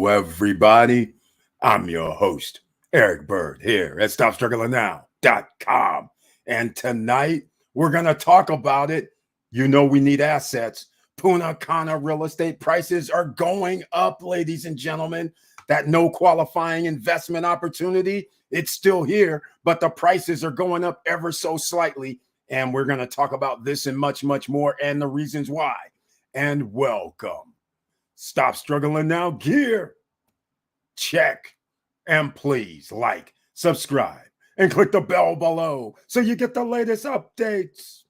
Hello, everybody. I'm your host, Eric Bird, here at StopStrugglingNow.com. And tonight, we're going to talk about it. You know we need assets. Punta Cana real estate prices are going up, ladies and gentlemen. That no qualifying investment opportunity, it's still here, but the prices are going up ever so slightly. And we're going to talk about this and much, much more and the reasons why. And welcome. Stop Struggling Now gear. Check. And please like, subscribe, and click the bell below so you get the latest updates.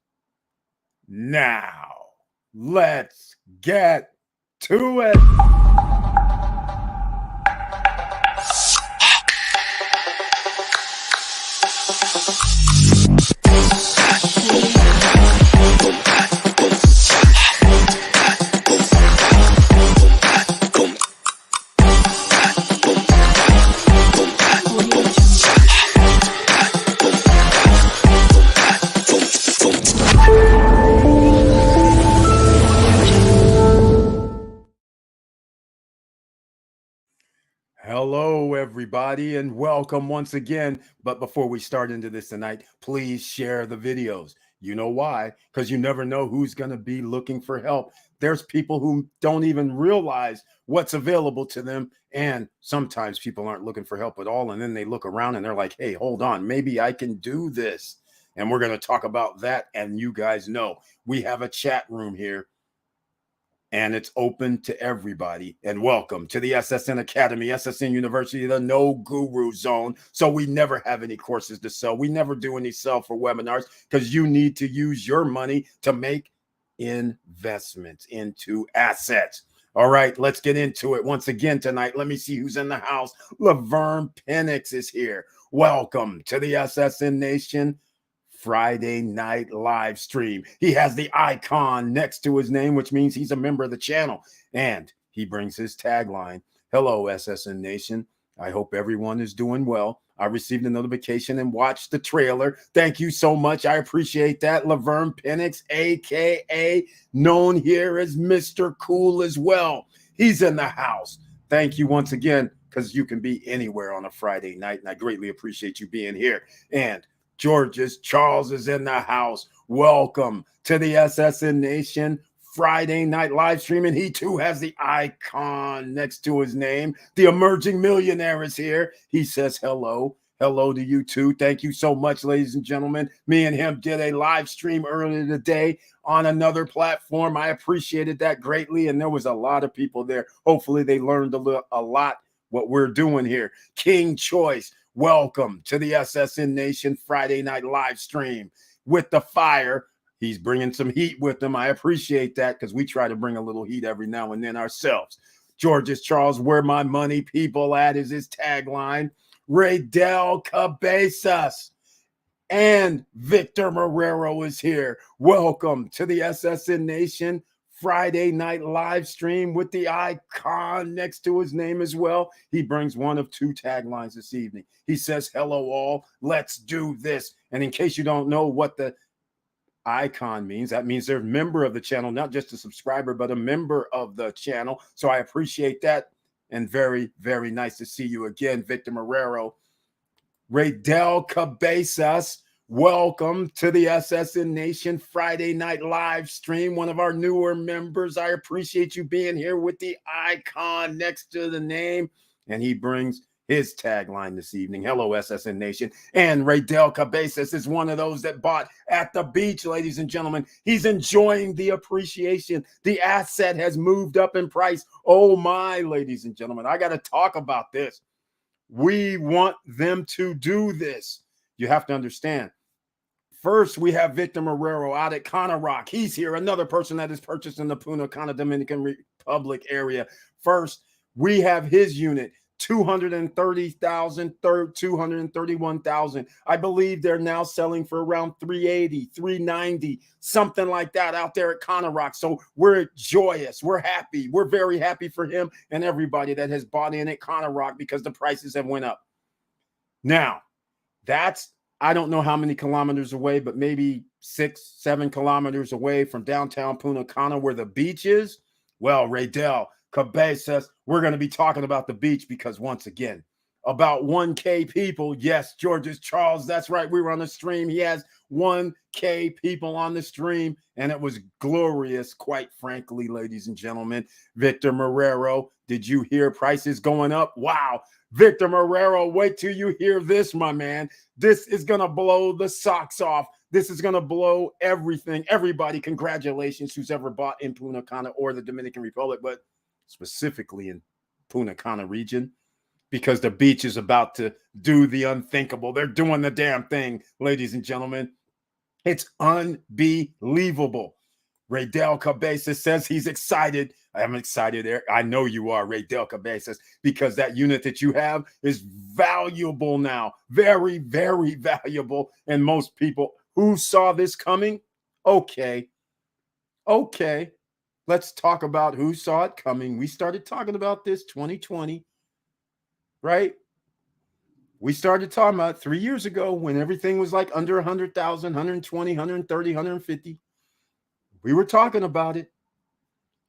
Now, let's get to it. Hello, everybody, and welcome once again. But before we start into this tonight, please share the videos. You know why? Because you never know who's going to be looking for help. There's people who don't even realize what's available to them. And sometimes people aren't looking for help at all. And then they look around and they're like, hey, hold on, maybe I can do this. And we're going to talk about that. And you guys know we have a chat room here. And it's open to everybody. And welcome to the SSN Academy, SSN University, the no guru zone. So we never have any courses to sell. We never do any sell for webinars because you need to use your money to make investments into assets. All right, let's get into it. Once again tonight, let me see who's in the house. Laverne Penix is here. Welcome to the SSN Nation Friday night live stream. He has the icon next to his name, which means he's a member of the channel. And he brings his tagline, hello, SSN Nation. I hope everyone is doing well. I received a notification and watched the trailer. Thank you so much. I appreciate that. Laverne Penix, a.k.a. known here as Mr. Cool as well. He's in the house. Thank you once again, because you can be anywhere on a Friday night, and I greatly appreciate you being here. And Charles is in the house. Welcome to the SSN Nation Friday night live stream. And he too has the icon next to his name. The emerging millionaire is here. He says hello. Hello to you too. Thank you so much, ladies and gentlemen. Me and him did a live stream earlier today on another platform. I appreciated that greatly. And there was a lot of people there. Hopefully they learned a lot what we're doing here. King Choice. Welcome to the SSN Nation Friday night live stream with the fire. He's bringing some heat with him. I appreciate that because we try to bring a little heat every now and then ourselves. Charles, where my money people at is his tagline. Raydel Cabezas and Victor Marrero is here. Welcome to the SSN Nation Friday night live stream with the icon next to his name as well. He brings one of two taglines this evening. He says, hello all, let's do this. And in case you don't know what the icon means, that means they're a member of the channel, not just a subscriber, but a member of the channel. So I appreciate that. And very, very nice to see you again, Victor Marrero. Raydel Cabezas. Welcome to the SSN Nation Friday night live stream. One of our newer members. I appreciate you being here with the icon next to the name. And he brings his tagline this evening. Hello, SSN Nation. And Raydel Cabezas is one of those that bought at the beach, ladies and gentlemen. He's enjoying the appreciation. The asset has moved up in price. Oh my, ladies and gentlemen. I got to talk about this. We want them to do this. You have to understand. First, we have Victor Marrero out at Cana Rock. He's here, another person that is purchased in the Punta Cana, Dominican Republic area. First, we have his unit, 230,000, 231,000. I believe they're now selling for around 380, 390, something like that out there at Cana Rock. So we're joyous. We're happy. We're very happy for him and everybody that has bought in at Cana Rock because the prices have went up. Now, that's I don't know how many kilometers away, but maybe 6-7 kilometers away from downtown Punta Cana where the beach is. Well, Raydel Cabezas. We're going to be talking about the beach because, once again, about 1K people. Yes, George's Charles. That's right. We were on the stream. He has 1K people on the stream, and it was glorious, quite frankly, ladies and gentlemen. Victor Marrero, did you hear prices going up? Wow. Victor Marrero, wait till you hear this, my man. This is going to blow the socks off. This is going to blow everything. Everybody, congratulations who's ever bought in Punta Cana or the Dominican Republic, but specifically in Punta Cana region, because the beach is about to do the unthinkable. They're doing the damn thing, ladies and gentlemen. It's unbelievable. Raydel Cabezas says he's excited. I'm excited. I know you are, Raydel Cabezas, because that unit that you have is valuable now. Very, very valuable. And most people who saw this coming, okay. Let's talk about who saw it coming. We started talking about this 2020, right? We started talking about 3 years ago when everything was like under 100,000, 120, 130, 150. We were talking about it.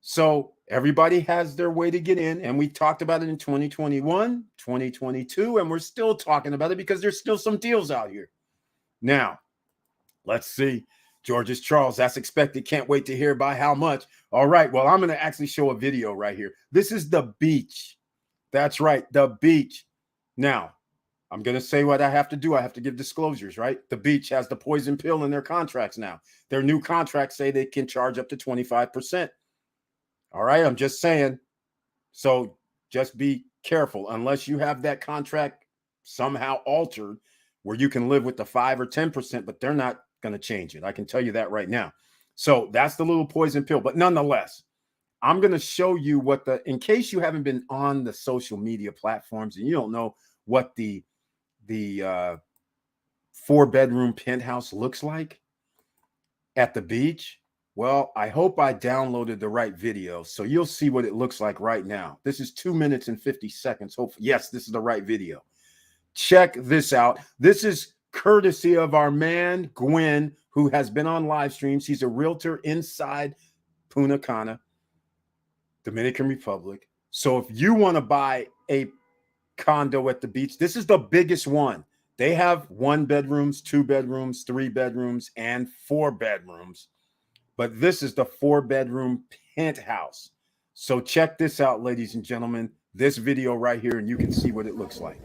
So everybody has their way to get in. And we talked about it in 2021, 2022, and we're still talking about it because there's still some deals out here. Now, let's see. George's Charles, that's expected. Can't wait to hear by how much. All right. Well, I'm going to actually show a video right here. This is the beach. That's right. The beach. Now, I'm going to say what I have to do. I have to give disclosures, right? The beach has the poison pill in their contracts now. Their new contracts say they can charge up to 25%. All right. I'm just saying. So just be careful unless you have that contract somehow altered where you can live with the 5 or 10%, but they're not going to change it. I can tell you that right now. So that's the little poison pill. But nonetheless, I'm going to show you what in case you haven't been on the social media platforms and you don't know what the 4-bedroom penthouse looks like at the beach. Well, I hope I downloaded the right video. So you'll see what it looks like right now. This is 2 minutes and 50 seconds. Hopefully, yes, this is the right video. Check this out. This is courtesy of our man, Gwen, who has been on live streams. He's a realtor inside Punta Cana, Dominican Republic. So if you want to buy a condo at the beach, this is the biggest one. They have 1 bedrooms, 2 bedrooms, 3 bedrooms, and 4 bedrooms. But this is the 4-bedroom penthouse. So check this out, ladies and gentlemen. This video right here, and you can see what it looks like.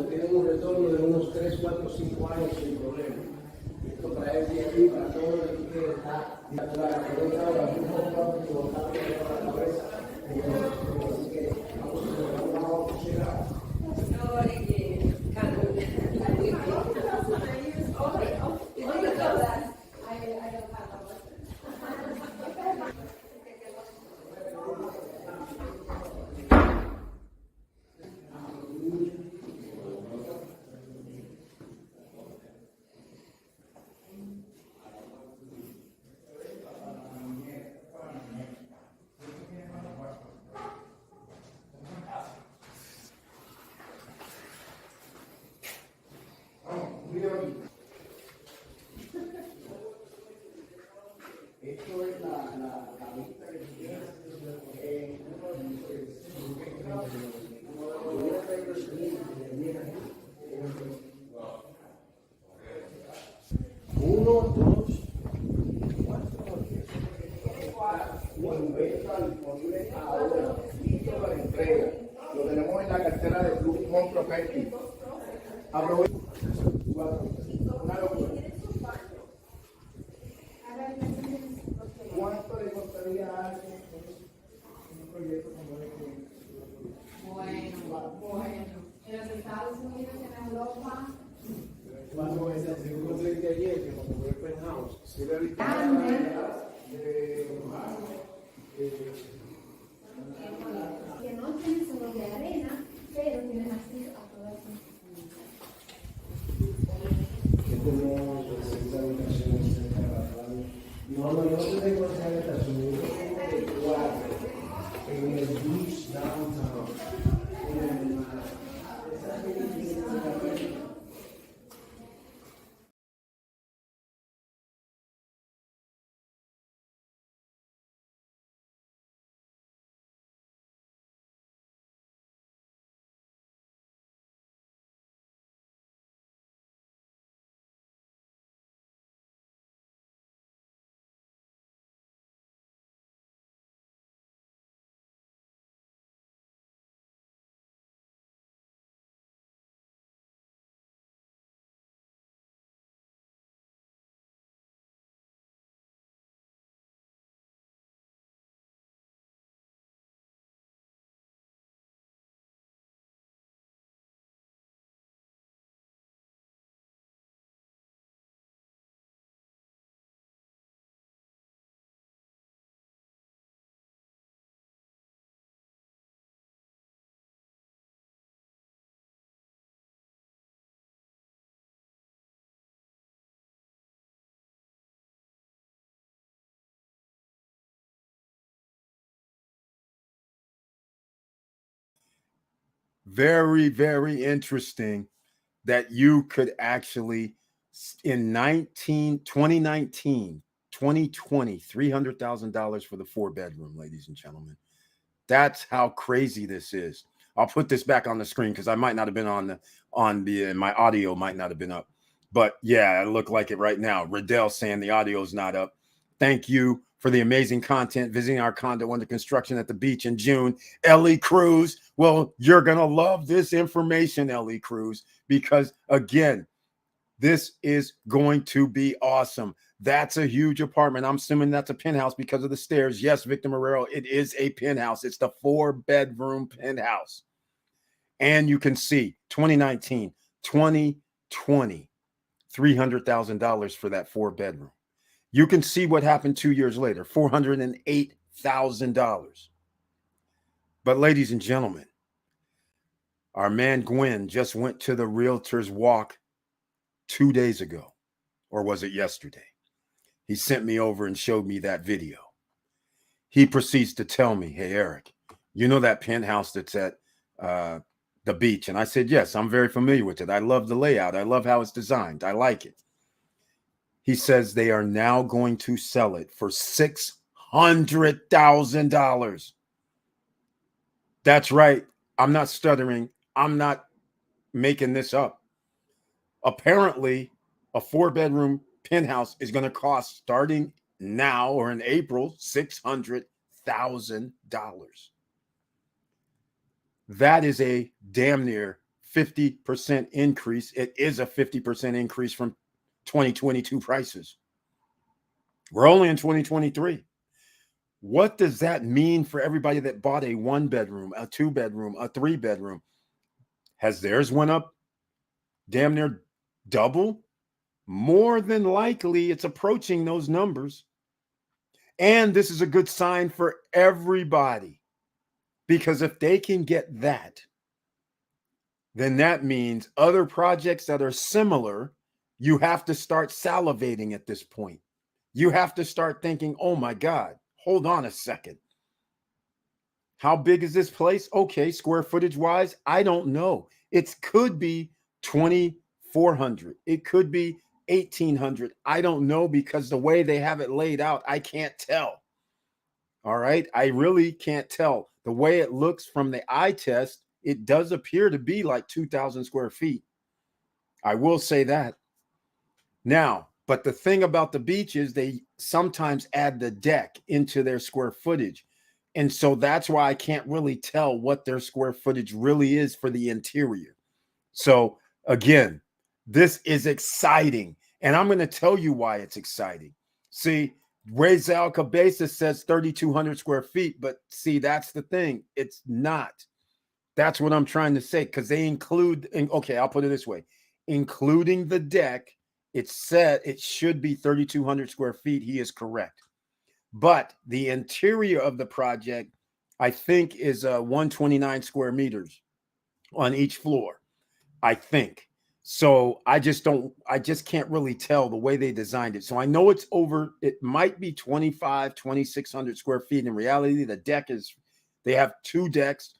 Tienen un retorno de unos 3, 4, 5 años sin problema. Esto para el día aquí, para todo lo que quiere está natural. Pero otra hora, un poco equivocado de la cabeza. Así que vamos a llegar. Esto es la vista que tiene uno, dos, disponible ahora, listo para entrega. Lo tenemos en la cartera de Blue Home Property. Aprovecho. Una locura. ¿Cuánto le costaría a alguien experiencia cuando fue el penthouse. Si le viste que no tiene solo de arena, pero tiene acceso a todas sus que tenemos 60 habitaciones cerca de la playa. No, yo no tengo esa habitación, yo tengo 4 en el beach downtown. Very, very interesting that you could actually in 2019, 2020, $300,000 for the 4-bedroom, ladies and gentlemen. That's how crazy this is. I'll put this back on the screen because I might not have been on the and my audio might not have been up. But yeah, it looked like it right now. Riddell saying the audio is not up. Thank you for the amazing content. Visiting our condo under construction at the beach in June. Ellie Cruz. Well, you're gonna love this information, Ellie Cruz, because again, this is going to be awesome. That's a huge apartment. I'm assuming that's a penthouse because of the stairs. Yes, Victor Morero, it is a penthouse. It's the 4-bedroom penthouse. And you can see 2019, 2020, $300,000 for that 4-bedroom. You can see what happened 2 years later, $408,000. But ladies and gentlemen, our man Gwen just went to the realtor's walk 2 days ago, or was it yesterday? He sent me over and showed me that video. He proceeds to tell me, hey, Eric, you know that penthouse that's at the beach? And I said, yes, I'm very familiar with it. I love the layout. I love how it's designed. I like it. He says they are now going to sell it for $600,000. That's right. I'm not stuttering. I'm not making this up. Apparently, a 4-bedroom penthouse is going to cost, starting now or in April, $600,000. That is a damn near 50% increase. It is a 50% increase from 2022 prices. We're only in 2023. What does that mean for everybody that bought a 1-bedroom, a 2-bedroom, a 3-bedroom? Has theirs went up damn near double? More than likely, it's approaching those numbers. And this is a good sign for everybody, because if they can get that, then that means other projects that are similar, you have to start salivating at this point. You have to start thinking, oh my God, hold on a second. How big is this place? Okay, square footage wise, I don't know. It could be 2,400. It could be 1,800. I don't know, because the way they have it laid out, I can't tell. All right. I really can't tell. The way it looks from the eye test, it does appear to be like 2,000 square feet. I will say that. Now, but the thing about the beach is they sometimes add the deck into their square footage. And so that's why I can't really tell what their square footage really is for the interior. So again, this is exciting. And I'm going to tell you why it's exciting. See, Razel Cabeza says 3,200 square feet, but see, that's the thing. It's not. That's what I'm trying to say, because they include, okay, I'll put it this way, including the deck It's said it should be 3,200 square feet. He is correct. But the interior of the project, I think, is 129 square meters on each floor. I think. So I just can't really tell the way they designed it. So I know it's over, it might be 2,600 square feet. In reality, the deck is, they have two decks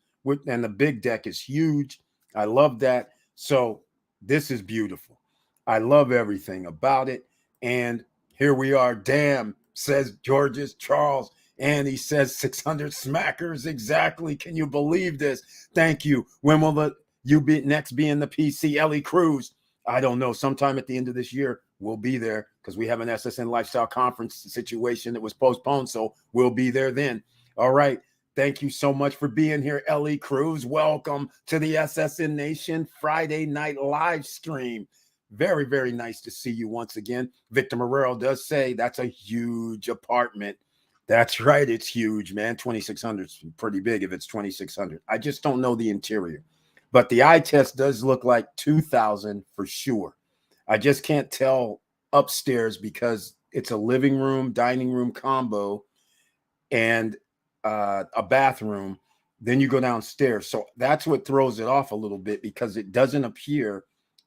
and the big deck is huge. I love that. So this is beautiful. I love everything about it. And here we are. Damn, says Georges Charles. And he says 600 smackers. Exactly. Can you believe this? Thank you. When will you be next be in the PC? Ellie Cruz. I don't know. Sometime at the end of this year, we'll be there because we have an SSN Lifestyle Conference situation that was postponed. So we'll be there then. All right. Thank you so much for being here, Ellie Cruz. Welcome to the SSN Nation Friday night live stream. Very, very nice to see you once again. Victor Morero does say that's a huge apartment. That's right. It's huge, man. 2,600 is pretty big if it's 2,600. I just don't know the interior. But the eye test does look like 2,000 for sure. I just can't tell upstairs because it's a living room, dining room combo, and a bathroom. Then you go downstairs. So that's what throws it off a little bit because it doesn't appear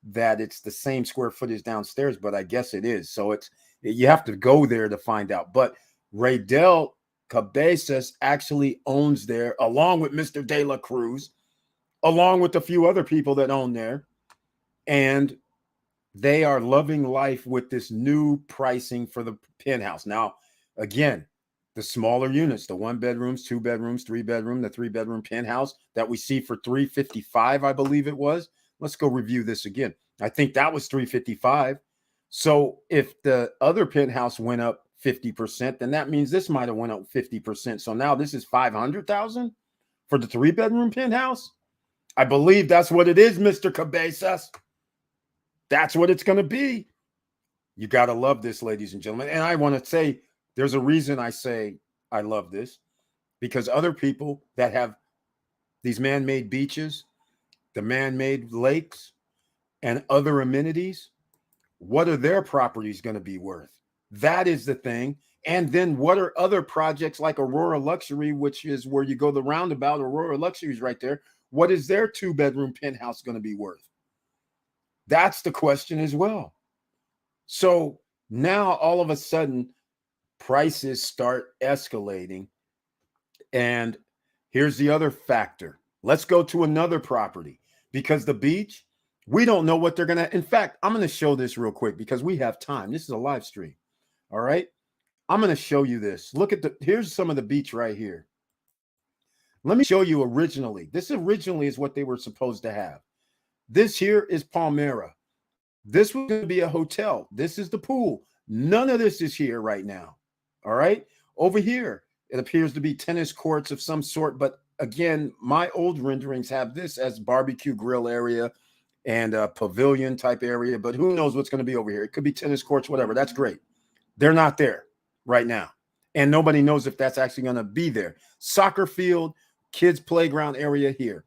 that it's the same square footage downstairs, but I guess it is. So you have to go there to find out. But Raydel Cabezas actually owns there, along with Mr. De La Cruz, along with a few other people that own there. And they are loving life with this new pricing for the penthouse. Now, again, the smaller units, the 1 bedrooms, 2 bedrooms, 3 bedroom, the 3 bedroom penthouse that we see for $355, I believe it was. Let's go review this again. I think that was $355. So if the other penthouse went up 50%, then that means this might have went up 50%. So now this is $500,000 for the 3 bedroom penthouse. I believe that's what it is, Mr. Cabezas. That's what it's going to be. You got to love this, ladies and gentlemen. And I want to say there's a reason I say I love this, because other people that have these man-made beaches, the man-made lakes, and other amenities, what are their properties going to be worth? That is the thing. And then what are other projects like Aurora Luxury, which is where you go the roundabout? Aurora Luxury is right there. What is their 2 bedroom penthouse going to be worth? That's the question as well. So now all of a sudden prices start escalating. And here's the other factor. Let's go to another property, because the beach, we don't know what they're going to. In fact, I'm going to show this real quick because we have time. This is a live stream. All right. I'm going to show you this. Look at here's some of the beach right here. Let me show you originally. This originally is what they were supposed to have. This here is Palmyra. This was going to be a hotel. This is the pool. None of this is here right now. All right. Over here, it appears to be tennis courts of some sort. But again, my old renderings have this as barbecue grill area and a pavilion type area. But who knows what's going to be over here? It could be tennis courts, whatever. That's great. They're not there right now. And nobody knows if that's actually going to be there. Soccer field, kids playground area here.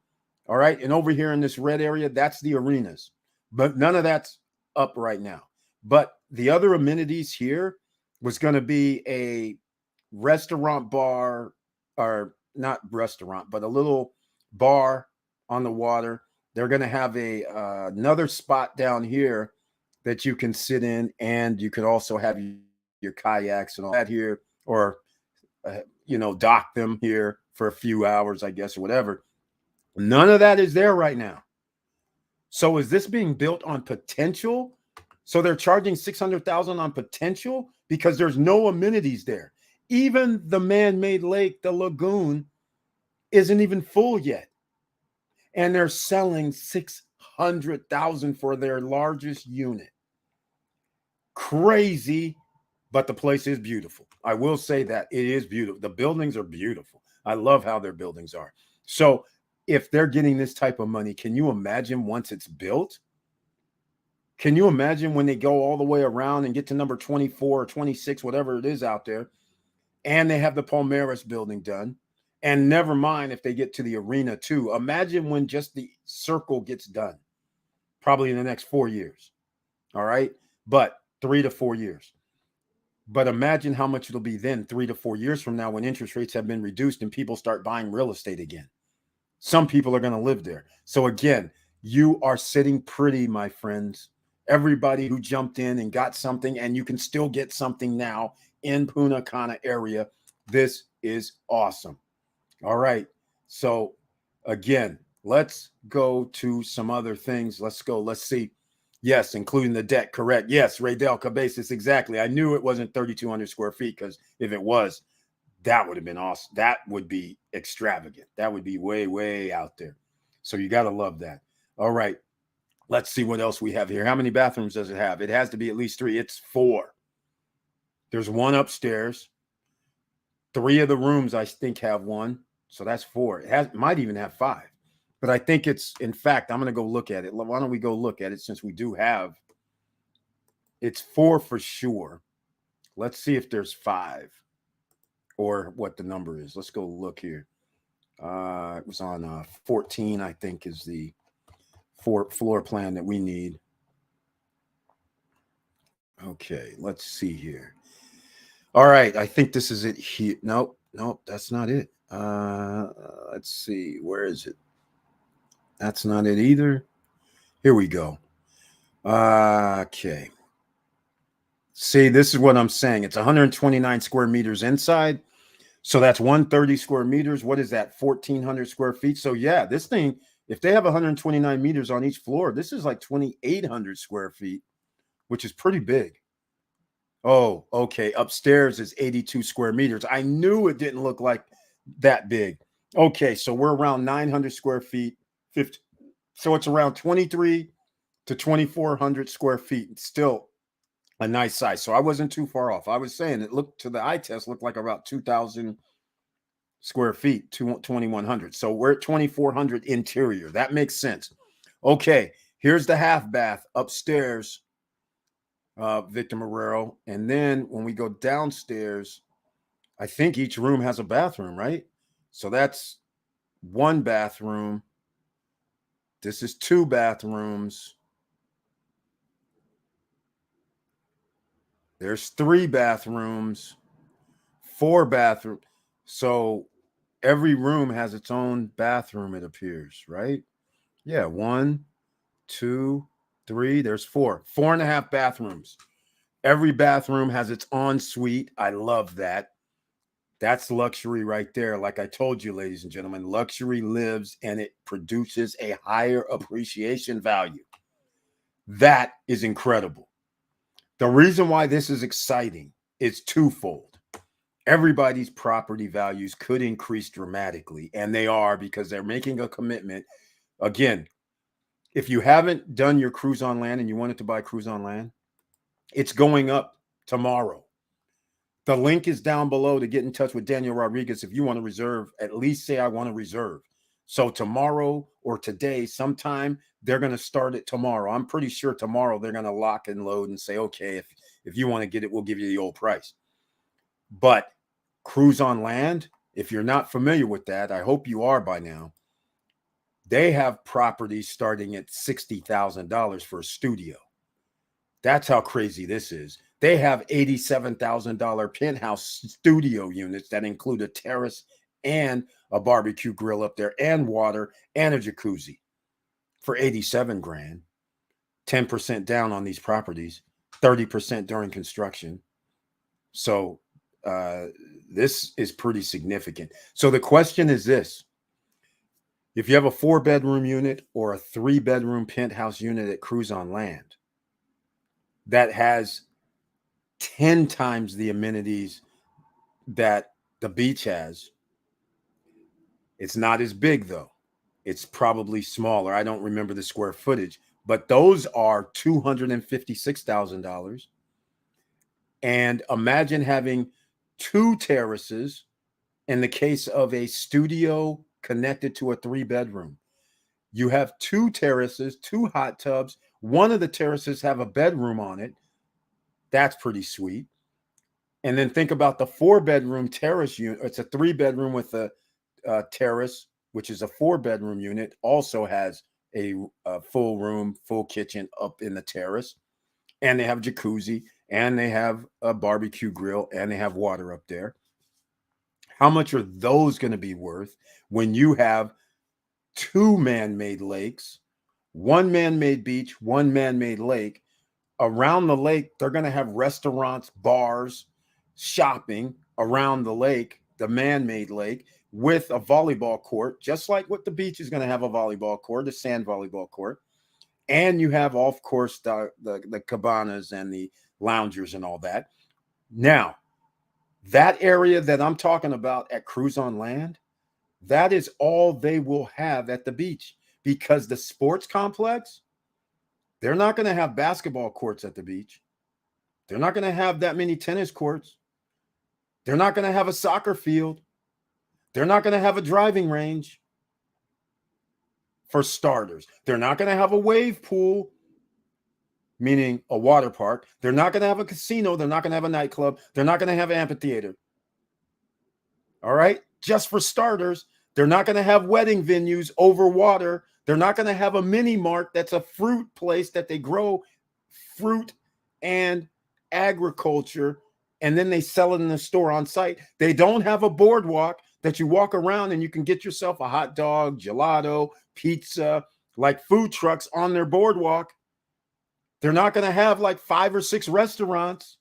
All right. And over here in this red area, that's the arenas. But none of that's up right now. But the other amenities here was going to be a restaurant bar, or not restaurant, but a little bar on the water. They're going to have another spot down here that you can sit in, and you could also have your kayaks and all that here, or dock them here for a few hours, I guess, or whatever. None of that is there right now. So is this being built on potential? So they're charging $600,000 on potential because there's no amenities there. Even the man-made lake, the lagoon, isn't even full yet. And they're selling $600,000 for their largest unit. Crazy, but the place is beautiful. I will say that it is beautiful. The buildings are beautiful. I love how their buildings are. So if they're getting this type of money, can you imagine once it's built? Can you imagine when they go all the way around and get to number 24 or 26, whatever it is out there, and they have the Palmeiras building done? And never mind if they get to the arena too. Imagine when just the circle gets done, probably in the next 4 years. All right. but 3 to 4 years. But imagine how much it'll be then 3 to 4 years from now when interest rates have been reduced and people start buying real estate again. Some people are going to live there. So again, you are sitting pretty, my friends. Everybody who jumped in and got something, and you can still get something now in Punta Cana area. This is awesome. All right. So again, let's go to some other things. Let's go. Let's see. Yes, including the deck. Correct. Yes, Raydell Cabezas. Exactly. I knew it wasn't 3,200 square feet, because if it was, that would have been awesome. That would be extravagant. That would be way, way out there. So you got to love that. All right. Let's see what else we have here. How many bathrooms does it have? It has to be at least 3. It's 4. There's one upstairs. 3 of the rooms, I think, have one. So that's 4. It might even have 5. But I think it's, in fact, I'm going to go look at it. Why don't we go look at it, since we do have, it's 4 for sure. Let's see if there's 5 or what the number is. Let's go look here. It was on 14, I think, is the floor plan that we need. Okay, let's see here. All right, I think this is it here. Nope, that's not it. Let's see, where is it? That's not it either. Here we go. Okay. See, this is what I'm saying. It's 129 square meters inside. So that's 130 square meters. What is that? 1,400 square feet. So yeah, this thing, if they have 129 meters on each floor, this is like 2,800 square feet, which is pretty big. Oh, okay. Upstairs is 82 square meters. I knew it didn't look like that big. Okay, so we're around 900 square feet. 50. So it's around 23 to 2,400 square feet. It's still a nice size. So I wasn't too far off. I was saying it looked, to the eye test, looked like about 2,000 square feet, 2,100. So we're at 2,400 interior. That makes sense. Okay, here's the half bath upstairs, Victor Marrero. And then when we go downstairs, I think each room has a bathroom, right? So that's 1 bathroom. This is 2 bathrooms. There's 3 bathrooms, 4 bathrooms. So every room has its own bathroom, it appears, right? Yeah, 1, 2, 3. There's 4. 4.5 bathrooms. Every bathroom has its ensuite. I love that. That's luxury right there. Like I told you, ladies and gentlemen, luxury lives and it produces a higher appreciation value. That is incredible. The reason why this is exciting is twofold. Everybody's property values could increase dramatically, and they are, because they're making a commitment. Again, if you haven't done your cruise on land and you wanted to buy cruise on land, it's going up tomorrow. The link is down below to get in touch with Daniel Rodriguez if you want to reserve. At least say, I want to reserve. So tomorrow or today, sometime, they're going to start it tomorrow. I'm pretty sure tomorrow they're going to lock and load and say, okay, if you want to get it, we'll give you the old price. But cruise on land, if you're not familiar with that, I hope you are by now. They have properties starting at $60,000 for a studio. That's how crazy this is. They have $87,000 penthouse studio units that include a terrace and a barbecue grill up there and water and a jacuzzi for 87 grand. 10% down on these properties, 30% during construction. So this is pretty significant. So the question is this: if you have a 4-bedroom unit or a 3-bedroom penthouse unit at Cruise on Land that has 10 times the amenities that the beach has, it's not as big though. It's probably smaller. I don't remember the square footage, but those are $256,000. And imagine having 2 terraces in the case of a studio connected to a 3-bedroom. You have 2 terraces, 2 hot tubs. One of the terraces have a bedroom on it. That's pretty sweet. And then think about the 4-bedroom terrace unit. It's a 3-bedroom with a terrace, which is a 4-bedroom unit, also has a full room, full kitchen up in the terrace. and they have a jacuzzi, and they have a barbecue grill, and they have water up there. How much are those going to be worth when you have 2 man-made lakes, 1 man-made beach, 1 man-made lake? Around the lake, they're going to have restaurants, bars, shopping around the lake, the man-made lake, with a volleyball court, just like what the beach is going to have, a volleyball court, a sand volleyball court. And you have, of course, the cabanas and the loungers and all that. Now, that area that I'm talking about at Cruise on Land, that is all they will have at the beach, because the sports complex, they're not going to have basketball courts at the beach. They're not going to have that many tennis courts. They're not going to have a soccer field. They're not going to have a driving range, for starters. They're not going to have a wave pool, meaning a water park. They're not going to have a casino. They're not going to have a nightclub. They're not going to have an amphitheater. All right? Just for starters. They're not going to have wedding venues over water. They're not going to have a mini mart that's a fruit place that they grow fruit and agriculture, and then they sell it in the store on site. They don't have a boardwalk that you walk around and you can get yourself a hot dog, gelato, pizza, like food trucks on their boardwalk. They're not going to have like 5 or 6 restaurants.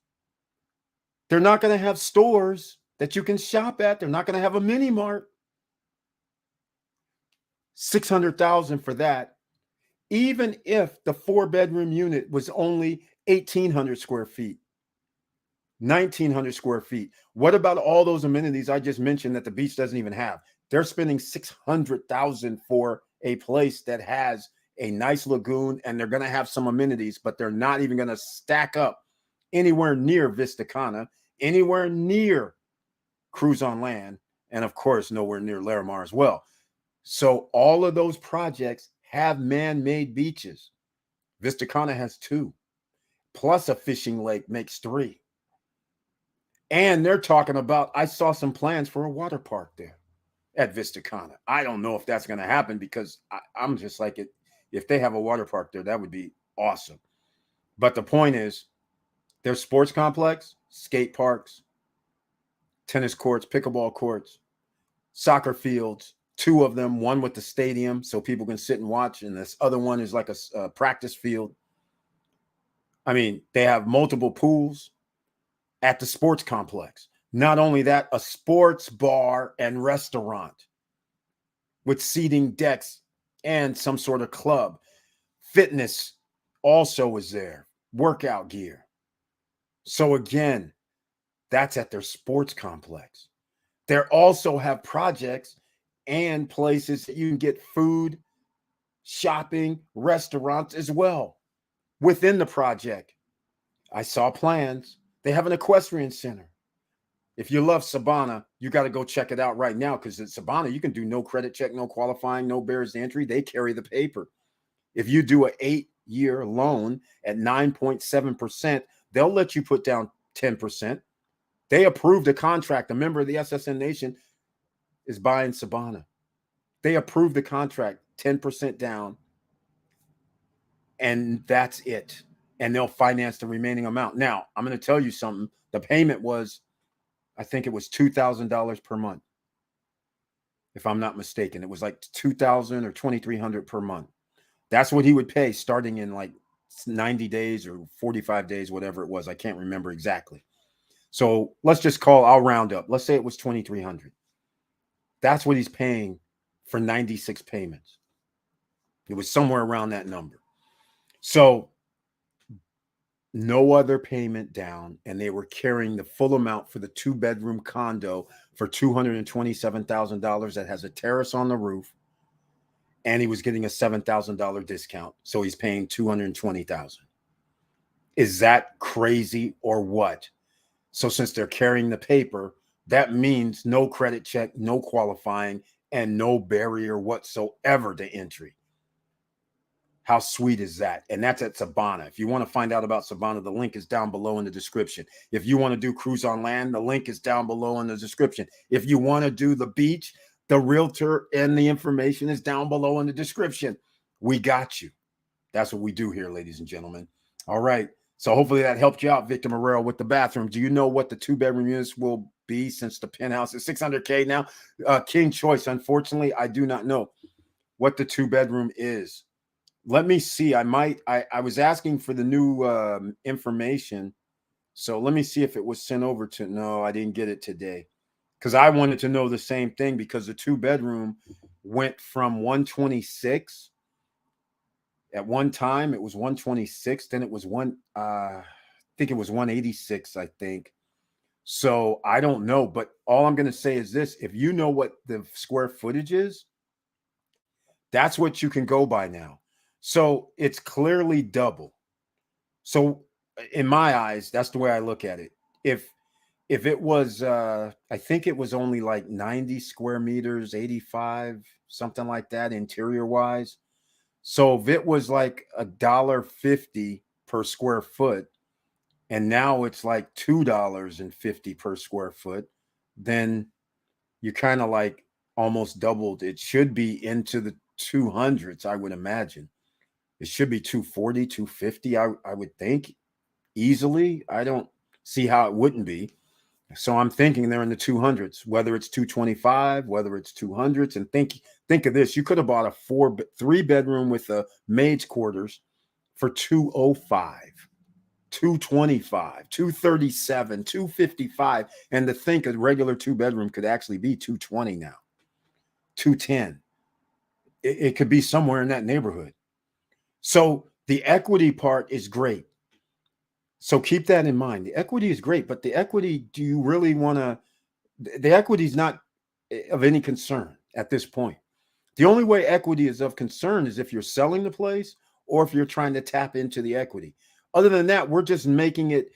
They're not going to have stores that you can shop at. They're not going to have a mini mart. $600,000 for that. Even if the 4-bedroom unit was only 1,800 square feet, 1,900 square feet. What about all those amenities I just mentioned that the beach doesn't even have? They're spending $600,000 for a place that has a nice lagoon, and they're going to have some amenities, but they're not even going to stack up anywhere near Vista Cana, anywhere near Cruise on Land, and of course, nowhere near Larimar as well. So all of those projects have man-made beaches. Vista Cana has 2, plus a fishing lake makes 3. And they're talking about, I saw some plans for a water park there at Vista Cana. I don't know if that's going to happen, because I'm just like, if they have a water park there, that would be awesome. But the point is, their sports complex, skate parks, tennis courts, pickleball courts, soccer fields, 2 of them, one with the stadium so people can sit and watch, and this other one is like a practice field. I mean, they have multiple pools at the sports complex. Not only that, a sports bar and restaurant with seating decks and some sort of club. Fitness also is there, workout gear. So again, that's at their sports complex. They also have projects and places that you can get food, shopping, restaurants as well within the project. I saw plans. They have an equestrian center. If you love Sabana, you got to go check it out right now, because at Sabana, you can do no credit check, no qualifying, no barriers to entry. They carry the paper. If you do an 8-year loan at 9.7%, they'll let you put down 10%. They approved a contract. A member of the SSN Nation is buying Sabana. They approved the contract, 10% down, and that's it. And they'll finance the remaining amount. Now, I'm going to tell you something. The payment was, I think it was $2,000 per month, if I'm not mistaken. It was like $2,000 or $2,300 per month. That's what he would pay starting in like 90 days or 45 days, whatever it was. I can't remember exactly. So let's just I'll round up. Let's say it was $2,300. That's what he's paying for 96 payments. It was somewhere around that number. So no other payment down, and they were carrying the full amount for the 2-bedroom condo for $227,000 that has a terrace on the roof, and he was getting a $7,000 discount, so he's paying $220,000. Is that crazy or what? So since they're carrying the paper, that means no credit check, no qualifying, and no barrier whatsoever to entry. How sweet is that? And that's at Sabana. If you want to find out about Sabana, the link is down below in the description. If you want to do Cruise on Land, the link is down below in the description. If you want to do the beach, the realtor and the information is down below in the description. We got you. That's what we do here, ladies and gentlemen. All right. So hopefully that helped you out, Victor Morrell, with the bathroom. Do you know what the 2-bedroom units will be since the penthouse is $600K now? King Choice, unfortunately, I do not know what the 2-bedroom is. Let me see. I was asking for the new information. So let me see if it was sent over to, no, I didn't get it today. Because I wanted to know the same thing, because the 2-bedroom went from 126 at one time. It was 126. Then it was I think it was 186, I think. So I don't know. But all I'm going to say is this: if you know what the square footage is, that's what you can go by now. So it's clearly double. So in my eyes, that's the way I look at it. If it was I think it was only like 90 square meters, 85, something like that, interior wise. So if it was like $1.50 per square foot, and now it's like $2.50 per square foot, then you kind of like almost doubled. It should be into the 200s, I would imagine. It should be 240, 250, I would think, easily. I don't see how it wouldn't be. So I'm thinking they're in the 200s, whether it's 225, whether it's 200s. And think of this: you could have bought a 3-bedroom with a maid's quarters for 205, 225, 237, 255. And to think a regular 2-bedroom could actually be 220 now, 210. It could be somewhere in that neighborhood. So the equity part is great. So keep that in mind. The equity is great, but the equity, do you really want to? The equity is not of any concern at this point. The only way equity is of concern is if you're selling the place or if you're trying to tap into the equity. Other than that, we're just making it.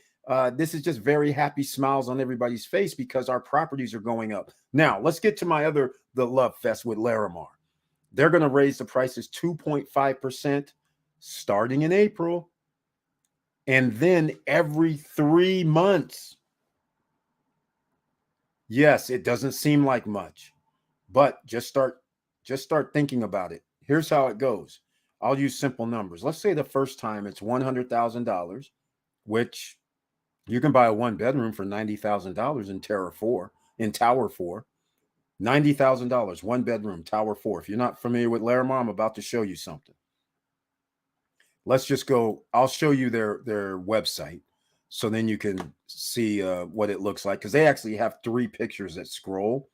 This is just very happy smiles on everybody's face because our properties are going up. Now, let's get to the Love Fest with Larimar. They're going to raise the prices 2.5% starting in April. And then every 3 months. Yes, it doesn't seem like much, but just start thinking about it. Here's how it goes. I'll use simple numbers. Let's say the first time it's $100,000, which you can buy a 1-bedroom for $90,000 in Tower 4. $90,000, 1-bedroom, Tower 4. If you're not familiar with Larimar, I'm about to show you something. Let's just go. I'll show you their website, so then you can see what it looks like, because they actually have 3 pictures that scroll.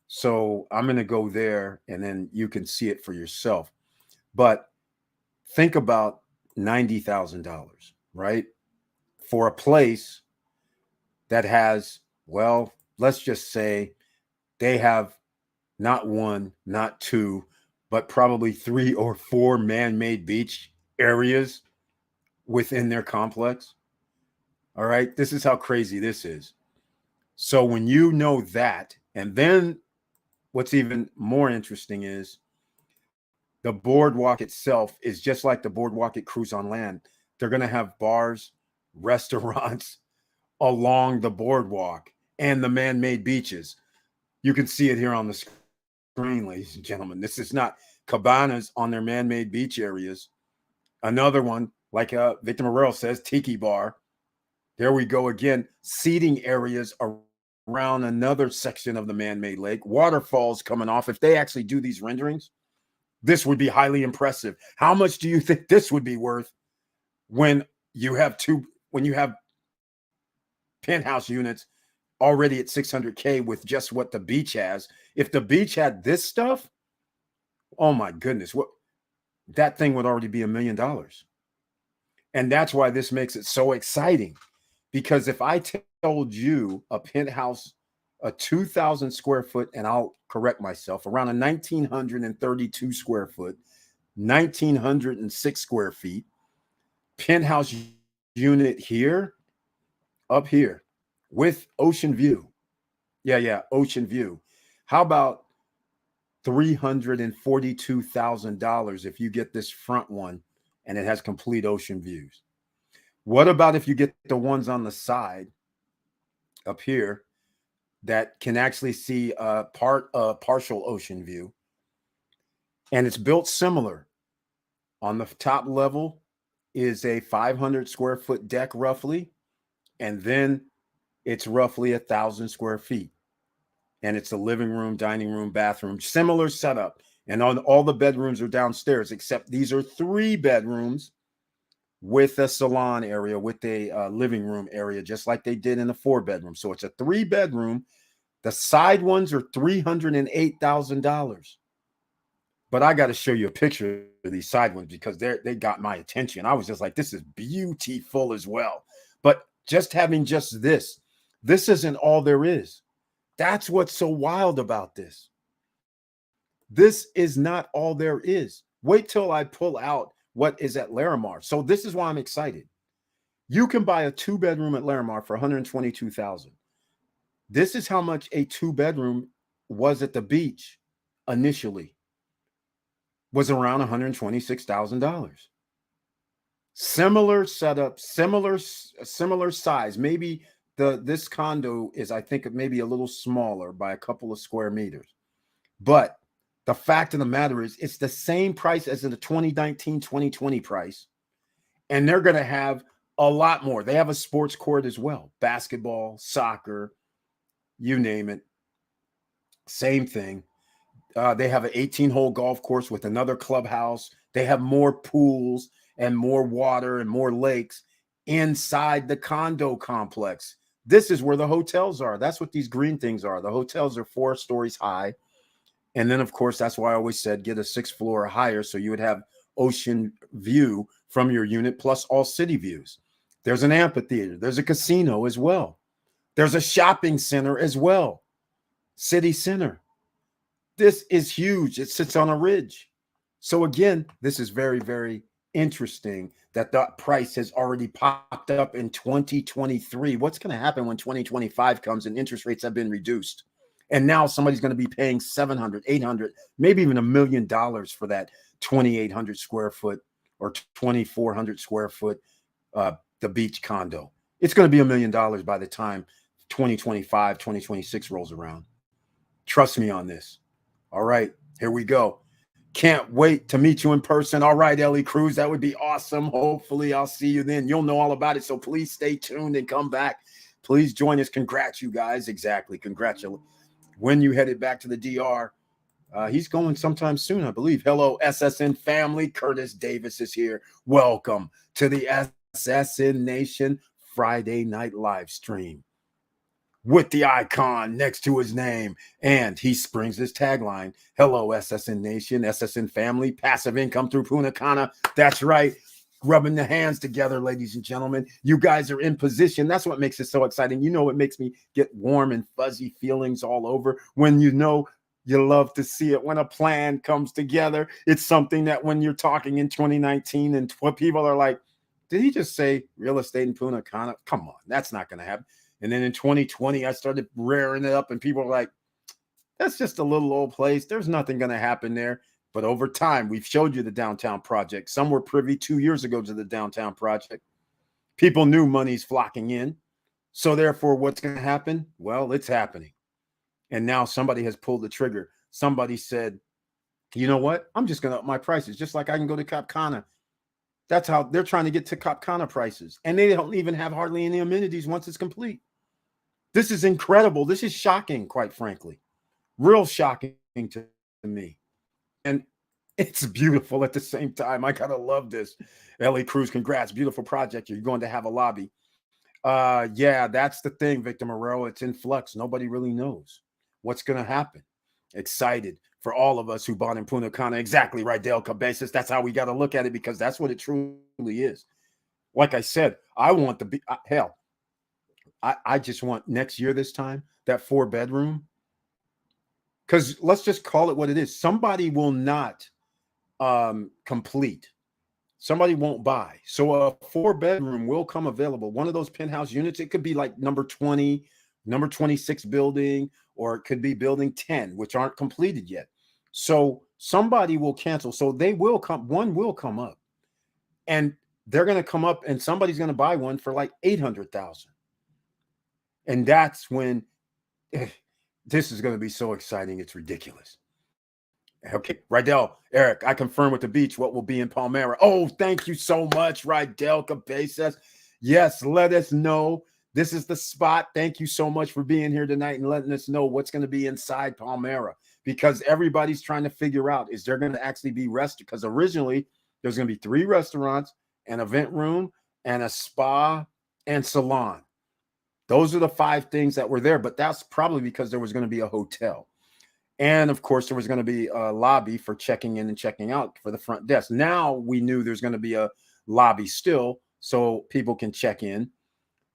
So I'm going to go there, and then you can see it for yourself. But think about $90,000, right? For a place that has, well, let's just say they have not 1, not 2, but probably 3 or 4 man-made beach areas within their complex. All right. This is how crazy this is. So when you know that, and then what's even more interesting is the boardwalk itself is just like the boardwalk at Cruise on Land. They're going to have bars, restaurants along the boardwalk and the man-made beaches. You can see it here on the screen, ladies and gentlemen. This is not cabanas on their man-made beach areas. Another one, like Victor Morrell says, tiki bar. There we go again. Seating areas around another section of the man-made lake. Waterfalls coming off. If they actually do these renderings, this would be highly impressive. How much do you think this would be worth when you have penthouse units already at $600K with just what the beach has? If the beach had this stuff, oh my goodness, that thing would already be $1 million. And that's why this makes it so exciting. Because if I told you a penthouse, a 2,000 square foot, and I'll correct myself, around a 1,932 square foot, 1,906 square feet, penthouse unit here, up here, with ocean view. Yeah, ocean view. How about $342,000 if you get this front one and it has complete ocean views? What about if you get the ones on the side up here that can actually see partial ocean view, and it's built similar on the top level is a 500 square foot deck roughly, and then it's roughly 1,000 square feet. And it's a living room, dining room, bathroom, similar setup. And on all the bedrooms are downstairs, except these are 3 bedrooms with a salon area, with a living room area, just like they did in the 4-bedroom. So it's a 3-bedroom. The side ones are $308,000. But I got to show you a picture of these side ones because they got my attention. I was just like, this is beautiful as well. But just having just this isn't all there is. That's what's so wild about this. This is not all there is. Wait till I pull out what is at Larimar. So this is why I'm excited. You can buy a 2-bedroom at Larimar for $122,000. This is how much a 2-bedroom was at the beach initially. Was around $126,000. Similar setup, similar size. Maybe this condo is, I think, maybe a little smaller by a couple of square meters. But the fact of the matter is, it's the same price as in the 2019, 2020 price. And they're going to have a lot more. They have a sports court as well. Basketball, soccer, you name it. Same thing. They have an 18-hole golf course with another clubhouse. They have more pools and more water and more lakes inside the condo complex. This is where the hotels are. That's what these green things are. The hotels are 4 stories high. And then, of course, that's why I always said get a 6th floor or higher so you would have ocean view from your unit plus all city views. There's an amphitheater. There's a casino as well. There's a shopping center as well. City center. This is huge. It sits on a ridge. So again, this is very, very interesting that that price has already popped up in 2023. What's going to happen when 2025 comes and interest rates have been reduced? And now somebody's going to be paying $700, $800, maybe even $1 million for that 2,800 square foot or 2,400 square foot, the beach condo. It's going to be $1 million by the time 2025, 2026 rolls around. Trust me on this. All right, here we go. Can't wait to meet you in person. All right, Ellie Cruz, that would be awesome. Hopefully I'll see you then. You'll know all about it. So please stay tuned and come back. Please join us. Congrats, you guys. Exactly. Congratulations. When you headed back to the DR, he's going sometime soon, I believe. Hello, SSN family. Curtis Davis is here. Welcome to the SSN Nation Friday night live stream with the icon next to his name. And he springs his tagline. Hello, SSN Nation, SSN family, passive income through Punta Cana. That's right. Rubbing the hands together, ladies and gentlemen. You guys are in position. That's what makes it so exciting. You know, it makes me get warm and fuzzy feelings all over when you know you love to see it. When a plan comes together, it's something that when you're talking in 2019 and what people are like, did he just say real estate in Punta Cana? Come on, that's not going to happen. And then in 2020, I started rearing it up and people are like, that's just a little old place. There's nothing going to happen there. But over time, we've showed you the downtown project. Some were privy 2 years ago to the downtown project. People knew money's flocking in. So therefore, what's going to happen? Well, it's happening. And now somebody has pulled the trigger. Somebody said, you know what? I'm just going to up my prices, just like I can go to Cap Cana. That's how they're trying to get to Cap Cana prices. And they don't even have hardly any amenities once it's complete. This is incredible. This is shocking, quite frankly. Real shocking to me. And it's beautiful at the same time. I gotta love this. Ellie Cruz, congrats. Beautiful project. You're going to have a lobby. Yeah, that's the thing, Victor Moreau. It's in flux. Nobody really knows what's going to happen. Excited for all of us who bought in Punta Cana. Exactly right, Dale Cabezas. That's how we got to look at it because that's what it truly is. Like I said, I want to be, hell, I just want next year this time, that 4-bedroom. Because let's just call it what it is. Somebody will not complete. Somebody won't buy. So a 4-bedroom will come available. One of those penthouse units, it could be like number 20, number 26 building, or it could be building 10, which aren't completed yet. So somebody will cancel. So they will come, one will come up. And they're going to come up and somebody's going to buy one for like 800,000. And that's when this is going to be so exciting. It's ridiculous. Okay, Rydell, Eric, I confirm with the beach what will be in Palmyra. Oh, thank you so much, Rydell Cabezas. Yes, let us know. This is the spot. Thank you so much for being here tonight and letting us know what's going to be inside Palmyra, because everybody's trying to figure out, is there going to actually be restaurant? Because originally there's going to be 3 restaurants, an event room, and a spa and salon. Those are the 5 things that were there, but that's probably because there was going to be a hotel. And of course, there was going to be a lobby for checking in and checking out for the front desk. Now we knew there's going to be a lobby still, so people can check in,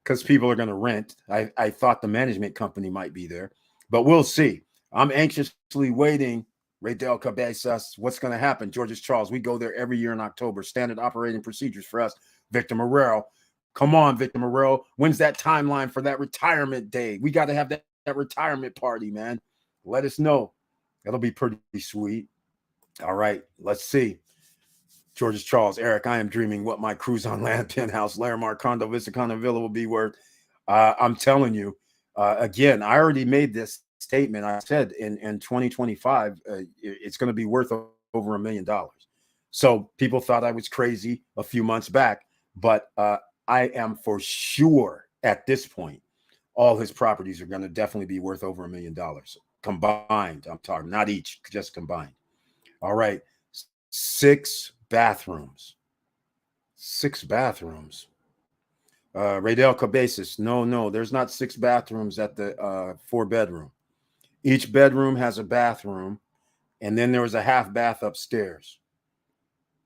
because people are going to rent. I thought the management company might be there, but we'll see. I'm anxiously waiting. Raydell Cabezas, what's going to happen? George's Charles, we go there every year in October. Standard operating procedures for us. Victor Morrell, come on, Victor Morrell. When's that timeline for that retirement day? We got to have that retirement party, man. Let us know. That'll be pretty sweet. All right, let's see. George's Charles, Eric, I am dreaming what my cruise on land, penthouse, Larimar, condo, Vista Condo Villa will be worth. I'm telling you, again, I already made this statement. I said in 2025, it's going to be worth over $1 million. So people thought I was crazy a few months back, but I am for sure at this point, all his properties are going to definitely be worth over $1 million combined. I'm talking, not each, just combined. All right. 6 bathrooms. 6 bathrooms. Raydell Cabezas. No, there's not 6 bathrooms at the 4-bedroom. Each bedroom has a bathroom, and then there was a half bath upstairs.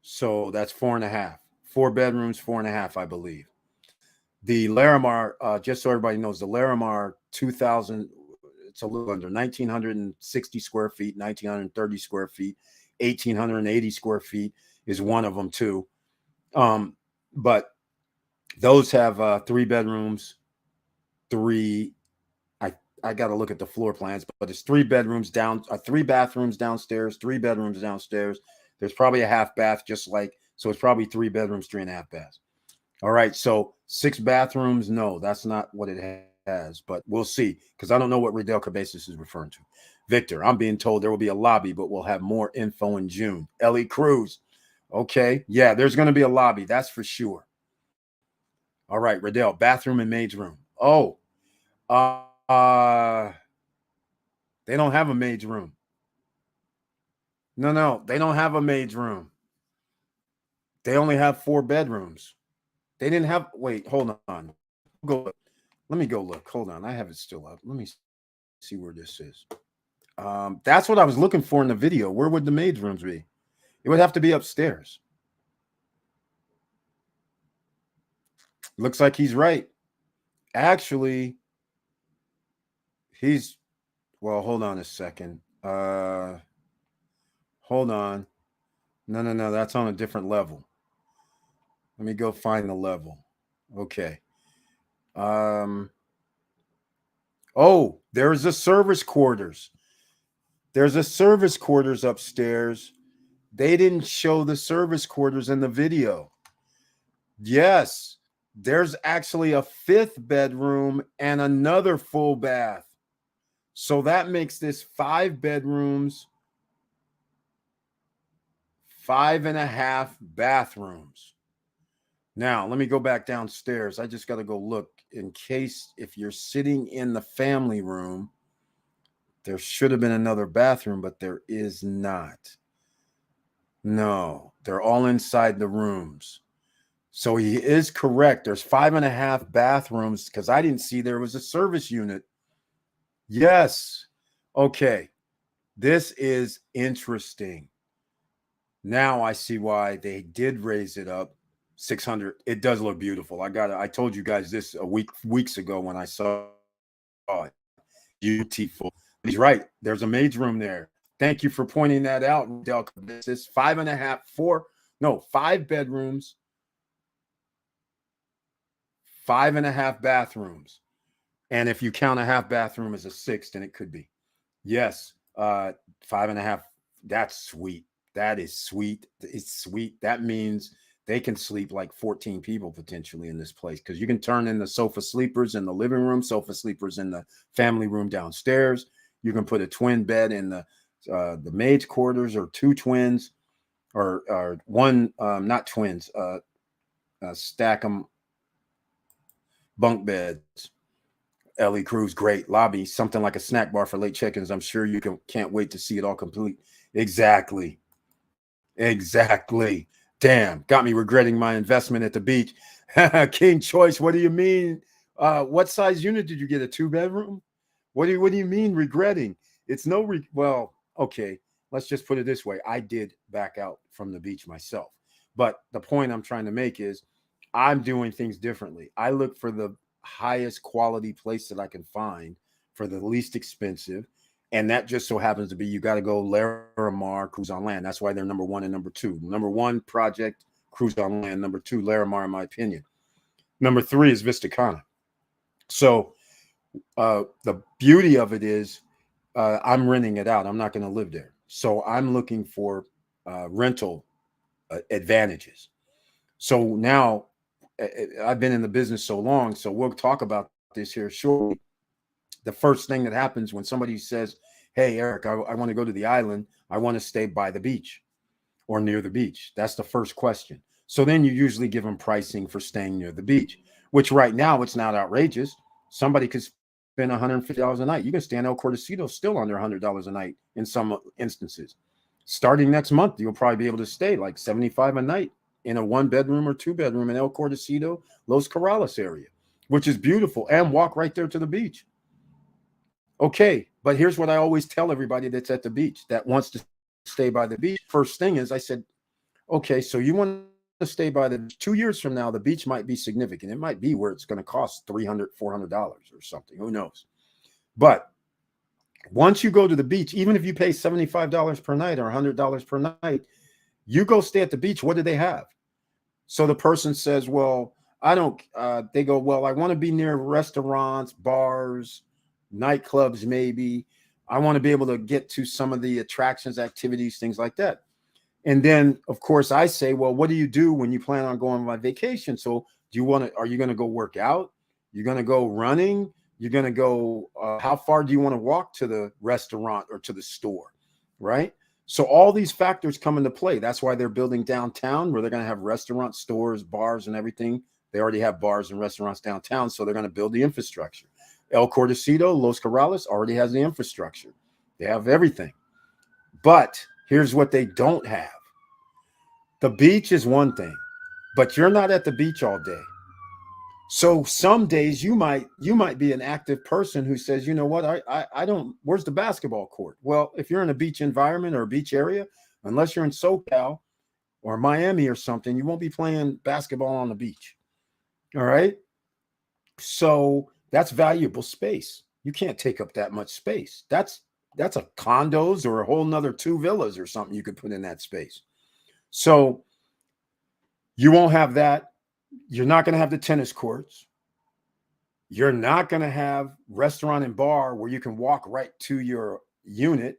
So that's 4.5. 4 bedrooms, 4.5, I believe. The Larimar, just so everybody knows, the Larimar 2000, it's a little under 1,960 square feet, 1,930 square feet, 1,880 square feet is one of them too. But those have 3 bedrooms, 3. I got to look at the floor plans, but it's 3 bedrooms down, 3 bathrooms downstairs, 3 bedrooms downstairs. There's probably a half bath, just like, so it's probably 3 bedrooms, 3.5 baths. All right, so 6 bathrooms. No, that's not what it has, but we'll see, because I don't know what Raydell Cabezas is referring to. Victor, I'm being told there will be a lobby, but we'll have more info in June. Ellie Cruz, okay, yeah, there's going to be a lobby, that's for sure. All right, Raydell, bathroom and maid's room. Oh, they don't have a maid's room. No, they don't have a maid's room. They only have 4 bedrooms. They didn't have. Wait, hold on. Go. Let me go look. Hold on. I have it still up. Let me see where this is. That's what I was looking for in the video. Where would the maid's rooms be? It would have to be upstairs. Looks like he's right. Actually, he's. Well, hold on a second. Hold on. No. That's on a different level. Let me go find the level. Okay. Oh, there's a service quarters. There's a service quarters upstairs. They didn't show the service quarters in the video. Yes, there's actually a 5th bedroom and another full bath. So that makes this 5 bedrooms, 5.5 bathrooms. Now, let me go back downstairs. I just got to go look in case if you're sitting in the family room, there should have been another bathroom, but there is not. No, they're all inside the rooms. So he is correct. There's 5.5 bathrooms because I didn't see there was a service unit. Yes. Okay. This is interesting. Now I see why they did raise it up 600. It does look beautiful. I told you guys this weeks ago when I saw it. Beautiful. He's right. There's a maid's room there. Thank you for pointing that out, Del. This is 5 bedrooms, 5.5 bathrooms. And if you count a half bathroom as a 6th, then it could be. Yes. 5.5. That's sweet. That is sweet. It's sweet. That means they can sleep like 14 people potentially in this place, because you can turn in the sofa sleepers in the living room, sofa sleepers in the family room downstairs. You can put a twin bed in the The maids' quarters are two twins, or one, not twins, stack them bunk beds. Ellie Cruz, great lobby, something like a snack bar for late check-ins. I'm sure you can't wait to see it all complete. Exactly. Exactly. Damn, got me regretting my investment at the beach. King Choice, what do you mean? What size unit did you get? A 2-bedroom? What do you mean regretting? It's no well, okay, let's just put it this way. I did back out from the beach myself. But the point I'm trying to make is I'm doing things differently. I look for the highest quality place that I can find for the least expensive. And that just so happens to be you got to go Larimar, Cruise on Land. That's why they're number one and number two. Number one project, Cruise on Land. Number two, Larimar, in my opinion. Number three is Vista Cana. So the beauty of it is I'm renting it out. I'm not going to live there. So I'm looking for rental advantages. So now I've been in the business so long, so we'll talk about this here shortly. The first thing that happens when somebody says, hey, Eric, I want to go to the island. I want to stay by the beach or near the beach. That's the first question. So then you usually give them pricing for staying near the beach, which right now it's not outrageous. Somebody could spend $150 a night. You can stay in El Cortecito still under $100 a night in some instances. Starting next month, you'll probably be able to stay like $75 a night in a 1-bedroom or 2-bedroom in El Cortecito, Los Corrales area, which is beautiful, and walk right there to the beach. Okay, but here's what I always tell everybody that's at the beach that wants to stay by the beach. First thing is I said, okay, so you want to stay by the 2 years from now, the beach might be significant. It might be where it's going to cost $300, $400 or something. Who knows? But once you go to the beach, even if you pay $75 per night or $100 per night, you go stay at the beach. What do they have? So the person says, well, I don't, they go, well, I want to be near restaurants, bars, nightclubs, maybe. I want to be able to get to some of the attractions, activities, things like that. And then, of course, I say, well, what do you do when you plan on going on vacation? So are you going to go work out? You're going to go running? You're going to go, how far do you want to walk to the restaurant or to the store? Right? So all these factors come into play. That's why they're building downtown, where they're going to have restaurants, stores, bars, and everything. They already have bars and restaurants downtown. So they're going to build the infrastructure. El Cortecito, Los Corrales already has the infrastructure. They have everything. But here's what they don't have. The beach is one thing, but you're not at the beach all day. So some days you might be an active person who says, you know what, I don't, where's the basketball court? Well, if you're in a beach environment or a beach area, unless you're in SoCal or Miami or something, you won't be playing basketball on the beach. All right. So that's valuable space. You can't take up that much space. That's a condos or a whole nother 2 villas or something you could put in that space. So you won't have that. You're not going to have the tennis courts. You're not going to have restaurant and bar where you can walk right to your unit,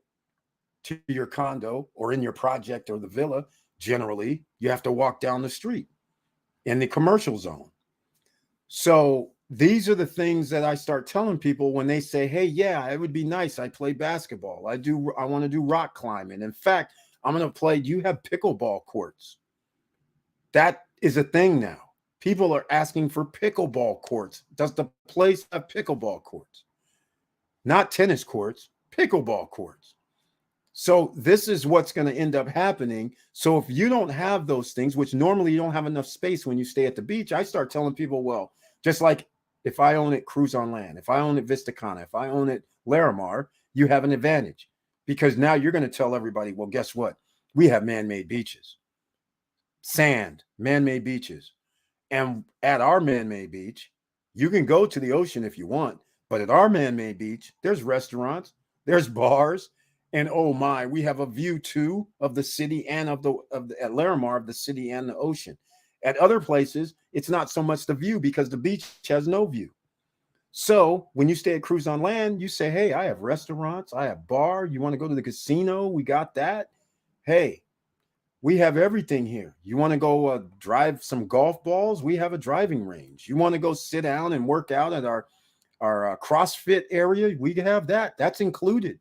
to your condo, or in your project or the villa. Generally, you have to walk down the street in the commercial zone. So these are the things that I start telling people when they say, hey, yeah, it would be nice. I play basketball. I want to do rock climbing. In fact, I'm going to play. Do you have pickleball courts? That is a thing now. People are asking for pickleball courts. Does the place have pickleball courts? Not tennis courts, pickleball courts. So this is what's going to end up happening. So if you don't have those things, which normally you don't have enough space when you stay at the beach, I start telling people, well, just like if I own it Cruise on Land, if I own it Vista Cana, if I own it Larimar, you have an advantage because now you're going to tell everybody, well, guess what? We have man-made beaches, sand, man-made beaches. And at our man-made beach, you can go to the ocean if you want, but at our man-made beach, there's restaurants, there's bars, and oh my, we have a view too of the city and at Larimar of the city and the ocean. At other places, it's not so much the view because the beach has no view. So when you stay at Cruise on Land, you say, hey, I have restaurants, I have bar. You want to go to the casino? We got that. Hey, we have everything here. You want to go drive some golf balls? We have a driving range. You want to go sit down and work out at our CrossFit area? We have that. That's included.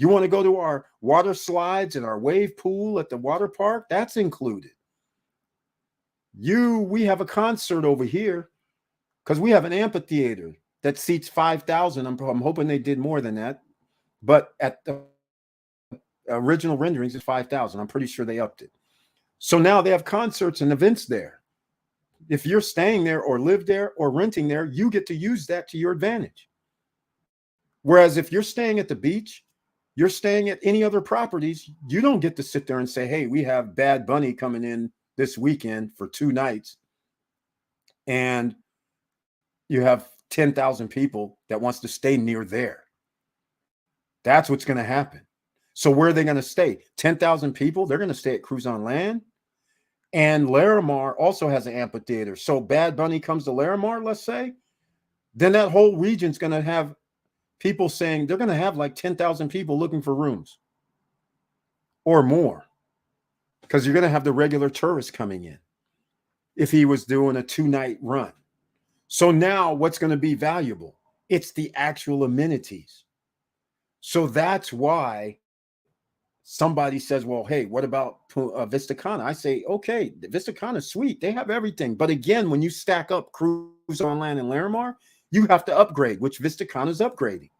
You want to go to our water slides and our wave pool at the water park? That's included. We have a concert over here because we have an amphitheater that seats 5,000. I'm hoping they did more than that. But at the original renderings, it's 5,000. I'm pretty sure they upped it. So now they have concerts and events there. If you're staying there or live there or renting there, you get to use that to your advantage. Whereas if you're staying at the beach, you're staying at any other properties, you don't get to sit there and say, hey, we have Bad Bunny coming in this weekend for 2 nights. And you have 10,000 people that wants to stay near there. That's what's going to happen. So where are they going to stay? 10,000 people, they're going to stay at Cruise on Land. And Larimar also has an amphitheater. So Bad Bunny comes to Larimar, let's say, then that whole region's going to have people saying they're going to have like 10,000 people looking for rooms or more, because you're going to have the regular tourists coming in if he was doing a 2-night run. So now what's going to be valuable? It's the actual amenities. So that's why somebody says, well, hey, what about Vista Cana? I say, okay, Vista Cana is sweet. They have everything. But again, when you stack up Cruise on Land and Larimar, you have to upgrade, which Vista Cana is upgrading.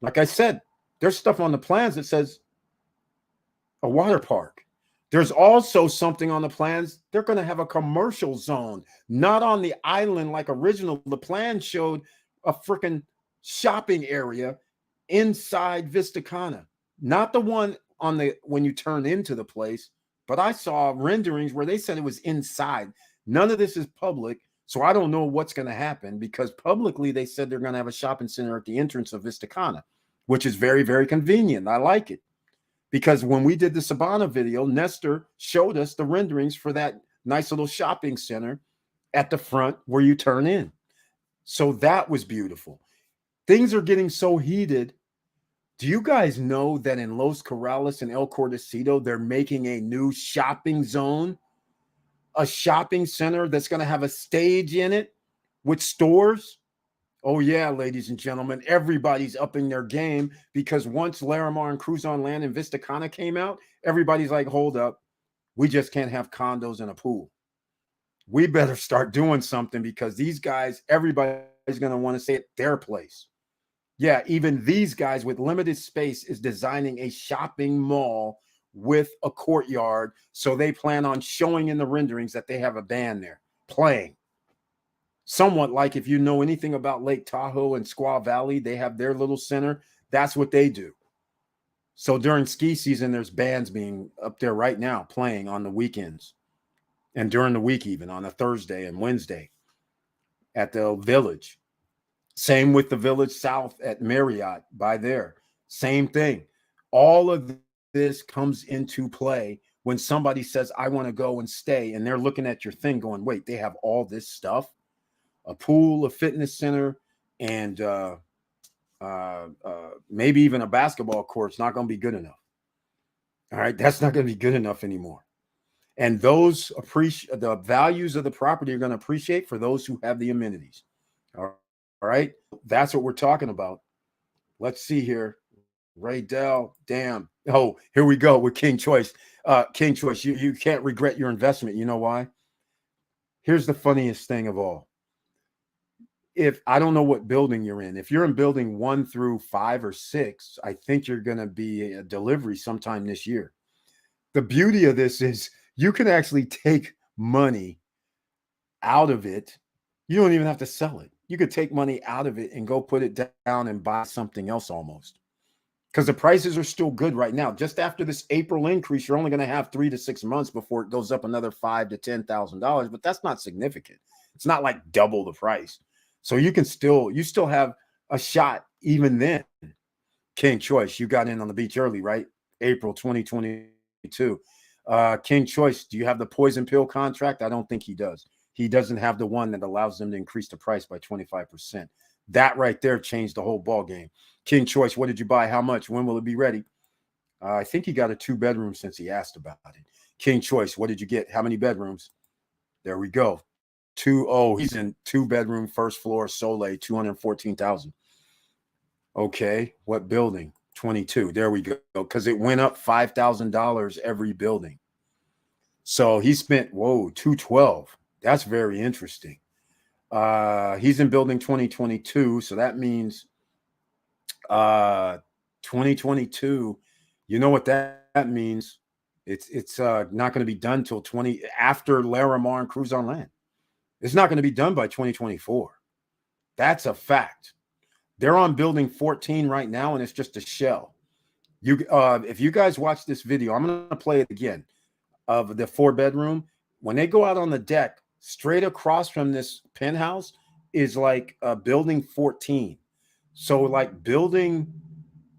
Like I said, there's stuff on the plans that says a water park. There's also something on the plans. They're going to have a commercial zone, not on the island like original. The plan showed a freaking shopping area inside Vista Cana, not the one on the when you turn into the place. But I saw renderings where they said it was inside. None of this is public, so I don't know what's going to happen, because publicly they said they're going to have a shopping center at the entrance of Vista Cana, which is very, very convenient. I like it. Because when we did the Sabana video, Nestor showed us the renderings for that nice little shopping center at the front where you turn in. So that was beautiful. Things are getting so heated. Do you guys know that in Los Corrales and El Cordecito, they're making a new shopping zone, a shopping center that's going to have a stage in it with stores? Oh, yeah, ladies and gentlemen, everybody's upping their game, because once Larimar and Cruise on Land and Vista Cana came out, everybody's like, hold up, we just can't have condos and a pool. We better start doing something, because these guys, everybody's going to want to stay at their place. Yeah, even these guys with limited space is designing a shopping mall with a courtyard. So they plan on showing in the renderings that they have a band there playing. Somewhat like, if you know anything about Lake Tahoe and Squaw Valley, they have their little center. That's what they do. So during ski season, there's bands being up there right now playing on the weekends and during the week, even on a Thursday and Wednesday at the Village. Same with the Village South at Marriott by there. Same thing. All of this comes into play when somebody says, I want to go and stay, and they're looking at your thing going, wait, they have all this stuff? A pool, a fitness center, and maybe even a basketball court's not going to be good enough. All right, that's not going to be good enough anymore. And those the values of the property are going to appreciate for those who have the amenities. All right, that's what we're talking about. Let's see here. Ray Dell, damn. Oh, here we go with King Choice. King Choice, you can't regret your investment. You know why? Here's the funniest thing of all. If I don't know what building you're in, if you're in building 1 through 5 or 6, I think you're going to be a delivery sometime this year. The beauty of this is you can actually take money out of it. You don't even have to sell it. You could take money out of it and go put it down and buy something else almost. Because the prices are still good right now. Just after this April increase, you're only going to have 3 to 6 months before it goes up another $5,000 to $10,000. But that's not significant. It's not like double the price. So you still have a shot even then. King Choice, you got in on the beach early, right? April 2022. King Choice, do you have the poison pill contract? I don't think he does. He doesn't have the one that allows them to increase the price by 25%. That right there changed the whole ball game. King Choice, what did you buy? How much? When will it be ready? I think he got a 2-bedroom since he asked about it. King Choice, what did you get? How many bedrooms? There we go. He's in 2-bedroom, first floor, Soleil, $214,000. Okay, what building? 22. There we go. Because it went up $5,000 every building. So he spent, whoa, 212. That's very interesting. He's in building 2022. So that means 2022. You know what that means? It's not going to be done till after Larimar and Cruise on Land. It's not going to be done by 2024. That's a fact. They're on building 14 right now, and it's just a shell. If you guys watch this video, I'm going to play it again of the 4-bedroom. When they go out on the deck, straight across from this penthouse is like building 14. So like building,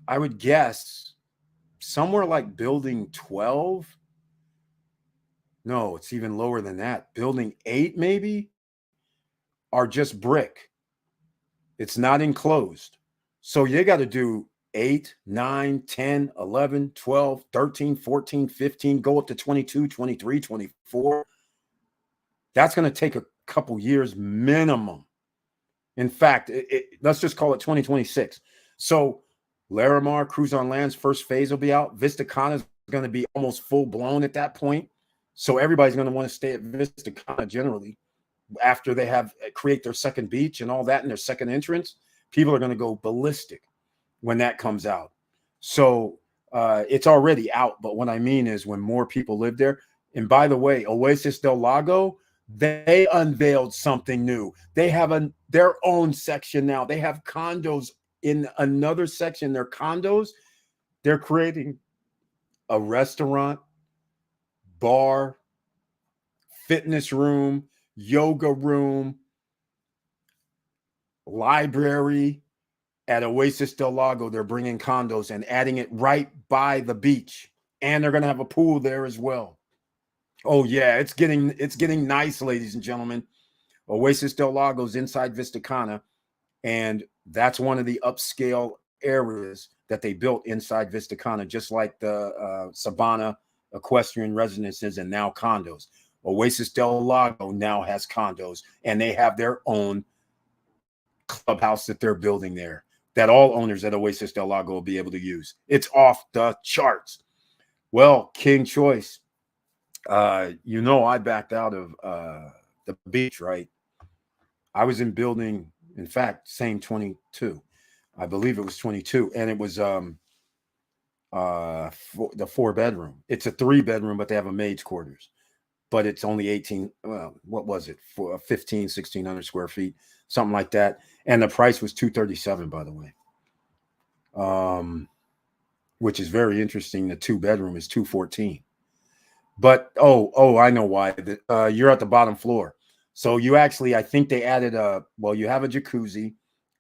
I would guess somewhere like building 12. No, it's even lower than that. Building 8 maybe are just brick. It's not enclosed. So you got to do 8, 9, 10, 11, 12, 13, 14, 15, go up to 22, 23, 24. That's going to take a couple years minimum. In fact, let's just call it 2026. So Larimar, Cruise on Land's first phase will be out. Vista Cana is going to be almost full blown at that point. So everybody's going to want to stay at Vista Cana generally after they create their second beach and all that and their second entrance. People are going to go ballistic when that comes out. So it's already out. But what I mean is when more people live there. And by the way, Oasis del Lago, they unveiled something new. They have their own section now. They have condos in another section. Their condos, they're creating a restaurant, bar, fitness room, yoga room, library at Oasis del Lago. They're bringing condos and adding it right by the beach. And they're going to have a pool there as well. Oh yeah, it's getting nice, ladies and gentlemen. Oasis del Lago's inside Vista Cana, and that's one of the upscale areas that they built inside Vista Cana, just like the Sabana Equestrian Residences and now condos. Oasis del Lago now has condos, and they have their own clubhouse that they're building there that all owners at Oasis del Lago will be able to use. It's off the charts. Well, King Choice. I backed out of the beach, right? I was in building, in fact, same 22. I believe it was 22. And it was the 4-bedroom. It's a 3-bedroom, but they have a maid's quarters. But it's only 18, well, what was it? 1,600 square feet, something like that. And the price was $237, by the way. Which is very interesting. The 2-bedroom is $214. But I know why. You're at the bottom floor. So you actually, I think they added you have a jacuzzi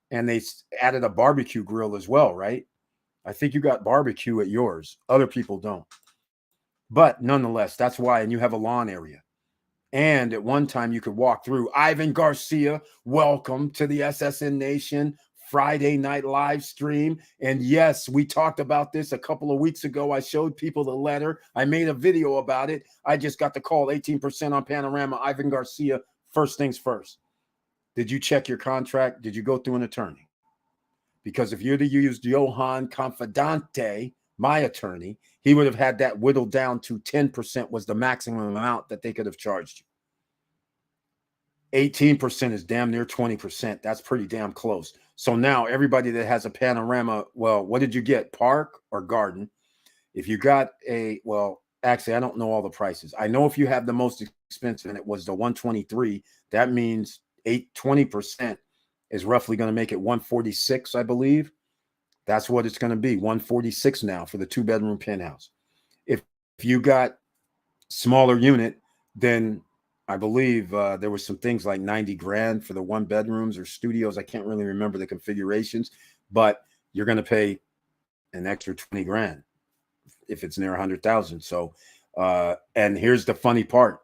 and they added a barbecue grill as well, right? I think you got barbecue at yours. Other people don't. But nonetheless, that's why. And you have a lawn area. And at one time you could walk through. Ivan Garcia, welcome to the SSN Nation Friday night live stream. And yes, we talked about this a couple of weeks ago. I showed people the letter. I made a video about it. I just got the call, 18% on Panorama. Ivan Garcia, first things first. Did you check your contract? Did you go through an attorney? Because if you'd have used Johan Confidante, my attorney, he would have had that whittled down to 10% was the maximum amount that they could have charged you. 18% is damn near 20%. That's pretty damn close. So now everybody that has a Panorama, well, what did you get? Park or garden? If you got actually, I don't know all the prices. I know if you have the most expensive and it was the 123, that means 20% is roughly going to make it 146, I believe. That's what it's going to be, 146 now for the 2-bedroom penthouse. If you got smaller unit, then I believe there were some things like 90 grand for the 1-bedrooms or studios. I can't really remember the configurations, but you're going to pay an extra 20 grand if it's near 100,000. So, and here's the funny part.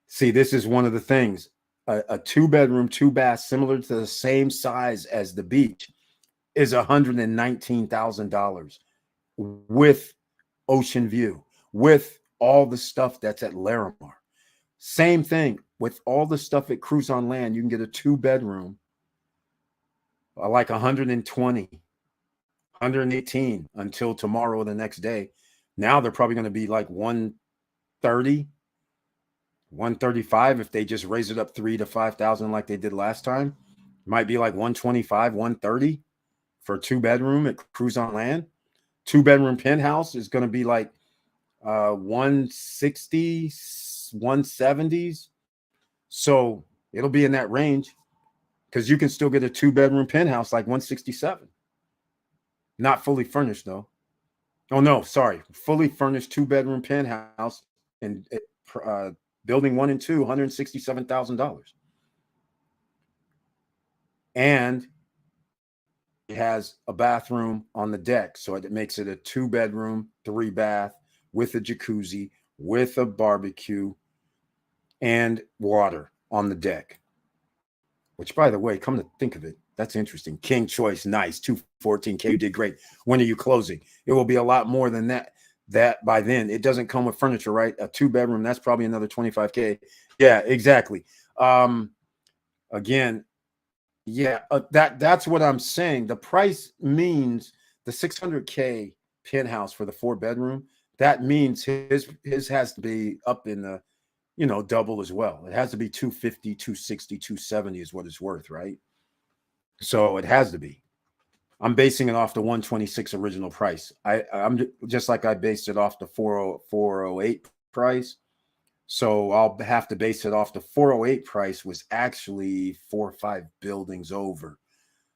See, this is one of the things. A 2-bedroom, 2-bath, similar to the same size as the beach, is $119,000 with ocean view, with all the stuff that's at Larimar. Same thing with all the stuff at Cruise on Land. You can get a 2-bedroom, like 120, 118 until tomorrow or the next day. Now they're probably going to be like 130, 135 if they just raise it up 3 to 5,000 like they did last time. Might be like 125, 130 for a 2-bedroom at Cruise on Land. 2-bedroom penthouse is going to be like 160, 170s. So it'll be in that range because you can still get a 2-bedroom penthouse like 167. Not fully furnished though. Oh no, sorry, fully furnished 2-bedroom penthouse in building 1 and 2, $167,000, and it has a bathroom on the deck, so it makes it a 2-bedroom, 3-bath with a jacuzzi, with a barbecue, and water on the deck. Which, by the way, come to think of it, that's interesting. King Choice, nice, 214K. You did great. When are you closing? It will be a lot more than that. That by then, it doesn't come with furniture, right? A 2-bedroom, that's probably another 25K. Yeah, exactly. Again, yeah, that's what I'm saying. The price means the 600K penthouse for the 4-bedroom. That means his has to be up in the, double as well. It has to be 250, 260, 270 is what it's worth, right? So it has to be. I'm basing it off the 126 original price. I'm just like I based it off the 408 price. So I'll have to base it off the 408 price was actually 4 or 5 buildings over.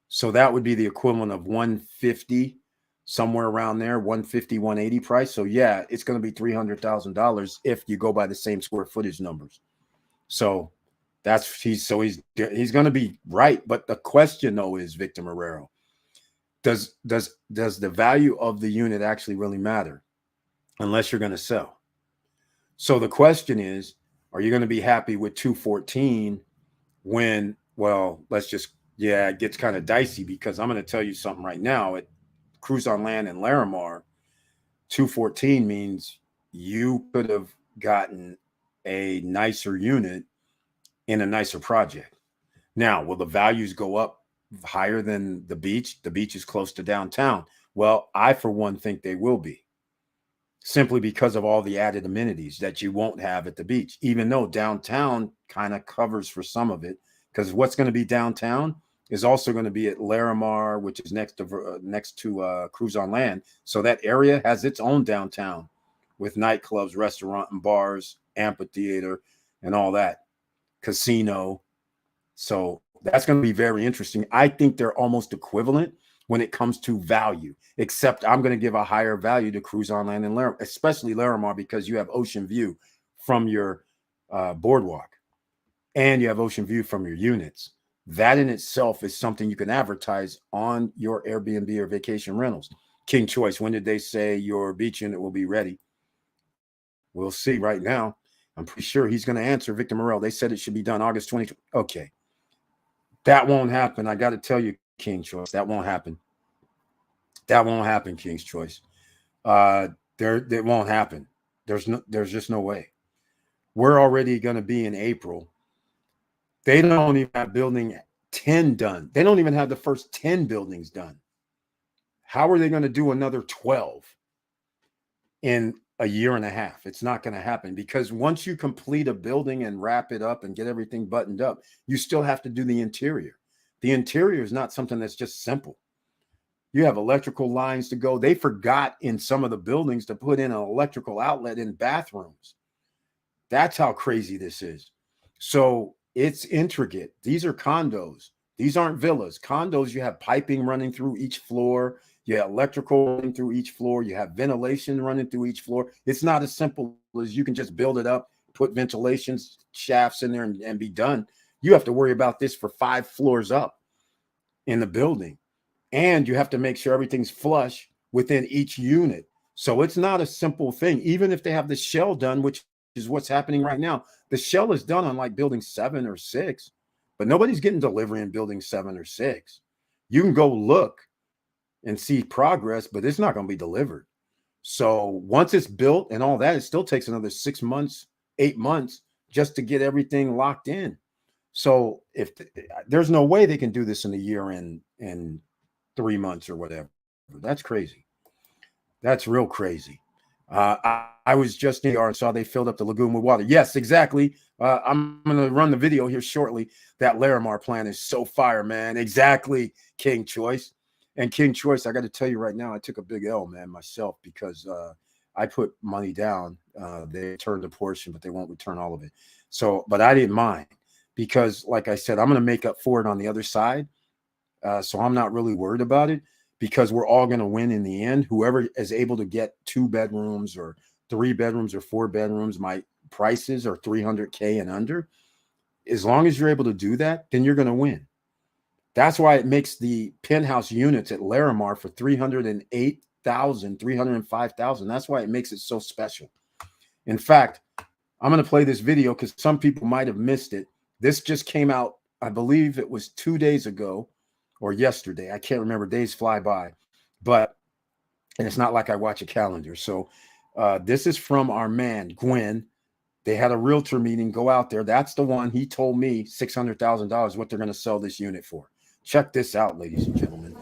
So that would be the equivalent of 150, somewhere around there, 150, 180 price. So yeah, it's going to be $300,000 if you go by the same square footage numbers. So he's going to be right. But the question though is, Victor Marrero, does the value of the unit actually really matter unless you're going to sell? So the question is, are you going to be happy with 214 when, well, it gets kind of dicey because I'm going to tell you something right now. At Cruise on Land in Larimar, 214 means you could have gotten a nicer unit in a nicer project. Now, will the values go up higher than the beach? The beach is close to downtown. Well, I, for one, think they will be, simply because of all the added amenities that you won't have at the beach, even though downtown kind of covers for some of it, because what's going to be downtown is also going to be at Larimar, which is next to Cruise on Land. So that area has its own downtown with nightclubs, restaurant and bars, amphitheater, and all that, casino. So that's going to be very interesting. I think they're almost equivalent when it comes to value, except I'm going to give a higher value to Cruise on Land and Larimar, especially Larimar, because you have ocean view from your boardwalk and you have ocean view from your units. That in itself is something you can advertise on your Airbnb or vacation rentals. King Choice, when did they say your beach unit will be ready? We'll see right now. I'm pretty sure he's going to answer, Victor Morel. They said it should be done August 20. Okay. That won't happen. I got to tell you, King Choice, that won't happen. That won't happen, King's Choice. It won't happen. There's just no way. We're already going to be in April. They don't even have building 10 done. They don't even have the first 10 buildings done. How are they going to do another 12 in a year and a half? It's not going to happen, because once you complete a building and wrap it up and get everything buttoned up, you still have to do the interior. The interior is not something that's just simple. You have electrical lines to go. They forgot in some of the buildings to put in an electrical outlet in bathrooms. That's how crazy this is. So it's intricate. These are condos. These aren't villas. Condos, you have piping running through each floor. You have electrical running through each floor. You have ventilation running through each floor. It's not as simple as you can just build it up, put ventilation shafts in there and be done. You have to worry about this for 5 floors up in the building. And you have to make sure everything's flush within each unit. So it's not a simple thing. Even if they have the shell done, which is what's happening right now, the shell is done on like building 7 or 6, but nobody's getting delivery in building 7 or 6. You can go look and see progress, but it's not going to be delivered. So once it's built and all that, it still takes another 6 months, 8 months just to get everything locked in. So if there's no way they can do this in a year and 3 months or whatever. That's crazy. That's real crazy. I was just in the yard and saw they filled up the lagoon with water. Yes, exactly. I'm going to run the video here shortly. That Larimar plan is so fire, man. Exactly, King Choice. And King Choice, I got to tell you right now, I took a big L, man, myself, because I put money down. They returned a portion, but they won't return all of it. So, but I didn't mind because, like I said, I'm going to make up for it on the other side. So I'm not really worried about it because we're all going to win in the end. Whoever is able to get 2 bedrooms or 3 bedrooms or 4 bedrooms, my prices are $300K and under. As long as you're able to do that, then you're going to win. That's why it makes the penthouse units at Larimar for $308,000, $305,000. That's why it makes it so special. In fact, I'm going to play this video because some people might have missed it. This just came out, I believe it was 2 days ago or yesterday. I can't remember. Days fly by. But, and it's not like I watch a calendar. So this is from our man, Gwen. They had a realtor meeting. Go out there. That's the one. He told me $600,000 what they're going to sell this unit for. Check this out, ladies and gentlemen.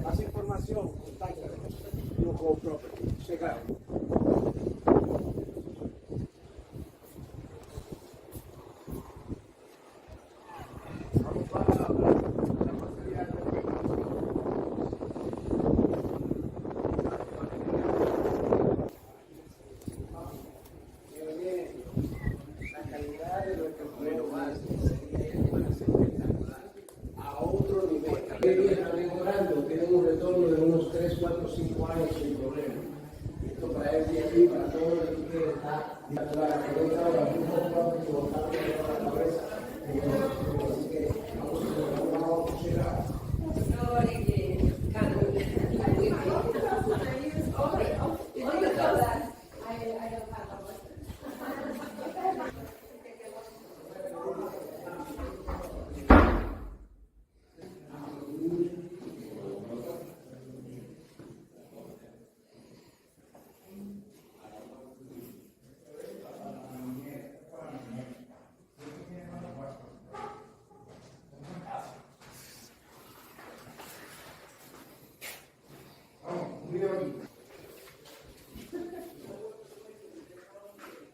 Más información, contáctame. Local property. Check out. Tienen un retorno de unos 3, 4, 5 años sin problema. Esto para Airbnb, para todo lo que tú quieres, está claro. Pero otra hora, tú no vas a equivocar la cabeza. Así que vamos a llegar.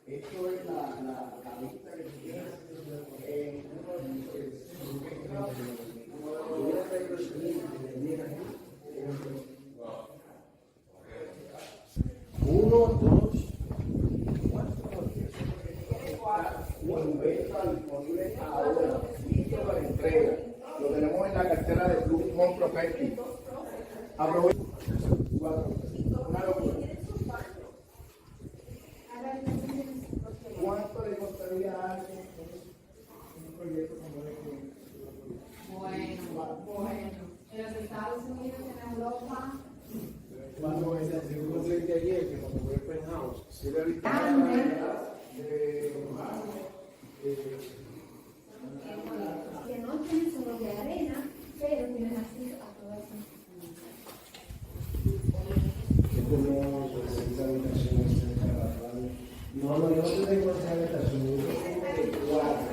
Esto es la vista que tienes uno, dos, disponible ahora, listo para entrega. Lo tenemos en la cartera de Blue Home Property. Aprovecha. Una locura. ¿Cuánto le costaría a alguien un proyecto como este? Bueno, en los Estados Unidos, en Europa. Cuando el segundo cliente ayer, que cuando fue el penthouse, se le había Que no tienen solo de arena, pero tienen acceso a todas las no, yo no tengo esa habitación, yo tengo 4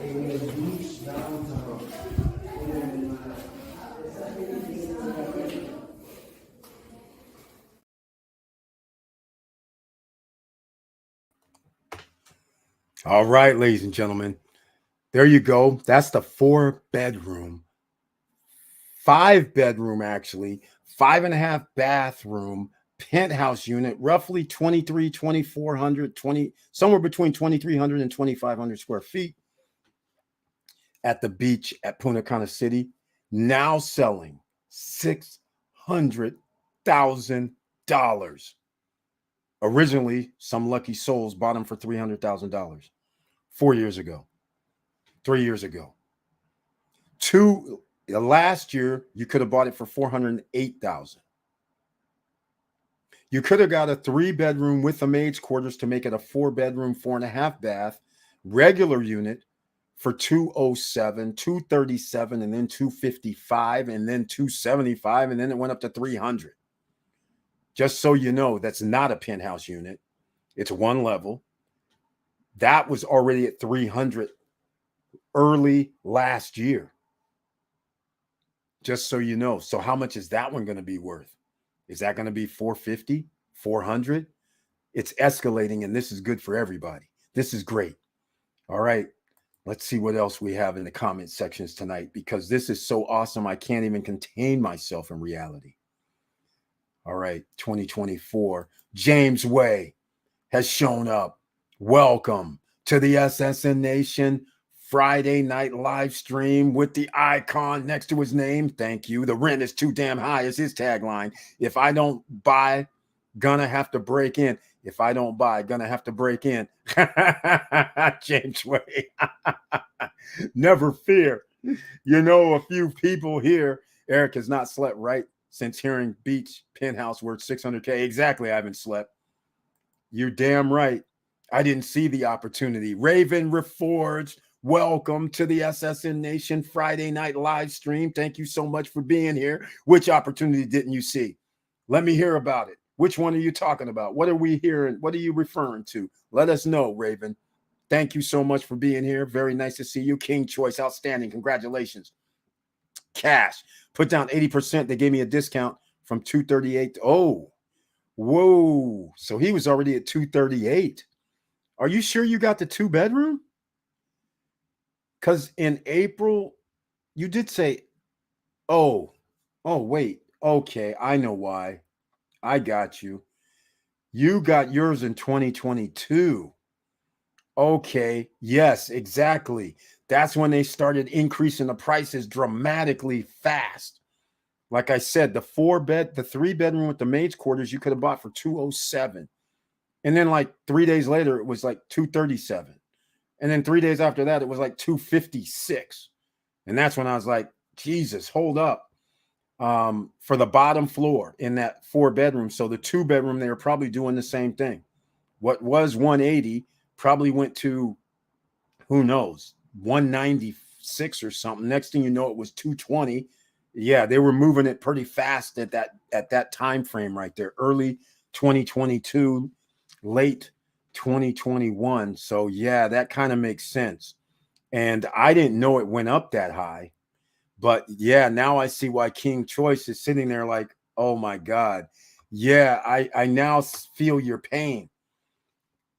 en el beach downtown. All right, ladies and gentlemen, there you go. That's the 4-bedroom, 5-bedroom, actually, 5.5 bathroom penthouse unit, roughly 2,400, somewhere between 2,300 and 2,500 square feet at the beach at Punta Cana City, now selling $600,000. Originally, some lucky souls bought them for $300,000 4 years ago, 3 years ago. Last year, you could have bought it for $408,000. You could have got a 3-bedroom with the maid's quarters to make it a 4-bedroom, 4.5 bath regular unit for 207, 237, and then 255, and then 275, and then it went up to 300. Just so you know, that's not a penthouse unit. It's one level. That was already at 300 early last year. Just so you know. So how much is that one going to be worth? Is that going to be 450, 400? It's escalating, and this is good for everybody. This is great. All right. Let's see what else we have in the comment sections tonight, because this is so awesome. I can't even contain myself in reality. All right. 2024. James Way has shown up. Welcome to the SSN Nation Friday night live stream with the icon next to his name. Thank you. The rent is too damn high is his tagline. If I don't buy, gonna have to break in. If I don't buy, gonna have to break in. James Way. Never fear. You know, a few people here. Eric has not slept right since hearing beach penthouse worth 600K. Exactly. I haven't slept. You're damn right. I didn't see the opportunity. Raven Reforged, welcome to the SSN Nation Friday night live stream. Thank you so much for being here. Which opportunity didn't you see? Let me hear about it. Which one are you talking about? What are we hearing? What are you referring to? Let us know, Raven. Thank you so much for being here. Very nice to see you. King Choice, outstanding. Congratulations. Cash, put down 80%. They gave me a discount from 238. Oh, whoa. So he was already at 238. Are you sure you got the 2-bedroom? Because in April, you did say, oh, wait. Okay, I know why. I got you. You got yours in 2022. Okay, yes, exactly. That's when they started increasing the prices dramatically fast. Like I said, the 3-bedroom with the maid's quarters, you could have bought for 207. And then like 3 days later, it was like 237. And then 3 days after that, it was like 256. And that's when I was like, Jesus, hold up. For the bottom floor in that 4-bedroom. So the 2-bedroom, they were probably doing the same thing. What was 180 probably went to, who knows, 196 or something. Next thing you know, it was 220. Yeah, they were moving it pretty fast at that time frame right there. Early 2022, late 2021. So yeah, that kind of makes sense. And I didn't know it went up that high. But yeah, now I see why King Choice is sitting there like, oh my God. Yeah, I now feel your pain.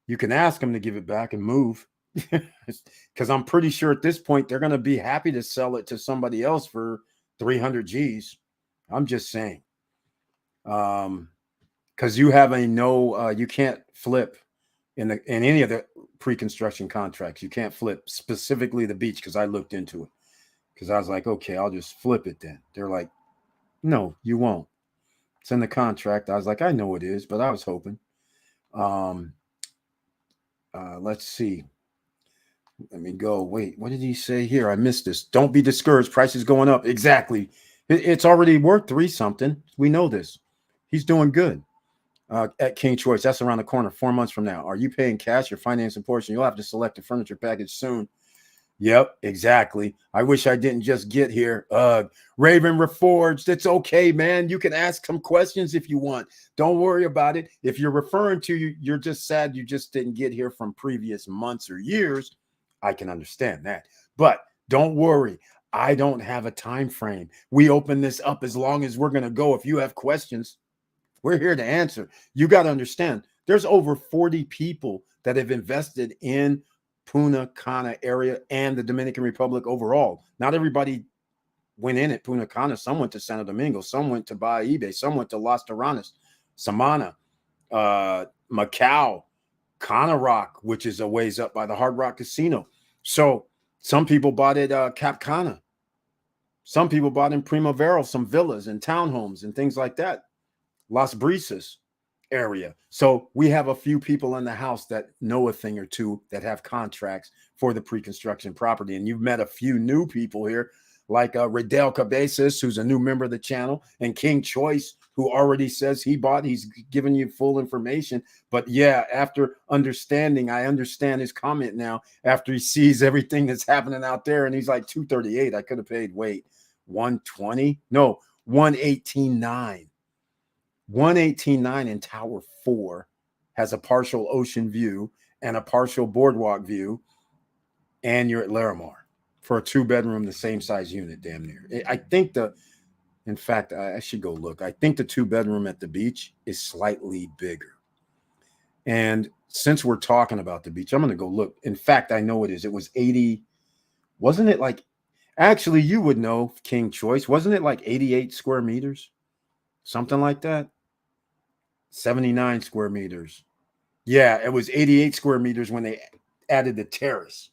You can ask him to give it back and move. Because I'm pretty sure at this point they're going to be happy to sell it to somebody else for 300 G's. I'm just saying. Because you have you can't flip in any of the pre-construction contracts. You can't flip specifically the beach, because I looked into it. Because I was like, okay, I'll just flip it then. They're like, no, you won't. It's in the contract. I was like, I know it is, but I was hoping. Let's see. Let me go. Wait, what did he say here? I missed this. Don't be discouraged. Price is going up. Exactly. It's already worth 3 something. We know this. He's doing good. At King Choice, that's around the corner, 4 months from now. Are you paying cash or financing portion? You'll have to select a furniture package soon. Yep, exactly. I wish I didn't just get here. Raven Reforged, it's okay, man. You can ask some questions if you want. Don't worry about it. If you're referring to you're just sad you just didn't get here from previous months or years, I can understand that. But don't worry. I don't have a time frame. We open this up as long as we're going to go. If you have questions, we're here to answer. You got to understand, there's over 40 people that have invested in Punta Cana area and the Dominican Republic overall. Not everybody went in at Punta Cana. Some went to Santo Domingo. Some went to Bahibe. Some went to Las Terranas, Samana, Macau, Cana Rock, which is a ways up by the Hard Rock Casino. So some people bought at Cap Cana. Some people bought in Primavera, some villas and townhomes and things like that. Las Brisas area. So we have a few people in the house that know a thing or two that have contracts for the pre-construction property. And you've met a few new people here, like Redel Cabezas, who's a new member of the channel, and King Choice, who already says he bought. He's giving you full information. But yeah, after understanding, I understand his comment now after he sees everything that's happening out there. And he's like, 238. I could have paid, wait, 120? No, 118.9. 118.9 in Tower 4 has a partial ocean view and a partial boardwalk view. And you're at Larimar for a 2-bedroom, the same size unit, damn near. I think in fact, I should go look. I think the 2-bedroom at the beach is slightly bigger. And since we're talking about the beach, I'm going to go look. In fact, I know it is. It was 80. Wasn't it like, actually, you would know, King Choice. Wasn't it like 88 square meters? Something like that. 79 square meters. Yeah, it was 88 square meters when they added the terrace.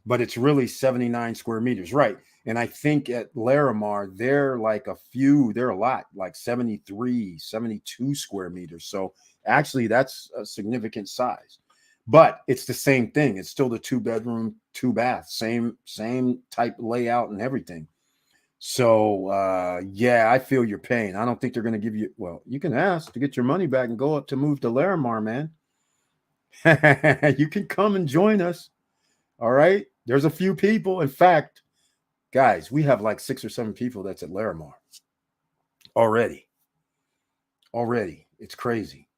But it's really 79 square meters, right? And I think at Larimar, they're a lot, like 73, 72 square meters. So actually, that's a significant size. But it's the same thing. It's still the 2-bedroom, 2-bath, same type layout and everything. So, yeah, I feel your pain. I don't think they're going to give you, well, you can ask to get your money back and go up to move to Larimar, man. You can come and join us. All right. There's a few people. In fact, guys, we have like 6 or 7 people that's at Larimar already. It's crazy.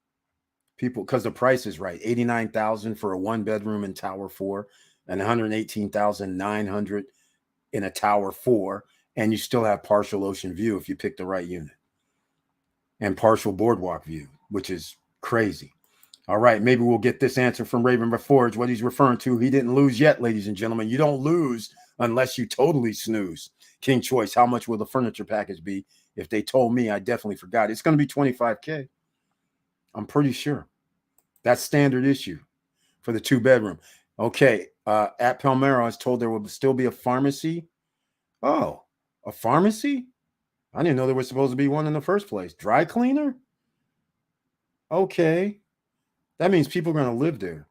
People, because the price is right. $89,000 for a 1-bedroom in Tower 4 and $118,900 in a Tower 4. And you still have partial ocean view if you pick the right unit. And partial boardwalk view, which is crazy. All right, maybe we'll get this answer from Raven Reforge, what he's referring to. He didn't lose yet, ladies and gentlemen. You don't lose unless you totally snooze. King Choice, how much will the furniture package be? If they told me, I definitely forgot. It's going to be $25K. I'm pretty sure. That's standard issue for the 2-bedroom. Okay, at Palmera, I was told there will still be a pharmacy. Oh, a pharmacy? I didn't know there was supposed to be one in the first place. Dry cleaner? Okay. That means people are going to live there.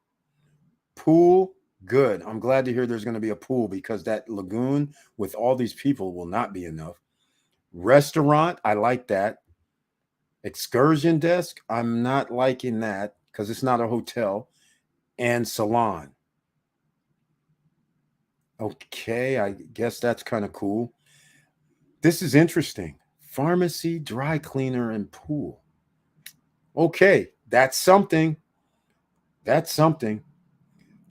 Pool, good. I'm glad to hear there's going to be a pool because that lagoon with all these people will not be enough. Restaurant, I like that. Excursion desk, I'm not liking that because it's not a hotel. And salon. Okay, I guess that's kind of cool. This is interesting. Pharmacy, dry cleaner, and pool. Okay, that's something. That's something.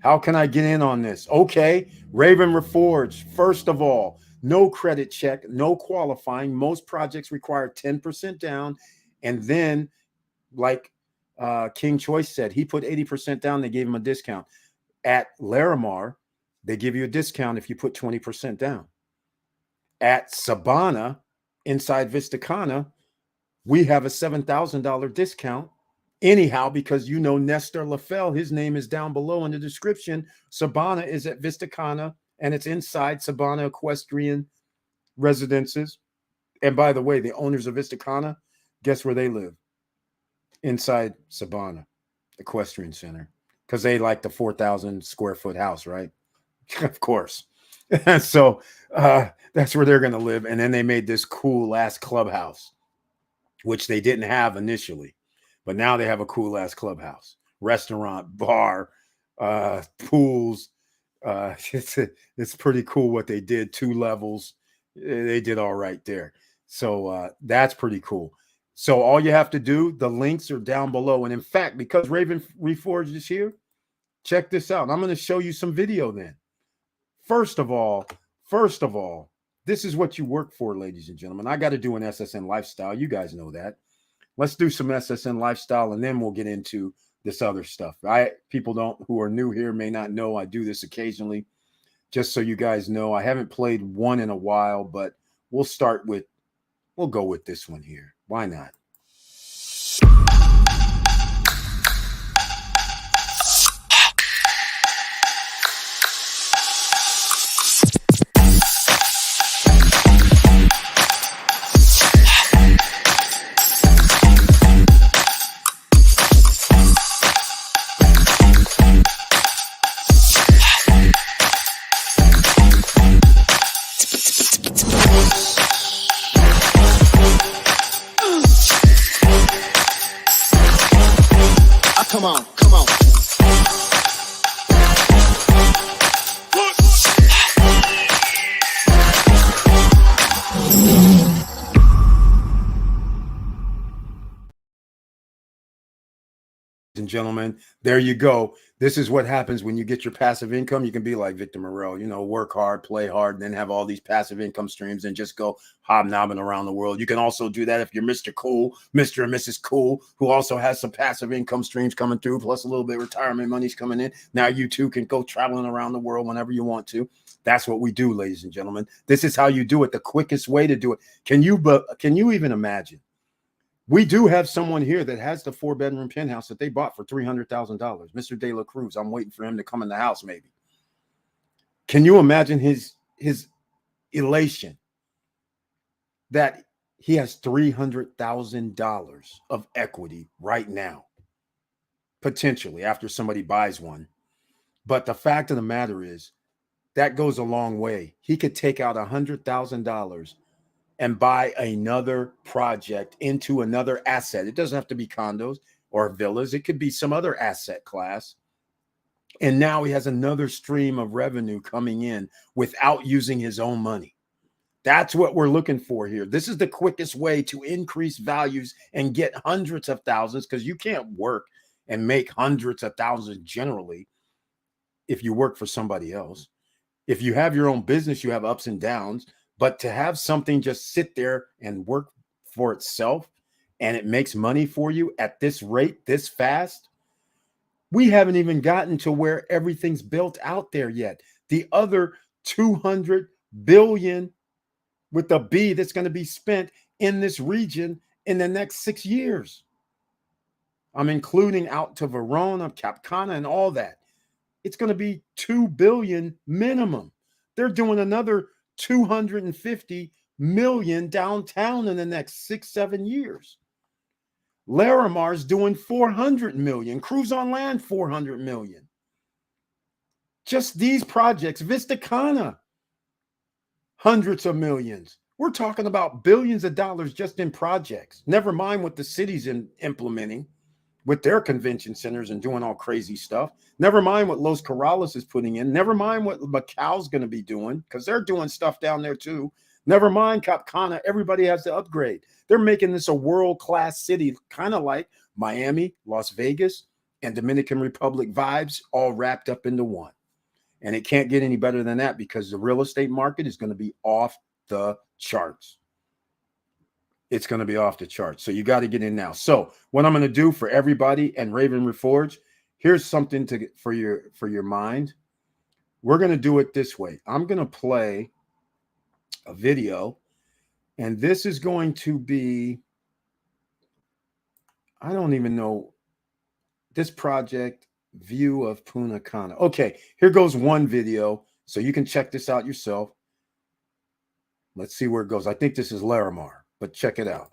How can I get in on this? Okay, Raven Reforge. First of all, no credit check, no qualifying. Most projects require 10% down. And then, like King Choice said, he put 80% down. They gave him a discount. At Larimar, they give you a discount if you put 20% down. At Sabana, inside Vista Cana, we have a $7,000 discount. Anyhow, because you know Nestor LaFell, his name is down below in the description. Sabana is at Vista Cana, and it's inside Sabana Equestrian Residences. And by the way, the owners of Vista Cana, guess where they live? Inside Sabana Equestrian Center, because they like the 4,000 square foot house, right? Of course. So that's where they're going to live. And then they made this cool ass clubhouse, which they didn't have initially. But now they have a cool ass clubhouse, restaurant, bar, pools. It's pretty cool what they did. 2 levels. They did all right there. So that's pretty cool. So all you have to do, the links are down below. And in fact, because Raven Reforged is here, check this out. I'm going to show you some video then. First of all, this is what you work for, ladies and gentlemen. I got to do an SSN lifestyle. You guys know that. Let's do some SSN lifestyle, and then we'll get into this other stuff. People who are new here may not know I do this occasionally. Just so you guys know, I haven't played one in a while, but we'll go with this one here. Why not? and gentlemen, there you go. This is what happens when you get your passive income. You can be like Victor Morel, you know, work hard, play hard, and then have all these passive income streams and just go hobnobbing around the world. You can also do that if you're Mr. Cool, Mr. and Mrs. Cool, who also has some passive income streams coming through, plus a little bit of retirement money's coming in. Now you too can go traveling around the world whenever you want to. That's what we do, ladies and gentlemen. This is how you do it, the quickest way to do it. Can you even imagine? We do have someone here that has the 4-bedroom penthouse that they bought for $300,000. Mr. De La Cruz. I'm waiting for him to come in the house, maybe. Can you imagine his elation that he has $300,000 of equity right now, potentially after somebody buys one? But the fact of the matter is that goes a long way. He could take out $100,000 and buy another project into another asset. It doesn't have to be condos or villas. It could be some other asset class. And now he has another stream of revenue coming in without using his own money. That's what we're looking for here. This is the quickest way to increase values and get hundreds of thousands, because you can't work and make hundreds of thousands generally if you work for somebody else. If you have your own business, you have ups and downs. But to have something just sit there and work for itself and it makes money for you at this rate, this fast, we haven't even gotten to where everything's built out there yet. The other 200 billion with a B that's going to be spent in this region in the next 6 years. I'm including out to Verona, Cap Cana, and all that. It's going to be 2 billion minimum. They're doing another 250 million downtown in the next 6-7 years. Larimar's doing 400 million. Cruise on Land, 400 million. Just these projects, Vista Cana, hundreds of millions. We're talking about billions of dollars just in projects. Never mind what the city's implementing with their convention centers and doing all crazy stuff. Never mind what Los Corrales is putting in. Never mind what Macau's going to be doing, because they're doing stuff down there too. Never mind Cap Cana. Everybody has to upgrade. They're making this a world-class city, kind of like Miami, Las Vegas, and Dominican Republic vibes all wrapped up into one. And it can't get any better than that, because the real estate market is going to be off the charts. It's going to be off the charts. So you got to get in now. So what I'm going to do for everybody and Raven Reforge, here's something for your mind. We're going to do it this way. I'm going to play a video, and this is going to be, I don't even know, this project view of Punta Cana. Okay, here goes one video, so you can check this out yourself. Let's see where it goes. I think this is Larimar, but check it out.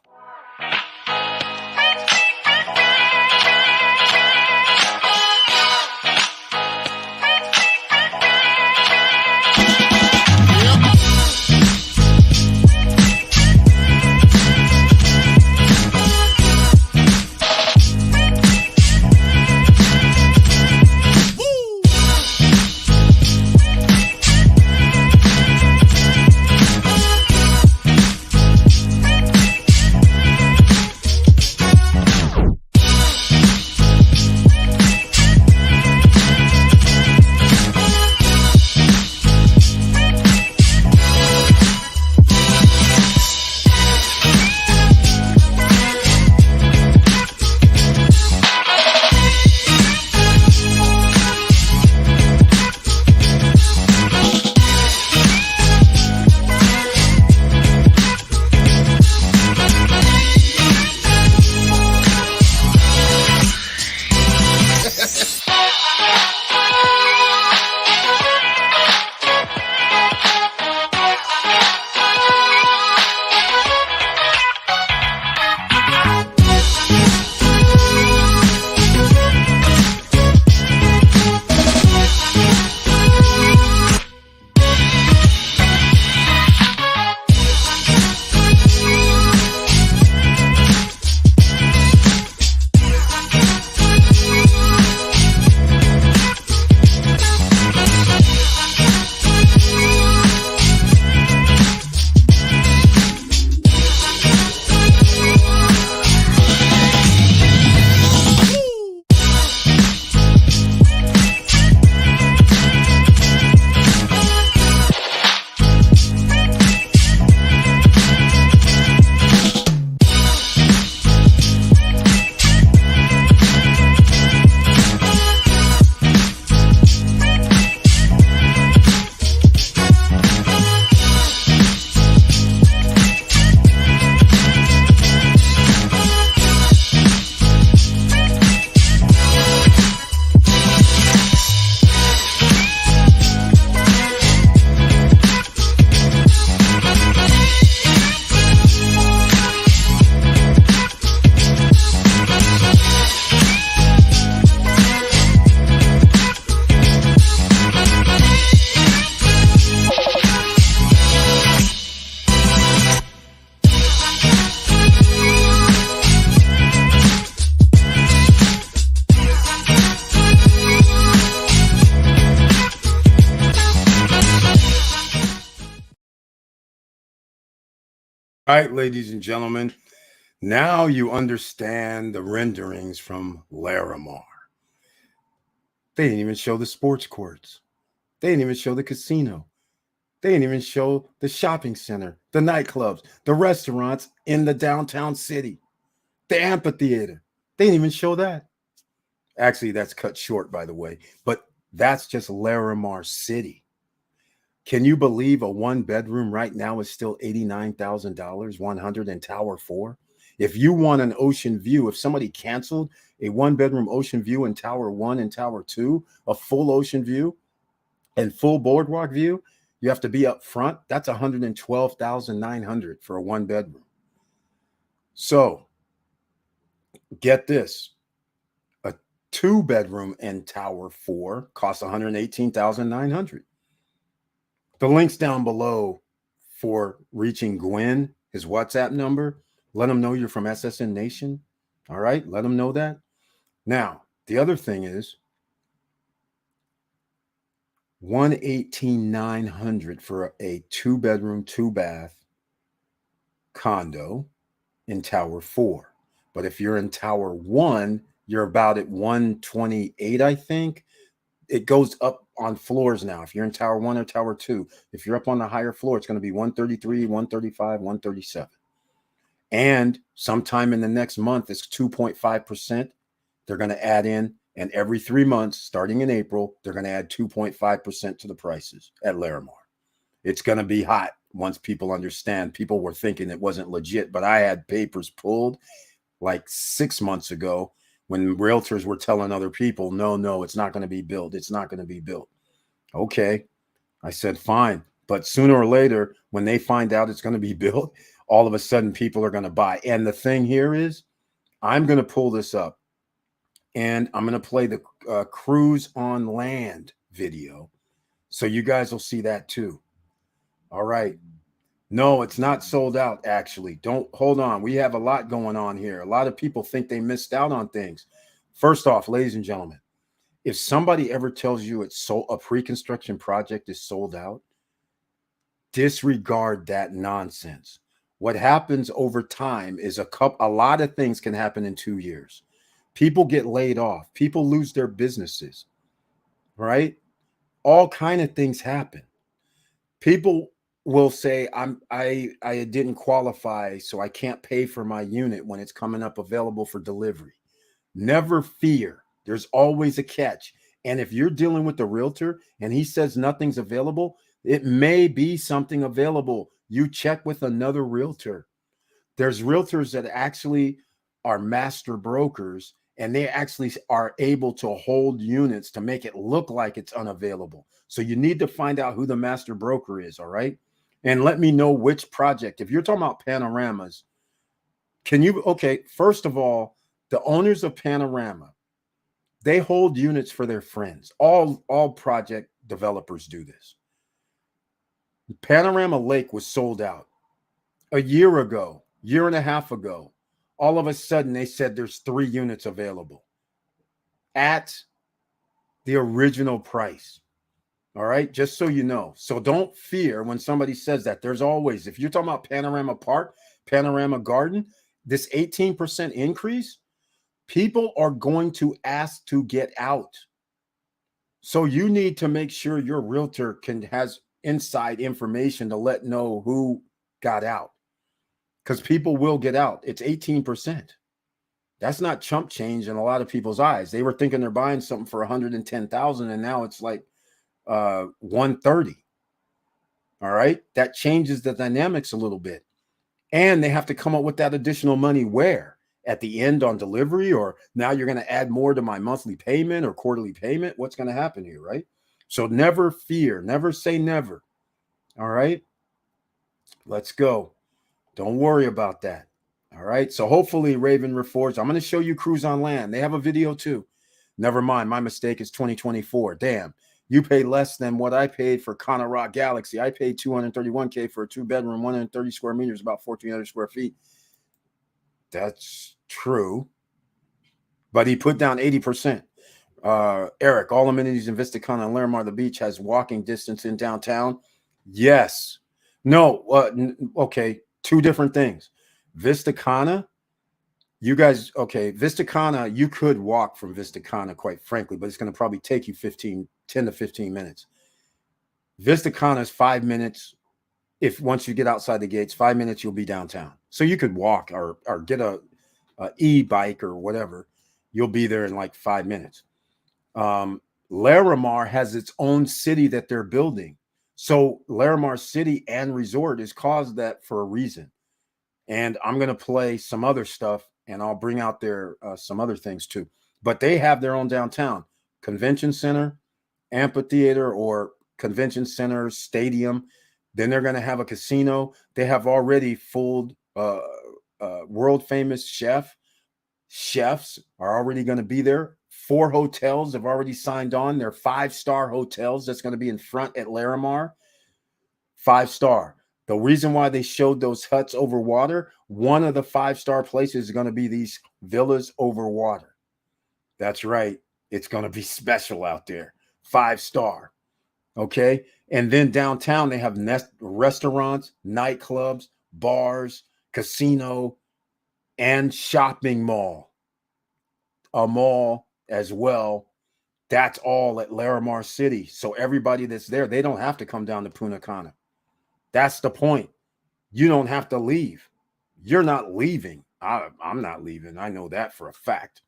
All right, ladies and gentlemen, now you understand the renderings from Larimar. They didn't even show the sports courts. They didn't even show the casino. They didn't even show the shopping center, the nightclubs, the restaurants in the downtown city, the amphitheater. They didn't even show that. Actually, that's cut short, by the way, but that's just Larimar City. Can you believe a one bedroom right now is still $89,000, 100 in Tower 4? If you want an ocean view, if somebody canceled a one bedroom ocean view in Tower 1 and Tower 2, a full ocean view and full boardwalk view, you have to be up front. That's 112,900 for a one bedroom. So get this. A two bedroom in Tower 4 costs 118,900. The link's down below for reaching Gwen, his WhatsApp number. Let him know you're from SSN Nation. All right, let him know that. Now, the other thing is 118,900 for a two bedroom, two bath condo in Tower 4. But if you're in Tower 1, you're about at 128, I think. It goes up on floors now. If you're in Tower 1 or Tower 2, if you're up on the higher floor, it's going to be 133, 135, 137. And sometime in the next month, it's 2.5%. They're going to add in, and every 3 months, starting in April, they're going to add 2.5% to the prices at Larimar. It's going to be hot once people understand. People were thinking it wasn't legit, but I had papers pulled like 6 months ago when realtors were telling other people, no, it's not going to be built. It's not going to be built. Okay. I said, fine. But sooner or later, when they find out it's going to be built, all of a sudden people are going to buy. And the thing here is, I'm going to pull this up and I'm going to play the cruise on land video. So you guys will see that too. All right. No, it's not sold out, actually. Don't hold on. We have a lot going on here. A lot of people think they missed out on things. First off, ladies and gentlemen, if somebody ever tells you it's a pre-construction project is sold out, disregard that nonsense. What happens over time is a lot of things can happen in 2 years. People get laid off. People lose their businesses, right? All kind of things happen. People will say I didn't qualify, so I can't pay for my unit when it's coming up available for delivery. Never fear. There's always a catch. And if you're dealing with the realtor and he says nothing's available, it may be something available. You check with another realtor. There's realtors that actually are master brokers and they actually are able to hold units to make it look like it's unavailable. So you need to find out who the master broker is, all right? And let me know which project. If you're talking about panoramas, first of all, the owners of Panorama, they hold units for their friends. All project developers do this. Panorama Lake was sold out a year ago, year and a half ago. All of a sudden, they said there's 3 units available at the original price. All right, just so you know. So don't fear when somebody says that. There's always, if you're talking about Panorama Park, Panorama Garden, this 18% increase, people are going to ask to get out. So you need to make sure your realtor has inside information to know who got out, because people will get out. It's 18%. That's not chump change in a lot of people's eyes. They were thinking they're buying something for 110,000 and now it's like 130. All right. That changes the dynamics a little bit. And they have to come up with that additional money where? At the end on delivery, or now you're going to add more to my monthly payment or quarterly payment? What's going to happen here, right? So never fear, never say never. All right. Let's go. Don't worry about that. All right. So hopefully Raven Reforged. I'm going to show you Cruise on Land. They have a video too. Never mind. My mistake is 2024. Damn. You pay less than what I paid for Cana Rock Galaxy. I paid $231K for a 2-bedroom, 130 square meters, about 1,400 square feet. That's true. But he put down 80%. Eric, all amenities in Vista Cana and Larimar, the beach, has walking distance in downtown. Yes. No. Okay. Two different things. Vista Cana, you guys, okay, Vista Cana, you could walk from Vista Cana, quite frankly, but it's going to probably take you 10 to 15 minutes. Vista Cana is 5 minutes. If once you get outside the gates, 5 minutes, you'll be downtown. So you could walk or get a e-bike or whatever. You'll be there in like 5 minutes. Larimar has its own city that they're building. So Larimar City and Resort is caused that for a reason. And I'm going to play some other stuff, and I'll bring out their some other things too. But they have their own downtown convention center, amphitheater, or convention center, stadium. Then they're going to have a casino. They have already full world famous chefs are already going to be there. 4 hotels have already signed on. They're 5-star hotels that's going to be in front at Larimar. 5-star. The reason why they showed those huts over water, one of the 5-star places is going to be these villas over water. That's right. It's going to be special out there. 5-star. Okay. And then downtown, they have restaurants, nightclubs, bars, casino, and shopping mall. A mall as well. That's all at Larimar City. So everybody that's there, they don't have to come down to Punta Cana. That's the point. You don't have to leave. You're not leaving. I'm not leaving. I know that for a fact.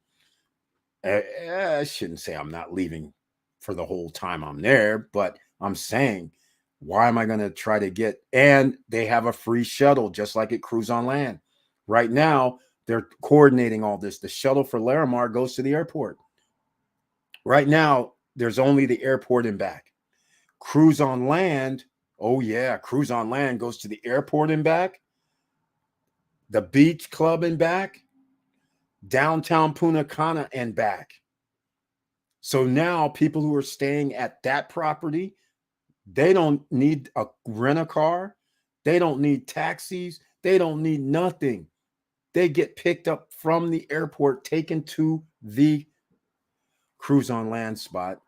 I shouldn't say I'm not leaving for the whole time I'm there, but I'm saying, why am I going to try to get, and they have a free shuttle, just like at Cruise on Land. Right now, they're coordinating all this. The shuttle for Larimar goes to the airport. Right now, there's only the airport and back. Cruise on Land, oh yeah, Cruise on Land goes to the airport and back, the beach club and back, downtown Punta Cana and back. So now people who are staying at that property, they don't need a rent-a-car. They don't need taxis. They don't need nothing. They get picked up from the airport, taken to the Cruise on Land spot.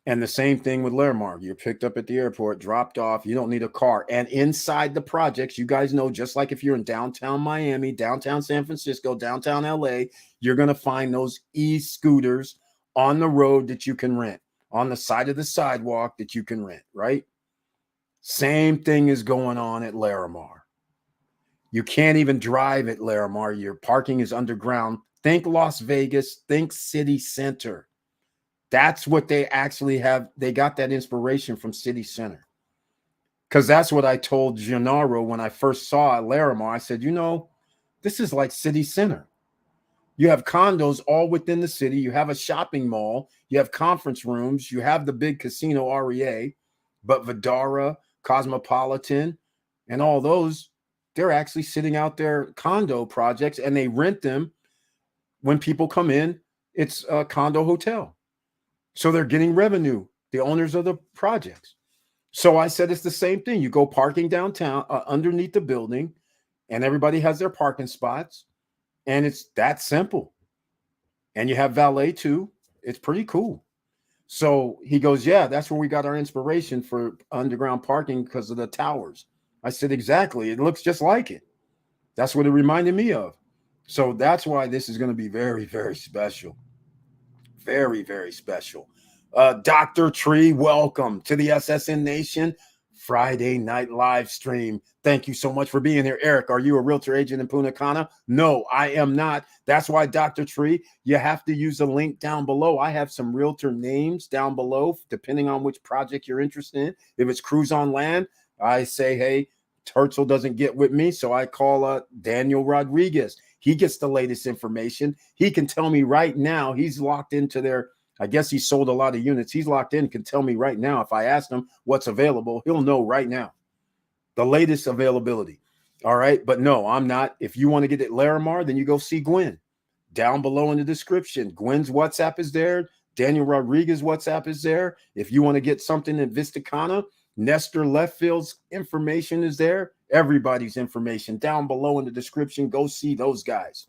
And the same thing with Larimar. You're picked up at the airport, dropped off. You don't need a car. And inside the projects, you guys know, just like if you're in downtown Miami, downtown San Francisco, downtown LA, you're going to find those e-scooters on the road that you can rent, on the side of the sidewalk that you can rent, right? Same thing is going on at Larimar. You can't even drive at Larimar. Your parking is underground. Think Las Vegas. Think City Center. That's what they actually have. They got that inspiration from City Center. Because that's what I told Gennaro when I first saw Larimar. I said, you know, this is like City Center. You have condos all within the city. You have a shopping mall. You have conference rooms. You have the big casino REA. But Vidara, Cosmopolitan, and all those, they're actually sitting out there condo projects, and they rent them when people come in. It's a condo hotel. So they're getting revenue, the owners of the projects. So I said it's the same thing. You go parking downtown underneath the building, and everybody has their parking spots, and it's that simple. And you have valet too. It's pretty cool. So he goes, yeah, that's where we got our inspiration for underground parking, because of the towers. I said, exactly. It looks just like it. That's what it reminded me of. So that's why this is going to be very, very special. Very, very special. Dr. Tree, welcome to the SSN Nation Friday night live stream. Thank you so much for being here. Eric, are you a realtor agent in Punta Cana? No, I am not. That's why, Dr. Tree, you have to use a link down below. I have some realtor names down below, depending on which project you're interested in. If it's Cruise on Land, I say, hey, Turtle doesn't get with me, so I call Daniel Rodriguez. He gets the latest information. He can tell me right now. He's locked into their, I guess he sold a lot of units. He's locked in, can tell me right now. If I ask him what's available, he'll know right now. The latest availability. All right. But no, I'm not. If you want to get at Larimar, then you go see Gwen. Down below in the description, Gwen's WhatsApp is there. Daniel Rodriguez WhatsApp is there. If you want to get something in Vista Cana, Nestor Leftfield's information is there. Everybody's information down below in the description. Go see those guys.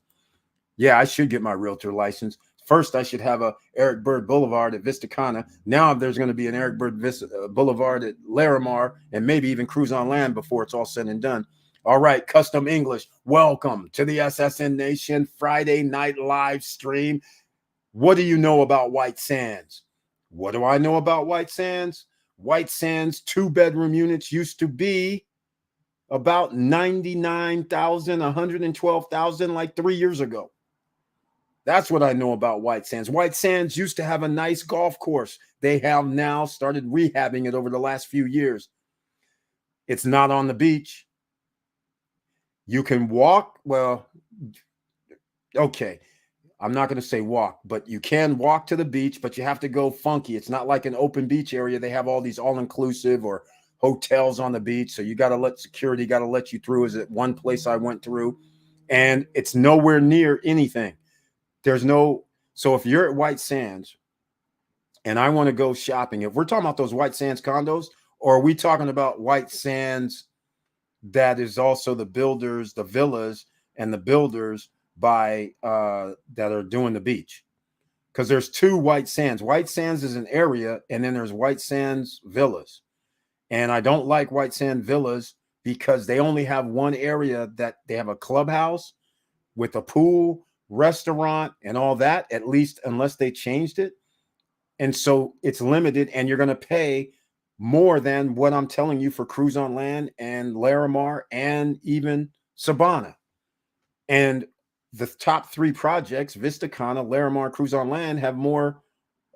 Yeah, I should get my realtor license. First, I should have a Eric Bird Boulevard at Vista Cana. Now there's going to be an Eric Bird Boulevard at Larimar, and maybe even Cruise on Land before it's all said and done. All right, Custom English, welcome to the SSN Nation Friday night live stream. What do you know about White Sands? What do I know about White Sands? White Sands 2-bedroom units used to be about 99,000, 112,000 like 3 years ago. That's what I know about White Sands. White Sands used to have a nice golf course. They have now started rehabbing it over the last few years. It's not on the beach. You can walk. Well, okay. I'm not going to say walk, but you can walk to the beach, but you have to go funky. It's not like an open beach area. They have all these all-inclusive or hotels on the beach. So you got to let security, got to let you through. Is it one place I went through? And it's nowhere near anything. There's no, so if you're at White Sands and I want to go shopping, if we're talking about those White Sands condos, or are we talking about White Sands that is also the builders, the villas and the builders by that are doing the beach? Because there's two White Sands. White Sands is an area, and then there's White Sands villas. And I don't like White Sand villas because they only have one area that they have a clubhouse with a pool, restaurant, and all that, at least unless they changed it. And so it's limited, and you're going to pay more than what I'm telling you for Cruise on Land and Larimar and even Sabana. And the top 3 projects, Vista Cana, Larimar, Cruise on Land, have more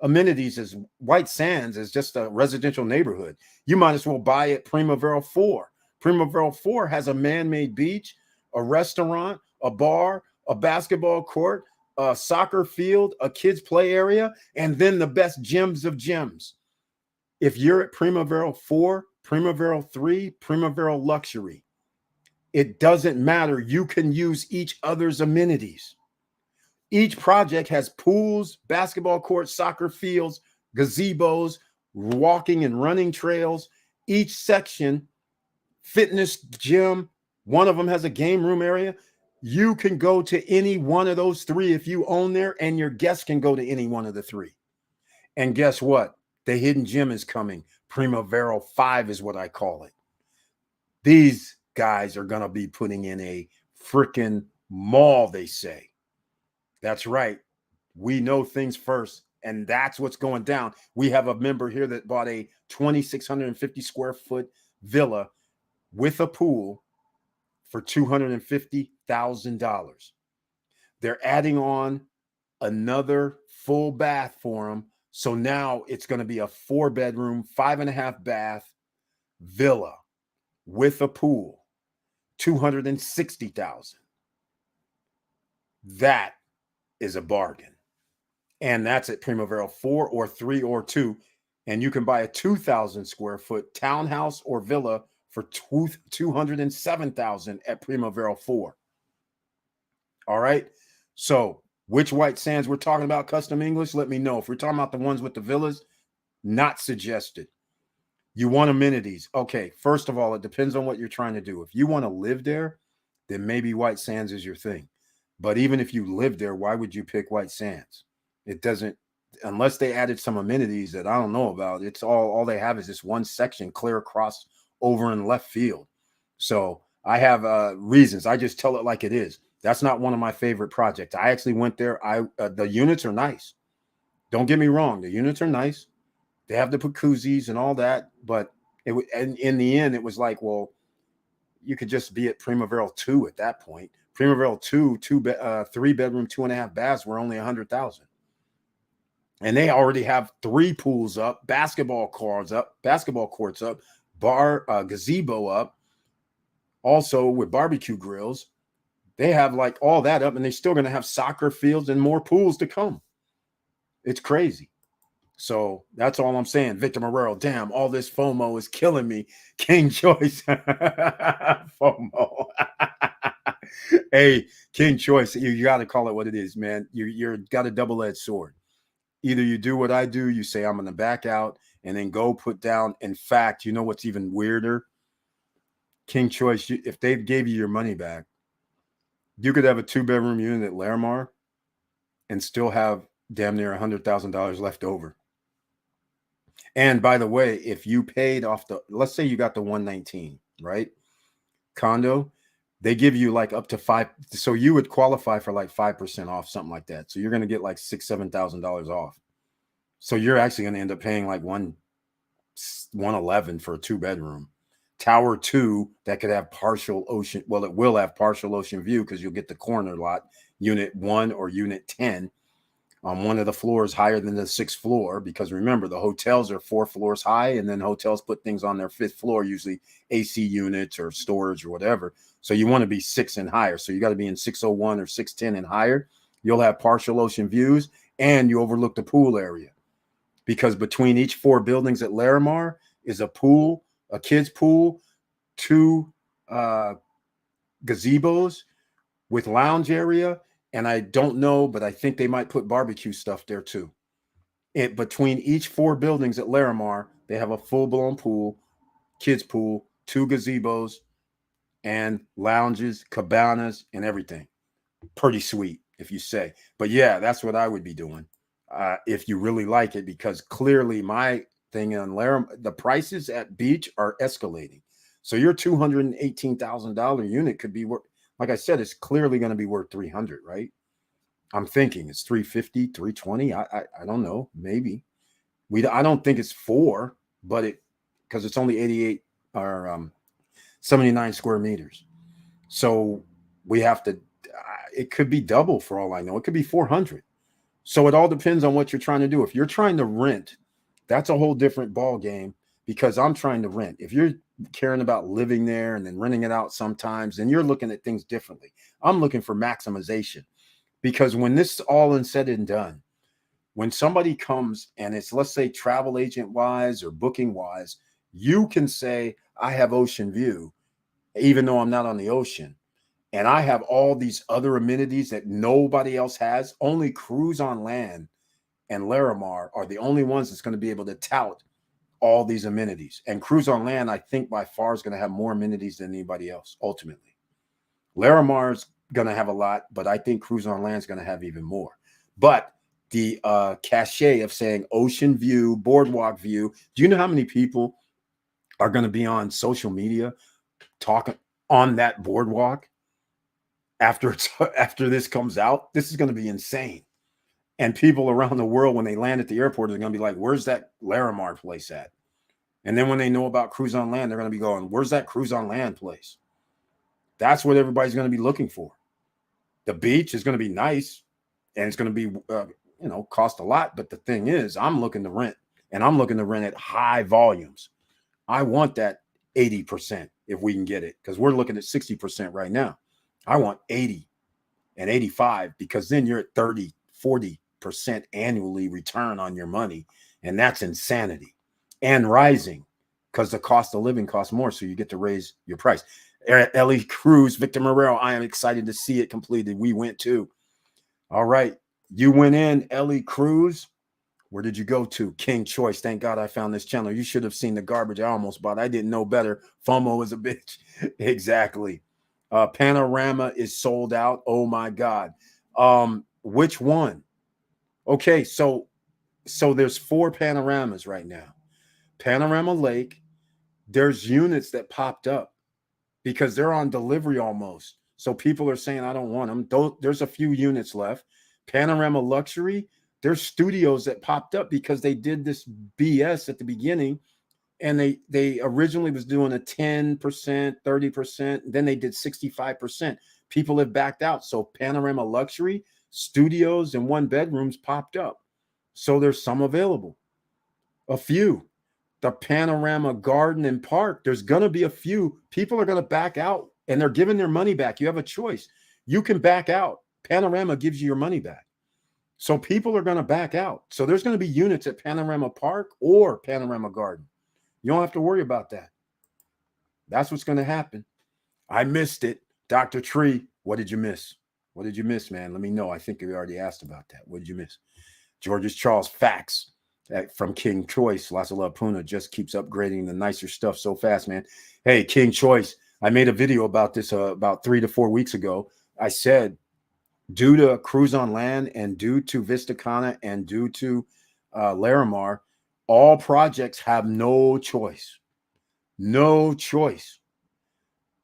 amenities as White Sands is just a residential neighborhood. You might as well buy it Primavera 4. Primavera 4 has a man-made beach, a restaurant, a bar, a basketball court, a soccer field, a kids play area, and then the best gyms of gyms. If you're at Primavera 4, Primavera 3, Primavera Luxury, it doesn't matter. You can use each other's amenities. Each project has pools, basketball courts, soccer fields, gazebos, walking and running trails. Each section, fitness gym, one of them has a game room area. You can go to any one of those 3 if you own there, and your guests can go to any one of the 3. And guess what? The hidden gem is coming. Primavera 5 is what I call it. These guys are going to be putting in a freaking mall, they say. That's right. We know things first, and that's what's going down. We have a member here that bought a 2,650 square foot villa with a pool for $250,000. They're adding on another full bath for him. So now it's going to be a 4-bedroom, 5.5 bath villa with a pool, $260,000. That is a bargain. And that's at Primavera 4 or 3 or 2. And you can buy a 2,000 square foot townhouse or villa for $207,000 at Primavera 4. All right. So which White Sands we're talking about, Custom English? Let me know. If we're talking about the ones with the villas, not suggested. You want amenities. Okay. First of all, it depends on what you're trying to do. If you want to live there, then maybe White Sands is your thing. But even if you live there, why would you pick White Sands? It doesn't, unless they added some amenities that I don't know about. It's all they have is this one section clear across over in left field. So I have reasons. I just tell it like it is. That's not one of my favorite projects. I actually went there. The units are nice. Don't get me wrong. The units are nice. They have the jacuzzis and all that. But in the end, it was like, well, you could just be at Primavera 2 at that point. Primavera 2, 3-bedroom, 2.5 baths were only $100,000. And they already have 3 pools up, basketball courts up, bar, gazebo up, also with barbecue grills. They have like all that up, and they're still going to have soccer fields and more pools to come. It's crazy. So that's all I'm saying. Victor Morero, damn, all this FOMO is killing me. King Choice. FOMO. Hey, King Choice, you got to call it what it is, man. You're got a double-edged sword. Either you do what I do, you say, I'm going to back out, and then go put down. In fact, you know what's even weirder? King Choice, if they gave you your money back, you could have a 2-bedroom unit at Larimar and still have damn near $100,000 left over. And by the way, if you paid off let's say you got the 119, right? Condo, They give you like up to 5. So you would qualify for like 5% off, something like that. So you're going to get like $6,000-7,000 off. So you're actually going to end up paying like 111 for a 2-bedroom. Tower 2 that could have partial ocean. Well, it will have partial ocean view because you'll get the corner lot, unit 1 or unit 10. On one of the floors higher than the 6th floor, because remember, the hotels are 4 floors high, and then hotels put things on their 5th floor, usually AC units or storage or whatever. So you want to be 6 and higher. So you got to be in 601 or 610 and higher. You'll have partial ocean views, and you overlook the pool area, because between each 4 buildings at Larimar is a pool, a kid's pool, 2 gazebos with lounge area. And I don't know, but I think they might put barbecue stuff there too. Between each 4 buildings at Larimar, they have a full-blown pool, kids pool, 2 gazebos, and lounges, cabanas, and everything. Pretty sweet, if you say. But yeah, that's what I would be doing if you really like it, because clearly my thing on Larimar, the prices at beach are escalating. So your $218,000 unit could be worth, like I said, it's clearly going to be worth 300, right? I'm thinking it's 350, 320. I don't know. Maybe I don't think it's 4, but because it's only 88 or 79 square meters. So we have to, it could be double for all I know. It could be 400. So it all depends on what you're trying to do. If you're trying to rent, that's a whole different ball game, because I'm trying to rent. If you're caring about living there and then renting it out sometimes, then you're looking at things differently. I'm looking for maximization, because when this is all and said and done, when somebody comes and it's, let's say, travel agent wise or booking wise, you can say, I have ocean view, even though I'm not on the ocean. And I have all these other amenities that nobody else has. Only Cruise on Land and Larimar are the only ones that's going to be able to tout all these amenities. And Cruise on Land, I think by far, is going to have more amenities than anybody else, ultimately. Larimar's going to have a lot, but I think Cruise on Land is going to have even more. But the cachet of saying ocean view, boardwalk view, do you know how many people are going to be on social media talking on that boardwalk after this comes out? This is going to be insane. And people around the world, when they land at the airport, are going to be like, where's that Larimar place at? And then when they know about Cruise on Land, they're going to be going, where's that Cruise on Land place? That's what everybody's going to be looking for. The beach is going to be nice, and it's going to be, cost a lot. But the thing is, I'm looking to rent, and I'm looking to rent at high volumes. I want that 80% if we can get it, because we're looking at 60% right now. I want 80 and 85, because then you're at 30, 40% annually return on your money. And that's insanity, and rising, because the cost of living costs more. So you get to raise your price. Ellie Cruz, Victor Marrero, I am excited to see it completed. We went too. All right. You went in, Ellie Cruz. Where did you go to? King Choice. Thank God I found this channel. You should have seen the garbage I almost bought. I didn't know better. FOMO is a bitch. Exactly. Panorama is sold out. Oh my God. Which one? Okay, so there's 4 panoramas right now. Panorama Lake. There's units that popped up because they're on delivery almost. So people are saying, I don't want them. There's a few units left. Panorama Luxury, there's studios that popped up because they did this BS at the beginning, and they originally was doing a 10%, 30%, then they did 65%. People have backed out. So Panorama Luxury, studios and 1-bedrooms popped up. So there's some available. A few. The Panorama Garden and Park, there's going to be a few. People are going to back out, and they're giving their money back. You have a choice. You can back out. Panorama gives you your money back. So people are going to back out. So there's going to be units at Panorama Park or Panorama Garden. You don't have to worry about that. That's what's going to happen. I missed it. Dr. Tree, what did you miss? What did you miss, man? Let me know. I think we already asked about that. What did you miss? George's Charles Facts from King Choice. Lots of love. Puna just keeps upgrading the nicer stuff so fast, man. Hey, King Choice, I made a video about this about 3 to 4 weeks ago. I said, due to Cruise on Land and due to Vista Cana and due to Larimar, all projects have no choice. No choice.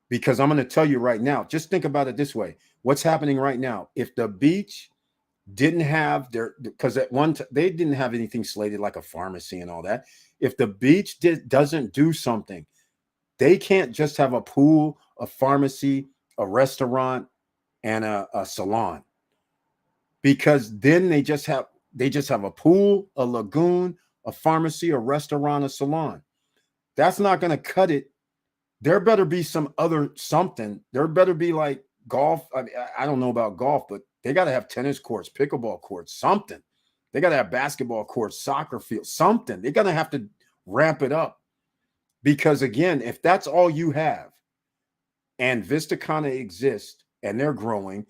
Because I'm going to tell you right now, just think about it this way. What's happening right now? If the beach didn't have their, because at one time they didn't have anything slated like a pharmacy and all that. If the beach doesn't do something, they can't just have a pool, a pharmacy, a restaurant, and a salon, because then they just have a pool, a lagoon, a pharmacy, a restaurant, a salon. That's not going to cut it. There better be some other something. There better be like golf. I mean, I don't know about golf, but they got to have tennis courts, pickleball courts, something. They got to have basketball courts, soccer fields, something. They're going to have to ramp it up. Because again, if that's all you have, and Vista Cana exists and they're growing,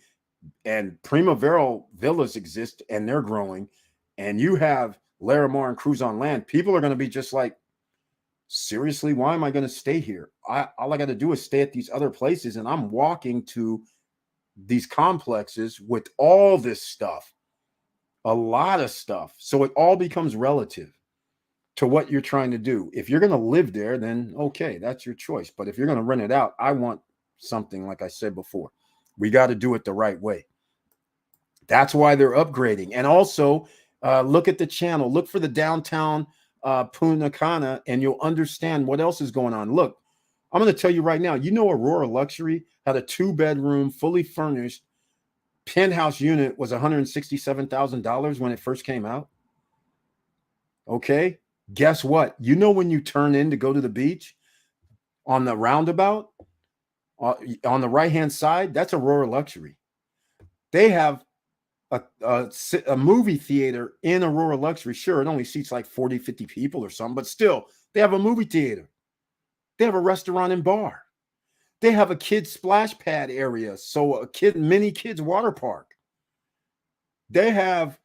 and Primavera Villas exist and they're growing, and you have Larimar and Cruise on Land, people are going to be just like, seriously, why am I going to stay here? All I got to do is stay at these other places, and I'm walking to these complexes with all this stuff, a lot of stuff. So it all becomes relative to what you're trying to do. If you're going to live there, then okay, that's your choice. But if you're going to rent it out, I want something, like I said before, we got to do it the right way. That's why they're upgrading. And also look at the channel, look for the downtown Punta Cana, and you'll understand what else is going on. Look, I'm going to tell you right now, Aurora Luxury had a 2-bedroom, fully furnished penthouse unit was $167,000 when it first came out. Okay. Guess what? When you turn in to go to the beach on the roundabout, on the right-hand side, that's Aurora Luxury. They have a movie theater in Aurora Luxury. Sure, it only seats like 40, 50 people or something, but still, they have a movie theater. They have a restaurant and bar. They have a kids splash pad area, so mini kids water park. They have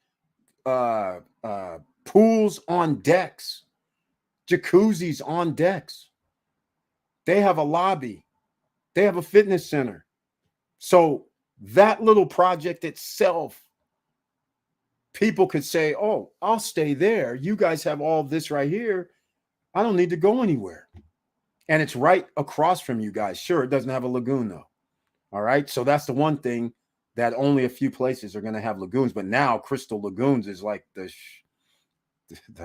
pools on decks, jacuzzis on decks. They have a lobby. They have a fitness center. So that little project itself, people could say, oh, I'll stay there. You guys have all this right here. I don't need to go anywhere. And it's right across from you guys. Sure, it doesn't have a lagoon, though. All right. So that's the one thing that only a few places are going to have lagoons. But now Crystal Lagoons is like the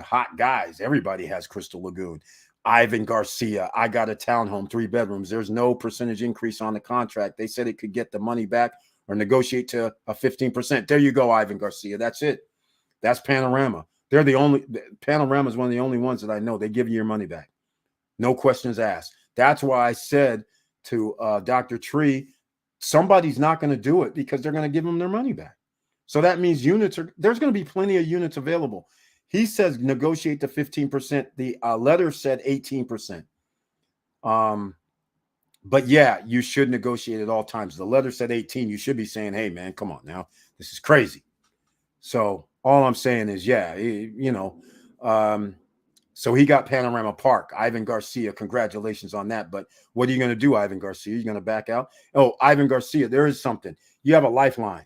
hot guys. Everybody has Crystal Lagoon. Ivan Garcia, I got a townhome, 3 bedrooms. There's no percentage increase on the contract. They said it could get the money back or negotiate to a 15%. There you go, Ivan Garcia. That's it. That's Panorama. Panorama is one of the only ones that I know. They give you your money back. No questions asked. That's why I said to Dr. Tree, somebody's not going to do it because they're going to give them their money back. So that means there's going to be plenty of units available. He says negotiate to 15%. The letter said 18%. But yeah, you should negotiate at all times. The letter said 18. You should be saying, hey, man, come on now. This is crazy. So all I'm saying is, yeah, so he got Panorama Park. Ivan Garcia, congratulations on that. But what are you going to do, Ivan Garcia? You're going to back out? Oh, Ivan Garcia, there is something. You have a lifeline.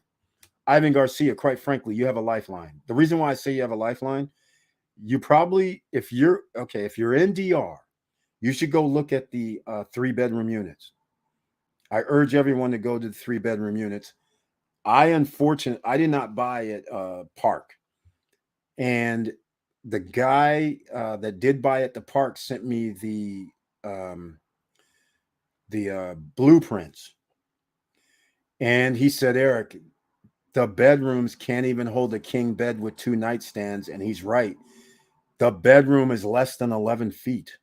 Ivan Garcia, quite frankly, you have a lifeline. The reason why I say you have a lifeline, you probably, if you're in DR, you should go look at the 3-bedroom units. I urge everyone to go to the 3-bedroom units. I did not buy at Park. And the guy that did buy at the Park sent me the blueprints. And he said, Eric, the bedrooms can't even hold a king bed with 2 nightstands. And he's right. The bedroom is less than 11 feet.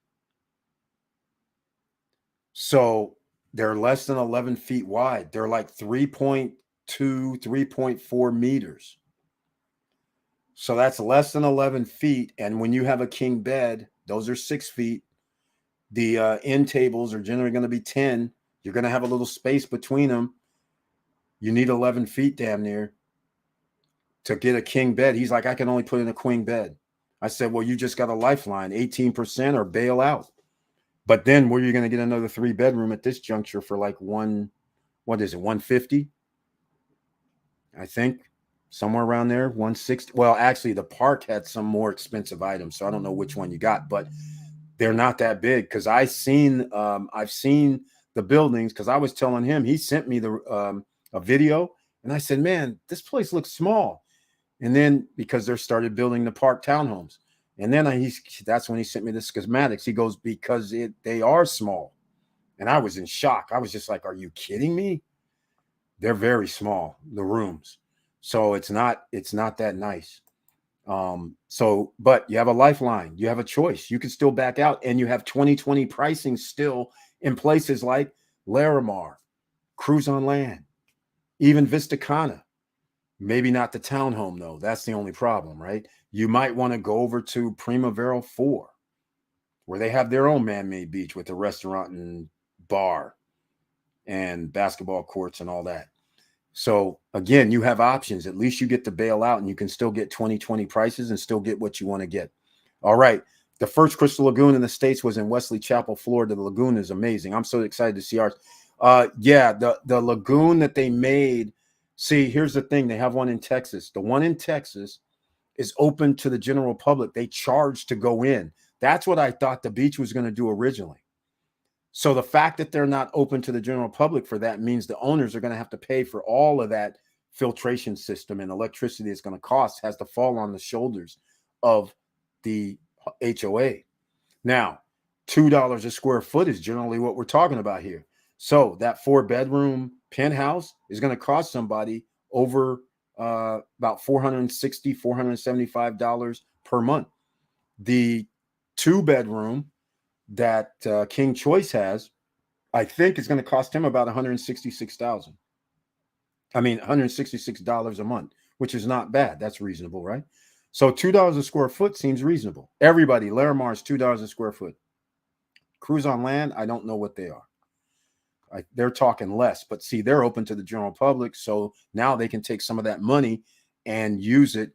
So they're less than 11 feet wide. They're like 3.2, 3.4 meters. So that's less than 11 feet. And when you have a king bed, those are 6 feet. The end tables are generally going to be 10. You're going to have a little space between them. You need 11 feet damn near to get a king bed. He's like, I can only put in a queen bed. I said, well, you just got a lifeline, 18% or bail out. But then where you're going to get another 3-bedroom at this juncture for like 150? I think somewhere around there, 160. Well, actually, the Park had some more expensive items, so I don't know which one you got, but they're not that big because I've seen the buildings, because I was telling him, he sent me a video, and I said, man, this place looks small. And then because they started building the park townhomes, and then that's when he sent me the schematics. He goes, because they are small. And I was in shock. I was just like, are you kidding me? They're very small, the rooms. So it's not that nice. But you have a lifeline, you have a choice. You can still back out, and you have 2020 pricing still in places like Larimar, Cruise on Land, even Vista Cana. Maybe not the townhome, though. That's the only problem, right? You might want to go over to Primavera 4, where they have their own man-made beach with a restaurant and bar and basketball courts and all that. So again, you have options. At least you get to bail out, and you can still get 2020 prices and still get what you want to get. All right. The first Crystal Lagoon in the States was in Wesley Chapel, Florida. The lagoon is amazing. I'm so excited to see ours. Yeah, the lagoon that they made. See, here's the thing. They have one in Texas. The one in Texas is open to the general public. They charge to go in. That's what I thought the beach was going to do originally. So the fact that they're not open to the general public for that means the owners are going to have to pay for all of that filtration system, and electricity it's going to cost has to fall on the shoulders of the HOA. Now, $2 a square foot is generally what we're talking about here. So that 4-bedroom penthouse is going to cost somebody over about $460, $475 per month. The 2-bedroom that King Choice has, I think, is going to cost him about $166 a month, which is not bad. That's reasonable, right? So $2 a square foot seems reasonable. Everybody, Larimar is $2 a square foot. Cruise on Land, I don't know what they are. They're talking less, but see, they're open to the general public, so now they can take some of that money and use it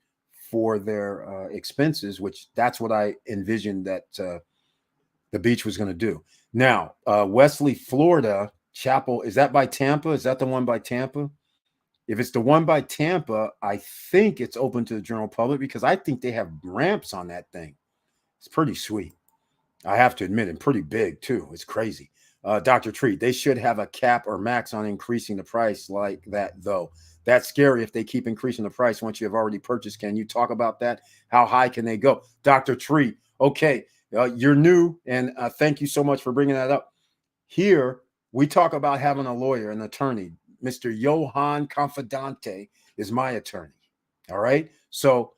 for their expenses, which that's what I envisioned that the beach was going to do. Now, Wesley, Florida, Chapel, is that by Tampa? Is that the one by Tampa? If it's the one by Tampa, I think it's open to the general public, because I think they have ramps on that thing. It's pretty sweet. I have to admit, and pretty big too. It's crazy. Dr. Treat, they should have a cap or max on increasing the price like that, though. That's scary if they keep increasing the price once you have already purchased. Can you talk about that? How high can they go? Dr. Treat, okay, you're new, and thank you so much for bringing that up. Here, we talk about having a lawyer, an attorney. Mr. Johan Confidante is my attorney. All right? So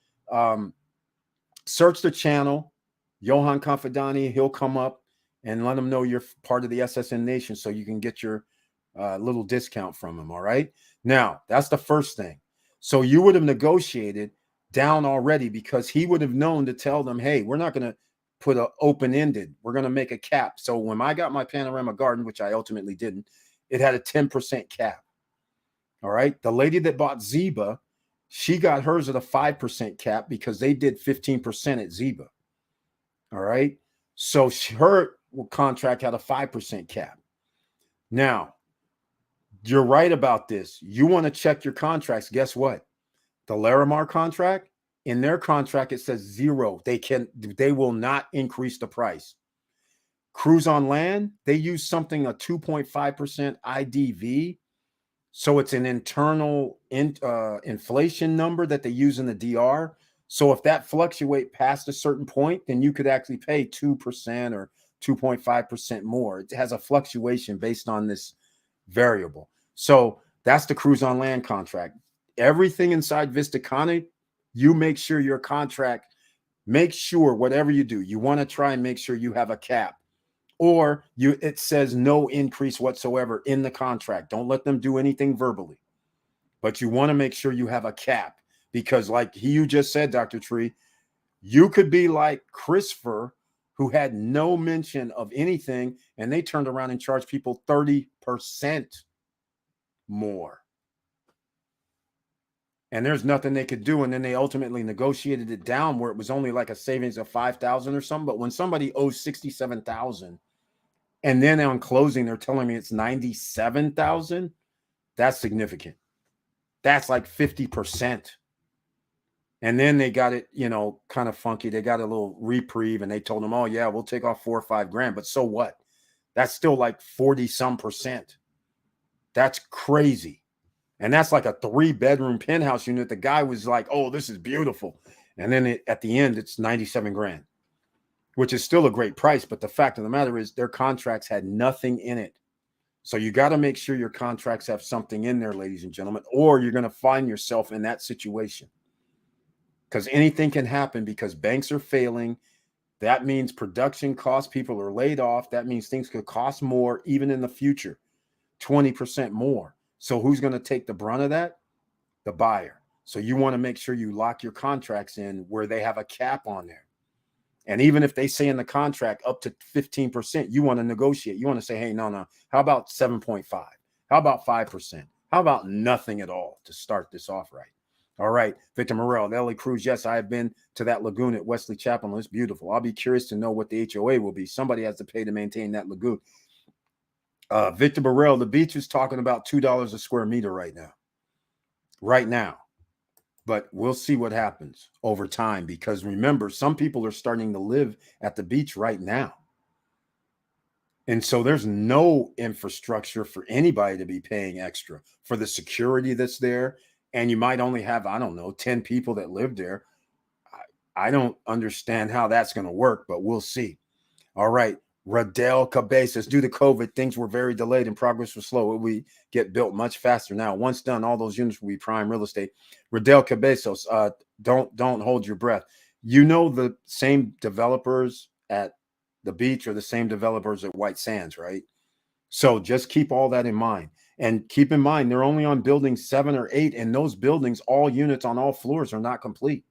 search the channel, Johan Confidante. He'll come up, and let him know you're part of the SSN Nation so you can get your little discount from him, all right? Now, that's the first thing. So you would have negotiated down already, because he would have known to tell them, hey, we're not going to put an open-ended. We're going to make a cap. So when I got my panorama garden, which I ultimately didn't, it had a 10% cap, all right? The lady that bought Zeba, she got hers at a 5% cap because they did 15% at Zeba, all right? So her contract had a 5% cap. Now, you're right about this. You want to check your contracts. Guess what? The Larimar contract, in their contract, it says 0. They will not increase the price. Cruise on Land, they use something, a 2.5% IDV. So it's an internal inflation number that they use in the DR. So if that fluctuate past a certain point, then you could actually pay 2% or 2.5% more. It has a fluctuation based on this variable. So that's the Cruise on Land contract. Everything inside Vista Cana, you make sure your contract, make sure whatever you do, you want to try and make sure you have a cap, or it says no increase whatsoever in the contract. Don't let them do anything verbally, but you want to make sure you have a cap, because like you just said, Dr. Tree, you could be like Christopher, who had no mention of anything, and they turned around and charged people 30% more. And there's nothing they could do. And then they ultimately negotiated it down where it was only like a savings of $5,000 or something. But when somebody owes $67,000, and then on closing they're telling me it's $97,000, that's significant. That's like 50%. And then they got it, kind of funky. They got a little reprieve, and they told them, oh, yeah, we'll take off $4 or $5 grand. But so what? That's still like 40 some percent. That's crazy. And that's like a 3-bedroom penthouse unit. The guy was like, oh, this is beautiful. And then at the end, it's 97 grand, which is still a great price. But the fact of the matter is their contracts had nothing in it. So you got to make sure your contracts have something in there, ladies and gentlemen, or you're going to find yourself in that situation. Because anything can happen because banks are failing. That means production costs, people are laid off. That means things could cost more even in the future, 20% more. So who's going to take the brunt of that? The buyer. So you want to make sure you lock your contracts in where they have a cap on there. And even if they say in the contract up to 15%, you want to negotiate. You want to say, hey, no. How about 7.5? How about 5%? How about nothing at all to start this off right? All right, Victor Morel, Ellie Cruz. Yes, I have been to that lagoon at Wesley Chapel. It's beautiful. I'll be curious to know what the HOA will be. Somebody has to pay to maintain that lagoon. Victor Morel, the beach is talking about $2 a square meter right now. Right now. But we'll see what happens over time, because remember, some people are starting to live at the beach right now. And so there's no infrastructure for anybody to be paying extra for the security that's there. And you might only have, I don't know, 10 people that live there. I don't understand how that's going to work, but we'll see. All right. Radel Cabezas, due to COVID, things were very delayed and progress was slow. It will get built much faster now. Once done, all those units will be prime real estate. Radel Cabezas, don't hold your breath. You know, the same developers at the beach are the same developers at White Sands, right? So just keep all that in mind. And keep in mind, they're only on building 7 or 8, and those buildings, all units on all floors are not complete.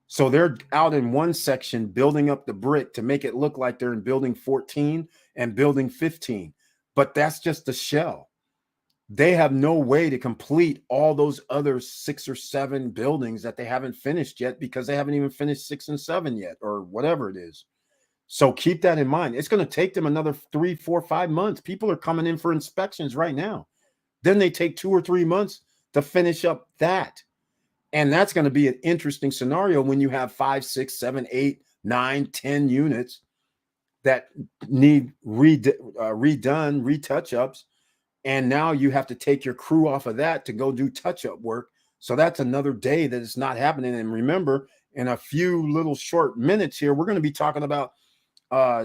So they're out in one section building up the brick to make it look like they're in building 14 and building 15. But that's just the shell. They have no way to complete all those other 6 or 7 buildings that they haven't finished yet, because they haven't even finished 6 and 7 yet, or whatever it is. So keep that in mind. It's going to take them another 3, 4, 5 months. People are coming in for inspections right now. Then they take 2 or 3 months to finish up that. And that's going to be an interesting scenario when you have 5, 6, 7, 8, 9, 10 units that need redone, retouch-ups. And now you have to take your crew off of that to go do touch-up work. So that's another day that it's not happening. And remember, in a few little short minutes here, we're going to be talking about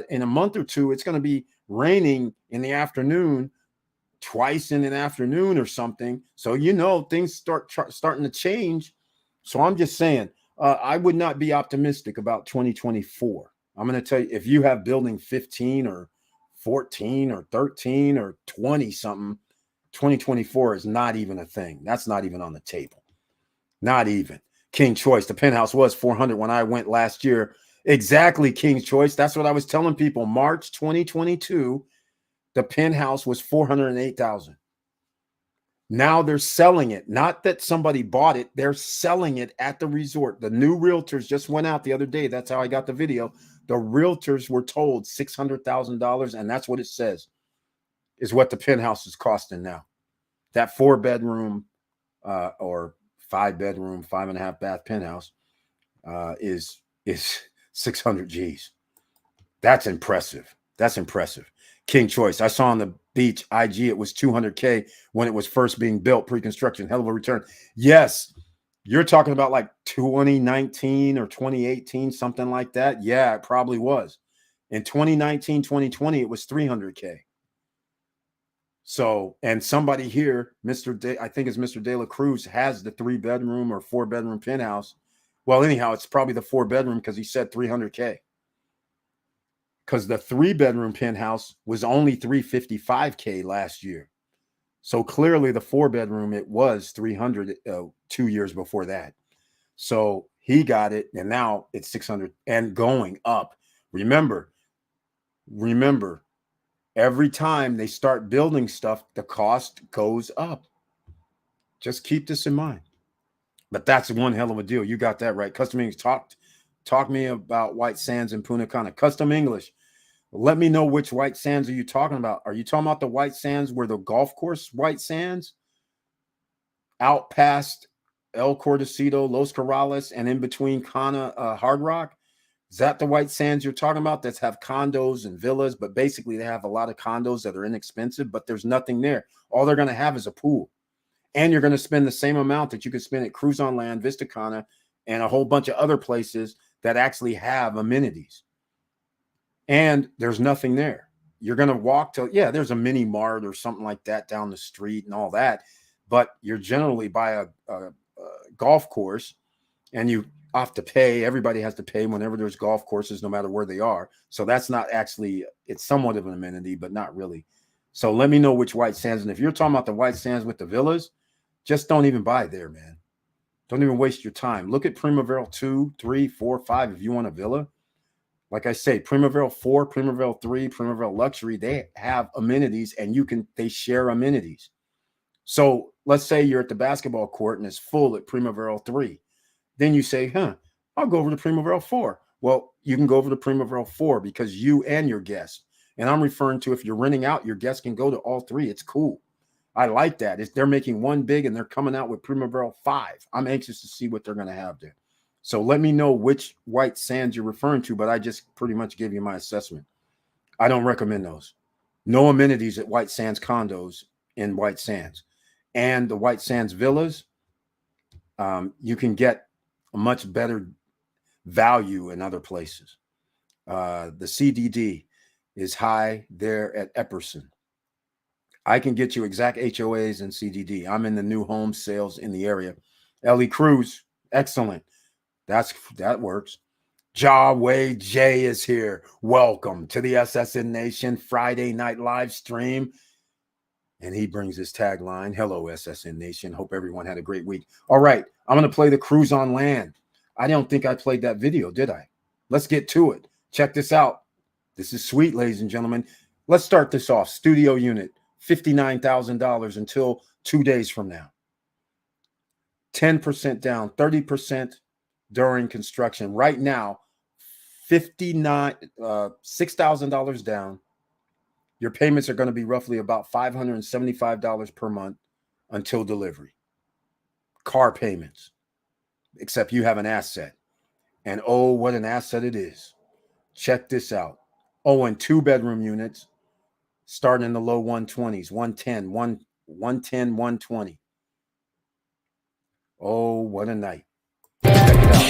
in a month or two, it's going to be raining in the afternoon, twice in an afternoon or something. So, you know, things starting to change. So I'm just saying, I would not be optimistic about 2024. I'm going to tell you, if you have building 15 or 14 or 13 or 20 something, 2024 is not even a thing. That's not even on the table. Not even. King Choice, the penthouse was 400 when I went last year. Exactly, King's Choice. That's what I was telling people. March 2022, the penthouse was 408,000. Now they're selling it. Not that somebody bought it. They're selling it at the resort. The new realtors just went out the other day. That's how I got the video. The realtors were told $600,000, and that's what it says is what the penthouse is costing now. That 4-bedroom or 5-bedroom, 5.5 bath penthouse is 600 G's. That's impressive. That's impressive. King Choice. I saw on the beach IG it was 200K when it was first being built, pre-construction. Hell of a return. Yes, you're talking about like 2019 or 2018, something like that. Yeah, it probably was. In 2019, 2020, it was 300K. So, and somebody here, I think it's Mr. De La Cruz, has the 3-bedroom or 4-bedroom penthouse. Well, anyhow, it's probably the 4-bedroom because he said 300K. Because the 3-bedroom penthouse was only 355K last year. So clearly the 4-bedroom, it was 300 2 years before that. So he got it, and now it's 600 and going up. Remember, every time they start building stuff, the cost goes up. Just keep this in mind. But that's one hell of a deal. You got that right. Custom English, talk me about White Sands in Punta Cana. Custom English. Let me know which White Sands are you talking about. Are you talking about the White Sands where the golf course White Sands out past El Cordecito, Los Corrales, and in between Cana, Hard Rock? Is that the White Sands you're talking about that have condos and villas? But basically, they have a lot of condos that are inexpensive, but there's nothing there. All they're going to have is a pool. And you're going to spend the same amount that you could spend at Cruise on Land, Vista Cana, and a whole bunch of other places that actually have amenities. And there's nothing there. You're going to walk to, yeah, there's a mini mart or something like that down the street and all that. But you're generally by a golf course, and you have to pay. Everybody has to pay whenever there's golf courses, no matter where they are. So that's not actually, it's somewhat of an amenity, but not really. So let me know which White Sands. And if you're talking about the White Sands with the villas, just don't even buy there, man. Don't even waste your time. Look at Primavera 2, 3, 4, 5 if you want a villa. Like I say, Primavera 4, Primavera 3, Primavera Luxury, they have amenities, and they share amenities. So let's say you're at the basketball court and it's full at Primavera 3. Then you say, I'll go over to Primavera 4. Well, you can go over to Primavera 4 because you and your guests. And I'm referring to, if you're renting out, your guests can go to all three. It's cool. I like that. They're making one big and they're coming out with Primavera 5. I'm anxious to see what they're going to have there. So let me know which White Sands you're referring to, but I just pretty much gave you my assessment. I don't recommend those. No amenities at White Sands condos in White Sands. And the White Sands villas, you can get a much better value in other places. The CDD is high there at Epperson. I can get you exact HOAs and CDD. I'm in the new home sales in the area. Ellie Cruz, excellent. That works. Jawway J is here. Welcome to the SSN Nation Friday night live stream. And he brings his tagline, hello, SSN Nation. Hope everyone had a great week. All right, I'm going to play the Cruise on Land. I don't think I played that video, did I? Let's get to it. Check this out. This is sweet, ladies and gentlemen. Let's start this off. Studio unit, $59,000 until 2 days from now. 10% down, 30% during construction. Right now, $6,000 down. Your payments are going to be roughly about $575 per month until delivery. Car payments, except you have an asset. And oh, what an asset it is. Check this out. Oh, and 2-bedroom units starting in the low 120s, 110, 110, 120. Oh, what a night. Check it out.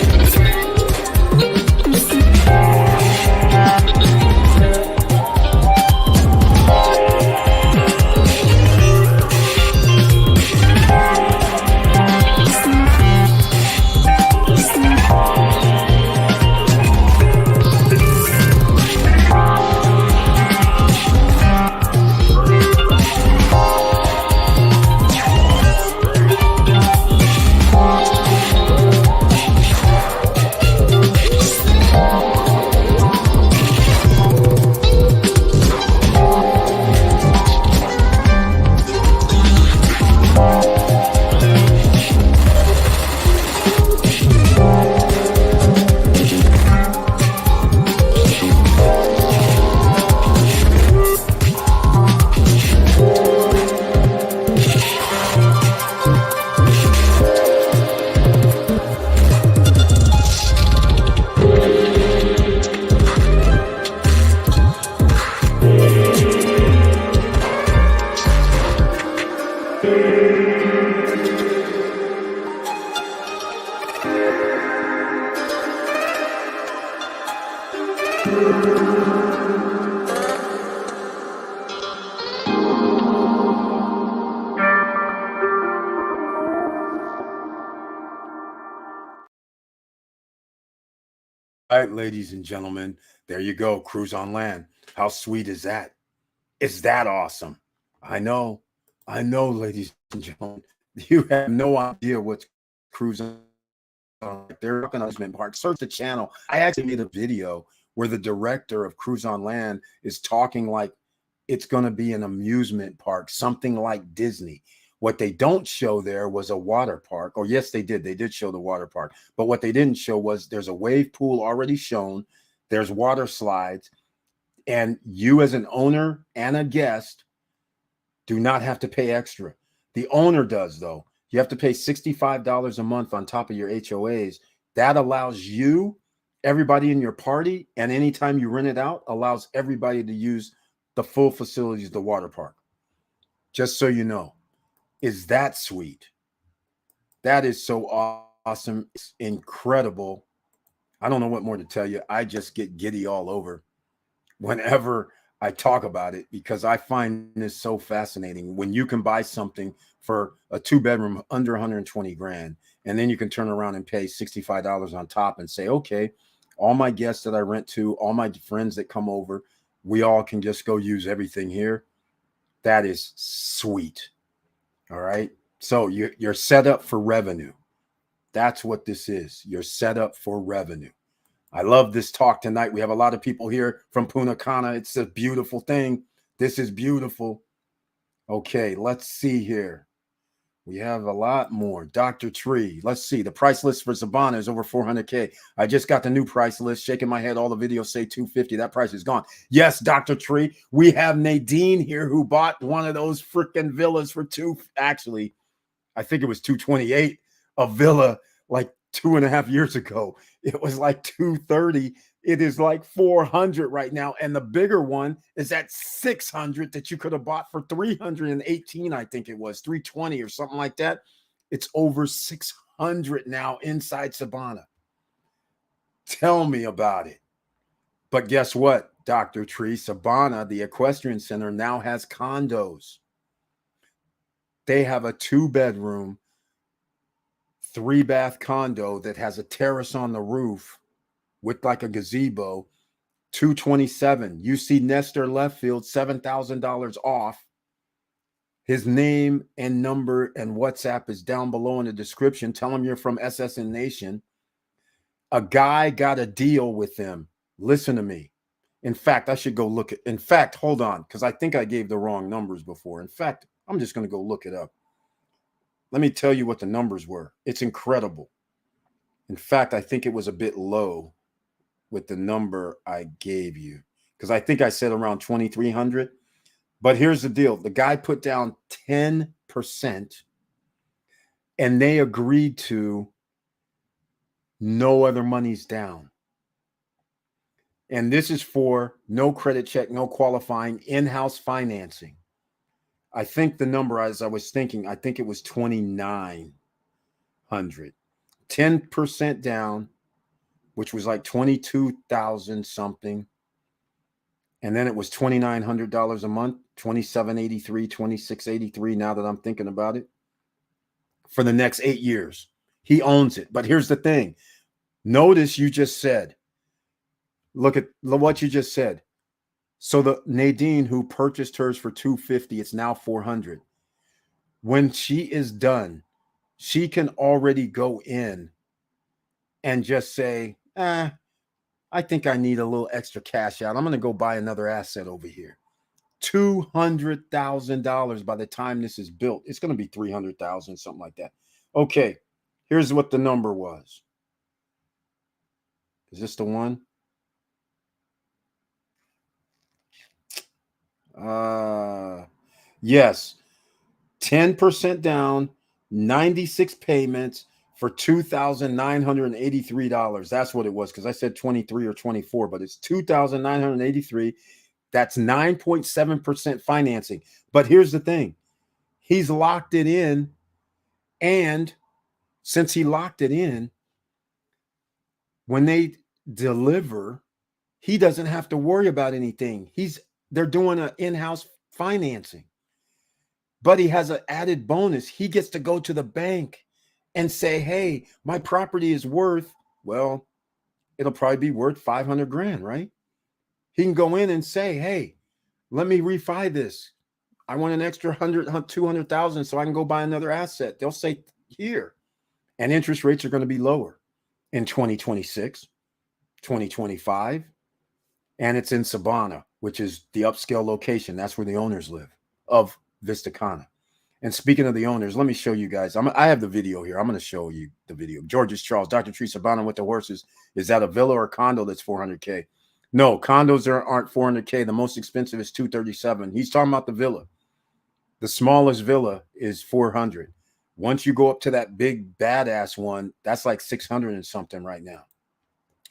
All right, ladies and gentlemen, there you go. Cruise on Land. How sweet is that? Is that awesome? I know, ladies and gentlemen, you have no idea what's cruising on. They're talking amusement park. Search the channel. I actually made a video where the director of Cruise on Land is talking like it's going to be an amusement park, something like Disney. What they don't show there was a water park. Or yes, they did. They did show the water park. But what they didn't show was there's a wave pool already shown. There's water slides. And you as an owner and a guest do not have to pay extra. The owner does, though. You have to pay $65 a month on top of your HOAs. That allows you everybody in your party, and anytime you rent it out, allows everybody to use the full facilities of the water park. Just so you know. Is that sweet? That is so awesome. It's incredible. I don't know what more to tell you. I just get giddy all over whenever I talk about it because I find this so fascinating. When you can buy something for a 2-bedroom under 120 grand, and then you can turn around and pay $65 on top and say, okay, all my guests that I rent to, all my friends that come over, we all can just go use everything here. That is sweet. All right. So you're set up for revenue. That's what this is. You're set up for revenue. I love this talk tonight. We have a lot of people here from Punta Cana. It's a beautiful thing. This is beautiful. Okay, let's see here. We have a lot more. Dr. Tree. Let's see. The price list for Sabana is over 400K. I just got the new price list. Shaking my head. All the videos say 250. That price is gone. Yes, Dr. Tree. We have Nadine here who bought one of those freaking villas for actually, I think it was 228, a villa like 2.5 years ago. It was like 230. It is like 400 right now. And the bigger one is at 600 that you could have bought for 318. I think it was 320 or something like that. It's over 600 now inside Sabana. Tell me about it. But guess what, Dr. Tree? Sabana, the equestrian center, now has condos. They have a 2-bedroom, 3-bath condo that has a terrace on the roof with like a gazebo. 227. You see Nestor left field, $7,000 off. His name and number and WhatsApp is down below in the description. Tell him you're from SSN Nation. A guy got a deal with them. Listen to me. In fact, I should go look at. In fact, hold on, because I think I gave the wrong numbers before. In fact, I'm just going to go look it up. Let me tell you what the numbers were. It's incredible. In fact, I think it was a bit low with the number I gave you because I think I said around 2,300. But here's the deal. The guy put down 10% and they agreed to no other money's down. And this is for no credit check, no qualifying, in-house financing. I think the number, as I was thinking, I think it was 2,900. 10% down, which was like 22,000 something. And then it was $2,900 a month, $2,783, $2,683 now that I'm thinking about it, for the next 8 years. He owns it. But here's the thing. Notice you just said, look at what you just said. So the Nadine who purchased hers for $250, it's now $400. When she is done, she can already go in and just say, I think I need a little extra cash out. I'm going to go buy another asset over here. $200,000 by the time this is built. It's going to be $300,000, something like that. Okay, here's what the number was. Is this the one? Yes. 10% down, 96 payments for $2,983. That's what it was, because I said 23 or 24, but it's $2,983. That's 9.7% financing. But here's the thing. He's locked it in. And since he locked it in, when they deliver, he doesn't have to worry about anything. They're doing an in-house financing. But he has an added bonus. He gets to go to the bank and say, hey, my property is worth, well, it'll probably be worth 500 grand, right? He can go in and say, hey, let me refi this. I want an extra 200,000 so I can go buy another asset. They'll say here. And interest rates are going to be lower in 2026, 2025. And it's in Sabana, which is the upscale location. That's where the owners live of Vista Cana. And speaking of the owners, let me show you guys. I have the video here. I'm going to show you the video. George's Charles, Dr. Tree Sabana with the horses. Is that a villa or a condo that's 400K? No, condos aren't 400K. The most expensive is 237. He's talking about the villa. The smallest villa is 400. Once you go up to that big badass one, that's like 600 and something right now.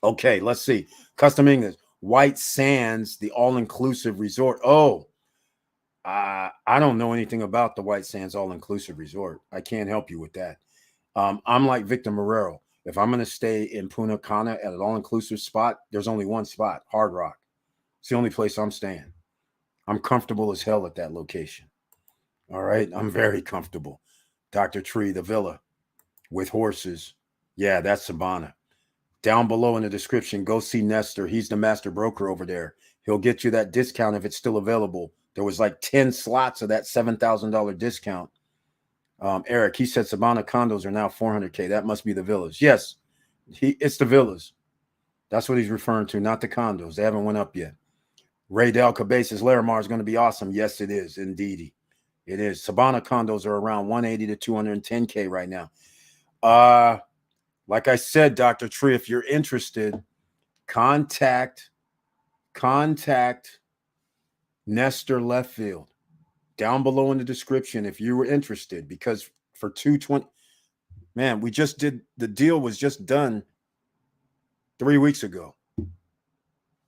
Okay, let's see. Custom English, White Sands, the all-inclusive resort. Oh, I don't know anything about the White Sands all-inclusive resort. I can't help you with that. I'm like Victor Marrero. If I'm going to stay in Punta Cana at an all-inclusive spot, there's only one spot, Hard Rock. It's the only place I'm staying. I'm comfortable as hell at that location. All right, I'm very comfortable. Dr. Tree, the villa with horses. Yeah, that's Sabana. Down below in the description, go see Nestor. He's the master broker over there. He'll get you that discount if it's still available. There was like 10 slots of that $7,000 discount. Eric, he said Sabana condos are now 400K. That must be the villas. Yes, it's the villas. That's what he's referring to, not the condos. They haven't went up yet. Ray Del Cabezas, Larimar is going to be awesome. Yes, it is. Indeed. It is. Sabana condos are around 180 to 210K right now. Like I said, Dr. Tree, if you're interested, contact Nestor Leftfield down below in the description if you were interested, because for 220, man, we just did, the deal was just done 3 weeks ago.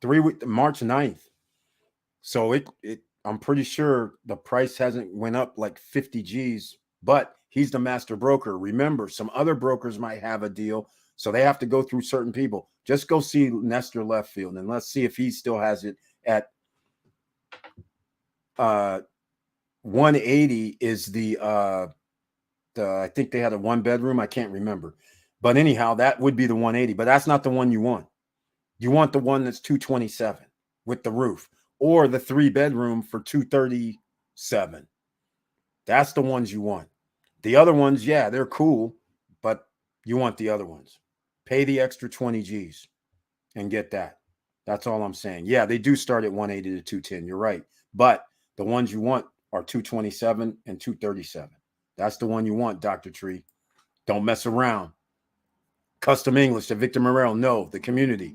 March 9th. So I'm pretty sure the price hasn't went up like 50 G's, but he's the master broker. Remember, some other brokers might have a deal, so they have to go through certain people. Just go see Nestor Leftfield, and let's see if he still has it at 180 is the I think they had a 1-bedroom. I can't remember. But anyhow, that would be the 180, but that's not the one you want. You want the one that's 227 with the roof, or the 3-bedroom for 237. That's the ones you want. The other ones, yeah, they're cool, but you want the other ones. Pay the extra 20 G's and get that. That's all I'm saying. Yeah, they do start at 180 to 210. You're right. But the ones you want are 227 and 237. That's the one you want, Dr. Tree. Don't mess around. Custom English to Victor Morel. No, the community.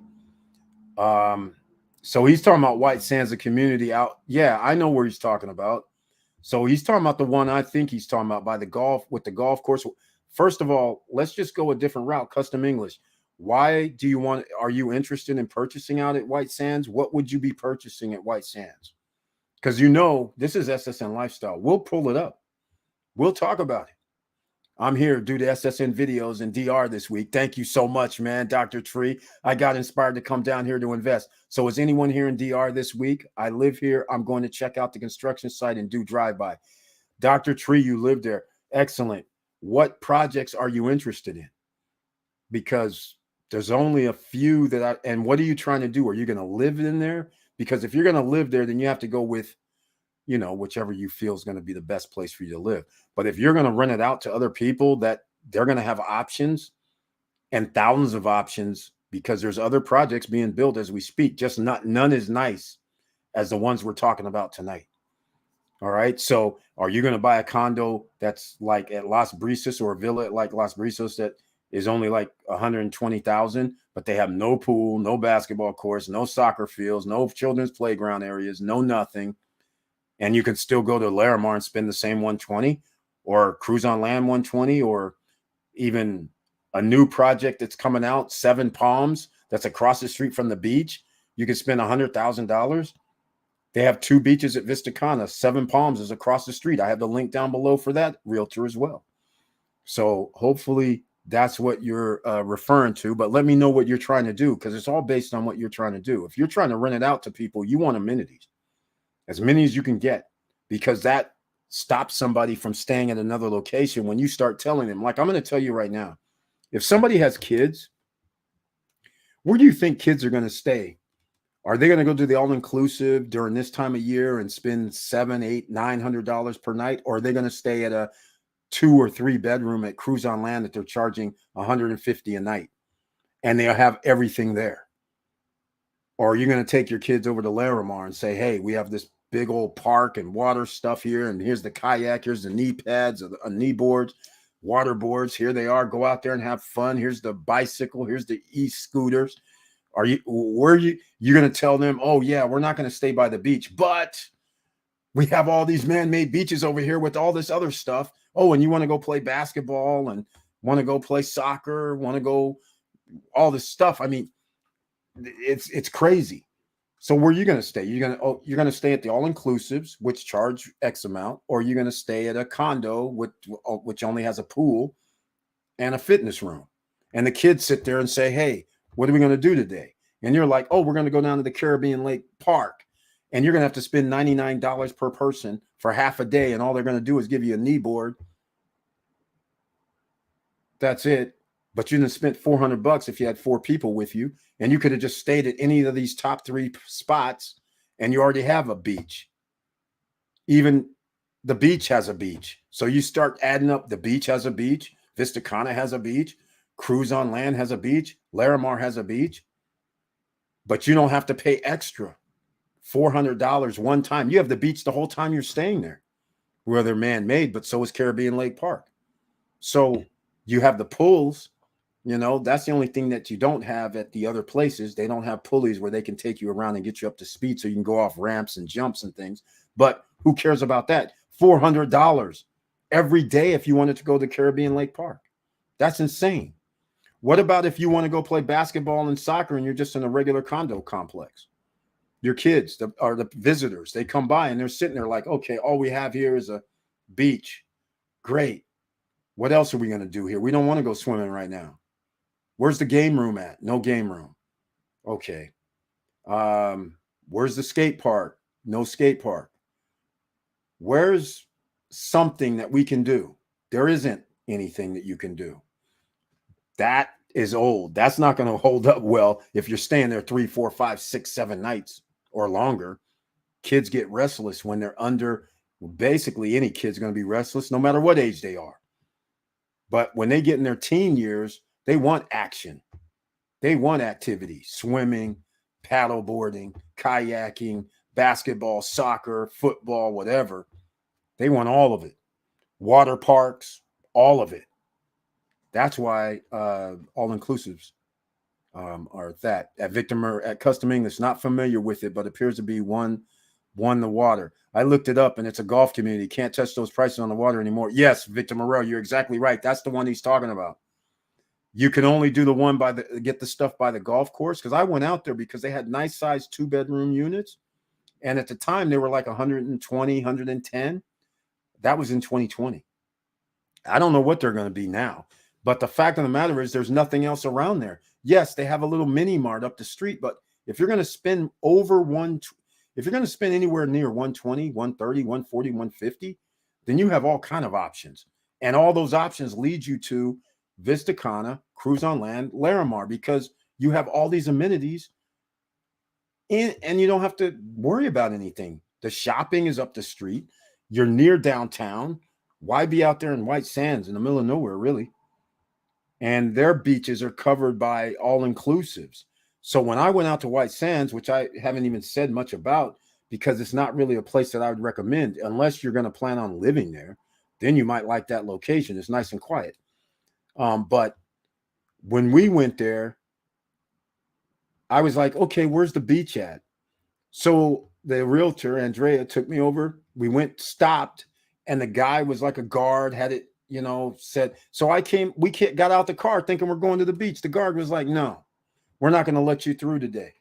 So he's talking about White Sands, the community out. Yeah, I know where he's talking about. So he's talking about the one I think he's talking about by the golf, with the golf course. First of all, let's just go a different route. Custom English. Why do you want, are you interested in purchasing out at White Sands? What would you be purchasing at White Sands? Because you know, this is SSN Lifestyle. We'll pull it up. We'll talk about it. I'm here to do the SSN videos in DR this week. Thank you so much, man, Dr. Tree. I got inspired to come down here to invest. So is anyone here in DR this week? I live here. I'm going to check out the construction site and do drive-by. Dr. Tree, you live there. Excellent. What projects are you interested in? Because there's only a few that and what are you trying to do? Are you going to live in there? Because if you're going to live there, then you have to go with, you know, whichever you feel is going to be the best place for you to live. But if you're going to rent it out to other people, that they're going to have options and thousands of options, because there's other projects being built as we speak. Just none as nice as the ones we're talking about tonight. All right. So are you going to buy a condo that's like at Las Brisas, or a villa at like Las Brisas that is only like 120,000, but they have no pool, no basketball courts, no soccer fields, no children's playground areas, no nothing. And you can still go to Larimar and spend the same 120, or Cruise on Land 120, or even a new project that's coming out, Seven Palms, that's across the street from the beach. You can spend $100,000. They have 2 beaches at Vista Cana. Seven Palms is across the street. I have the link down below for that realtor as well. So hopefully that's what you're referring to. But let me know what you're trying to do, because it's all based on what you're trying to do. If you're trying to rent it out to people, you want amenities, as many as you can get, because that stops somebody from staying at another location. When you start telling them, like I'm going to tell you right now, if somebody has kids, where do you think kids are going to stay? Are they going to go to the all-inclusive during this time of year and spend $700, $800, $900 per night? Or are they going to stay at a 2 or 3 bedroom at Cruise on Land that they're charging $150 a night, and they'll have everything there? Or are you going to take your kids over to Larimar and say, hey, we have this big old park and water stuff here, and here's the kayak, here's the knee pads, knee boards, water boards, here they are, go out there and have fun, here's the bicycle, here's the e-scooters. You're going to tell them, oh yeah, we're not going to stay by the beach, but we have all these man-made beaches over here with all this other stuff. Oh, and you want to go play basketball and want to go play soccer, want to go all this stuff. I mean, It's crazy. So where are you going to stay? You're going to stay at the all inclusives, which charge X amount, or you're going to stay at a condo which only has a pool and a fitness room. And the kids sit there and say, "Hey, what are we going to do today?" And you're like, "Oh, we're going to go down to the Caribbean Lake Park." And you're going to have to spend $99 per person for half a day. And all they're going to do is give you a knee board. That's it. But you'd have spent $400 if you had 4 people with you. And you could have just stayed at any of these top 3 spots. And you already have a beach. Even the beach has a beach. So you start adding up, the beach has a beach. Vista Cana has a beach. Cruise on Land has a beach. Larimar has a beach. But you don't have to pay extra. $400 one time. You have the beach the whole time you're staying there. Where they're man-made, but so is Caribbean Lake Park. So you have the pools. That's the only thing that you don't have at the other places. They don't have pulleys where they can take you around and get you up to speed so you can go off ramps and jumps and things. But who cares about that? $400 every day if you wanted to go to Caribbean Lake Park. That's insane. What about if you want to go play basketball and soccer and you're just in a regular condo complex? Your kids are the visitors. They come by and they're sitting there like, okay, all we have here is a beach. Great. What else are we going to do here? We don't want to go swimming right now. Where's the game room at? No game room. Okay. Where's the skate park? No skate park. Where's something that we can do? There isn't anything that you can do. That is old. That's not going to hold up well if you're staying there 3, 4, 5, 6, 7 nights or longer. Kids get restless when they're under. Basically, any kid's going to be restless no matter what age they are. But when they get in their teen years, they want action. They want activity, swimming, paddle boarding, kayaking, basketball, soccer, football, whatever. They want all of it. Water parks, all of it. That's why all-inclusives are that. At Victor at Custom English, not familiar with it, but appears to be won the water. I looked it up, and it's a golf community. Can't touch those prices on the water anymore. Yes, Victor Morel, you're exactly right. That's the one he's talking about. You can only do the one get the stuff by the golf course, because I went out there because they had nice sized 2-bedroom units. And at the time, they were like 120, 110. That was in 2020. I don't know what they're going to be now. But the fact of the matter is there's nothing else around there. Yes, they have a little mini mart up the street, but if you're going to spend if you're going to spend anywhere near 120, 130, 140, 150, then you have all kind of options. And all those options lead you to Vista Cana, Cruise on Land, Larimar, because you have all these amenities and you don't have to worry about anything. The shopping is up the street. You're near downtown. Why be out there in White Sands in the middle of nowhere, really? And their beaches are covered by all-inclusives. So when I went out to White Sands, which I haven't even said much about because it's not really a place that I would recommend unless you're going to plan on living there, then you might like that location. It's nice and quiet. But when we went there, I was like, okay, where's the beach at? So the realtor, Andrea, took me over. We stopped, and the guy was like a guard, had it, said. So we got out the car thinking we're going to the beach. The guard was like, no, we're not going to let you through today.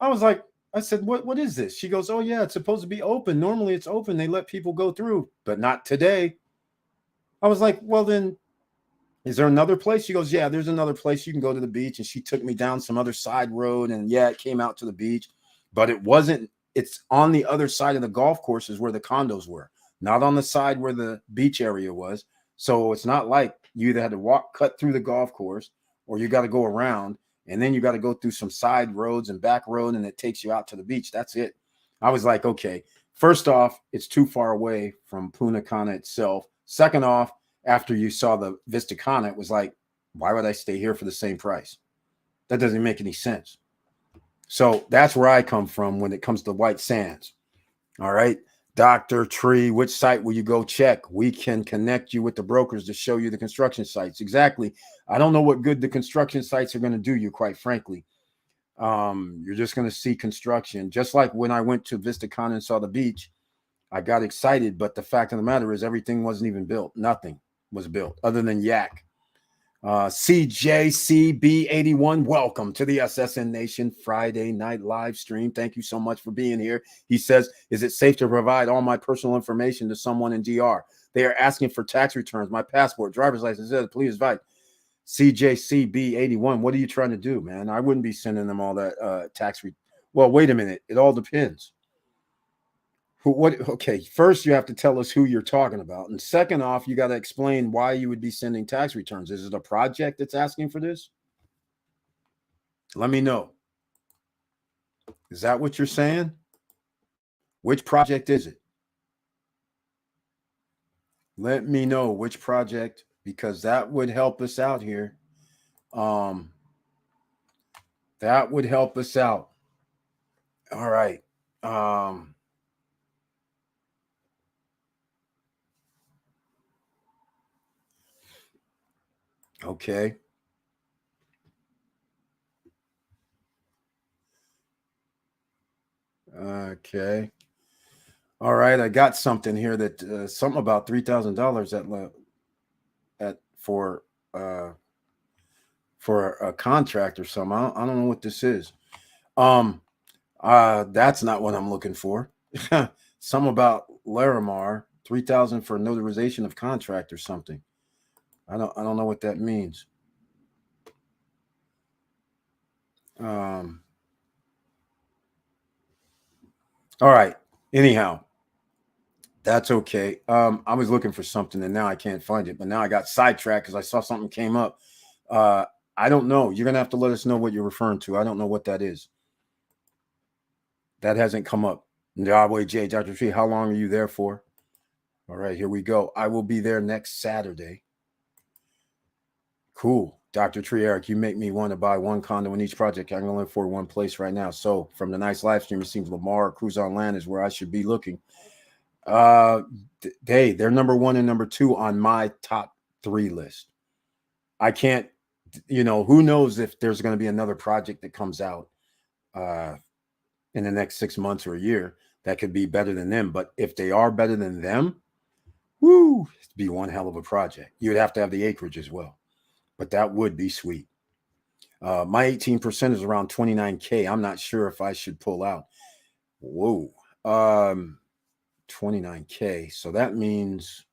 I said, what is this? She goes, oh yeah, it's supposed to be open. Normally it's open. They let people go through, but not today. I was like, well then, is there another place? She goes, yeah, there's another place you can go to the beach. And she took me down some other side road, and yeah, it came out to the beach, but it's on the other side of the golf courses where the condos were, not on the side where the beach area was. So it's not like you either had to cut through the golf course, or you got to go around, and then you got to go through some side roads and back road, and it takes you out to the beach. That's it. I was like, okay, first off, it's too far away from Punta Cana itself. Second off, after you saw the Vista Cana, it was like, why would I stay here for the same price? That doesn't make any sense. So that's where I come from when it comes to White Sands. All right. Dr. Tree, which site will you go check? We can connect you with the brokers to show you the construction sites. Exactly. I don't know what good the construction sites are going to do you, quite frankly. You're just going to see construction. Just like when I went to Vista Cana and saw the beach, I got excited. But the fact of the matter is everything wasn't even built. Nothing was built other than Yak. CJCB81, welcome to the SSN Nation Friday night live stream. Thank you so much for being here. He says, is it safe to provide all my personal information to someone in DR? They are asking for tax returns, my passport, driver's license. Please advise. CJCB81, what are you trying to do, man? I wouldn't be sending them all that well, wait a minute. It all depends. Okay, first you have to tell us who you're talking about, and second off, you got to explain why you would be sending tax returns. Is it a project that's asking for this? Let me know. Is that what you're saying? Which project is it? Let me know which project, because that would help us out here. That would help us out. All right. Okay. Okay. All right. I got something here that something about $3,000 for a contract or something. I don't know what this is. That's not what I'm looking for. Some about Larimar, 3,000 for notarization of contract or something. I don't know what that means. All right. Anyhow, that's okay. I was looking for something and now I can't find it, but now I got sidetracked because I saw something came up. I don't know. You're gonna have to let us know what you're referring to. I don't know what that is. That hasn't come up. Yahweh J, Dr. Tree, how long are you there for? All right, here we go. I will be there next Saturday. Cool. Dr. Tree, Eric, you make me want to buy one condo in each project. I can only afford one place right now. So from the nice live stream, it seems Lamar or Cruise on Land is where I should be looking. They're number one and number two on my top 3 list. I can't, who knows if there's going to be another project that comes out in the next 6 months or a year that could be better than them. But if they are better than them, it'd be one hell of a project. You'd have to have the acreage as well, but that would be sweet. My 18% is around 29K. I'm not sure if I should pull out. Whoa. 29K. So that means,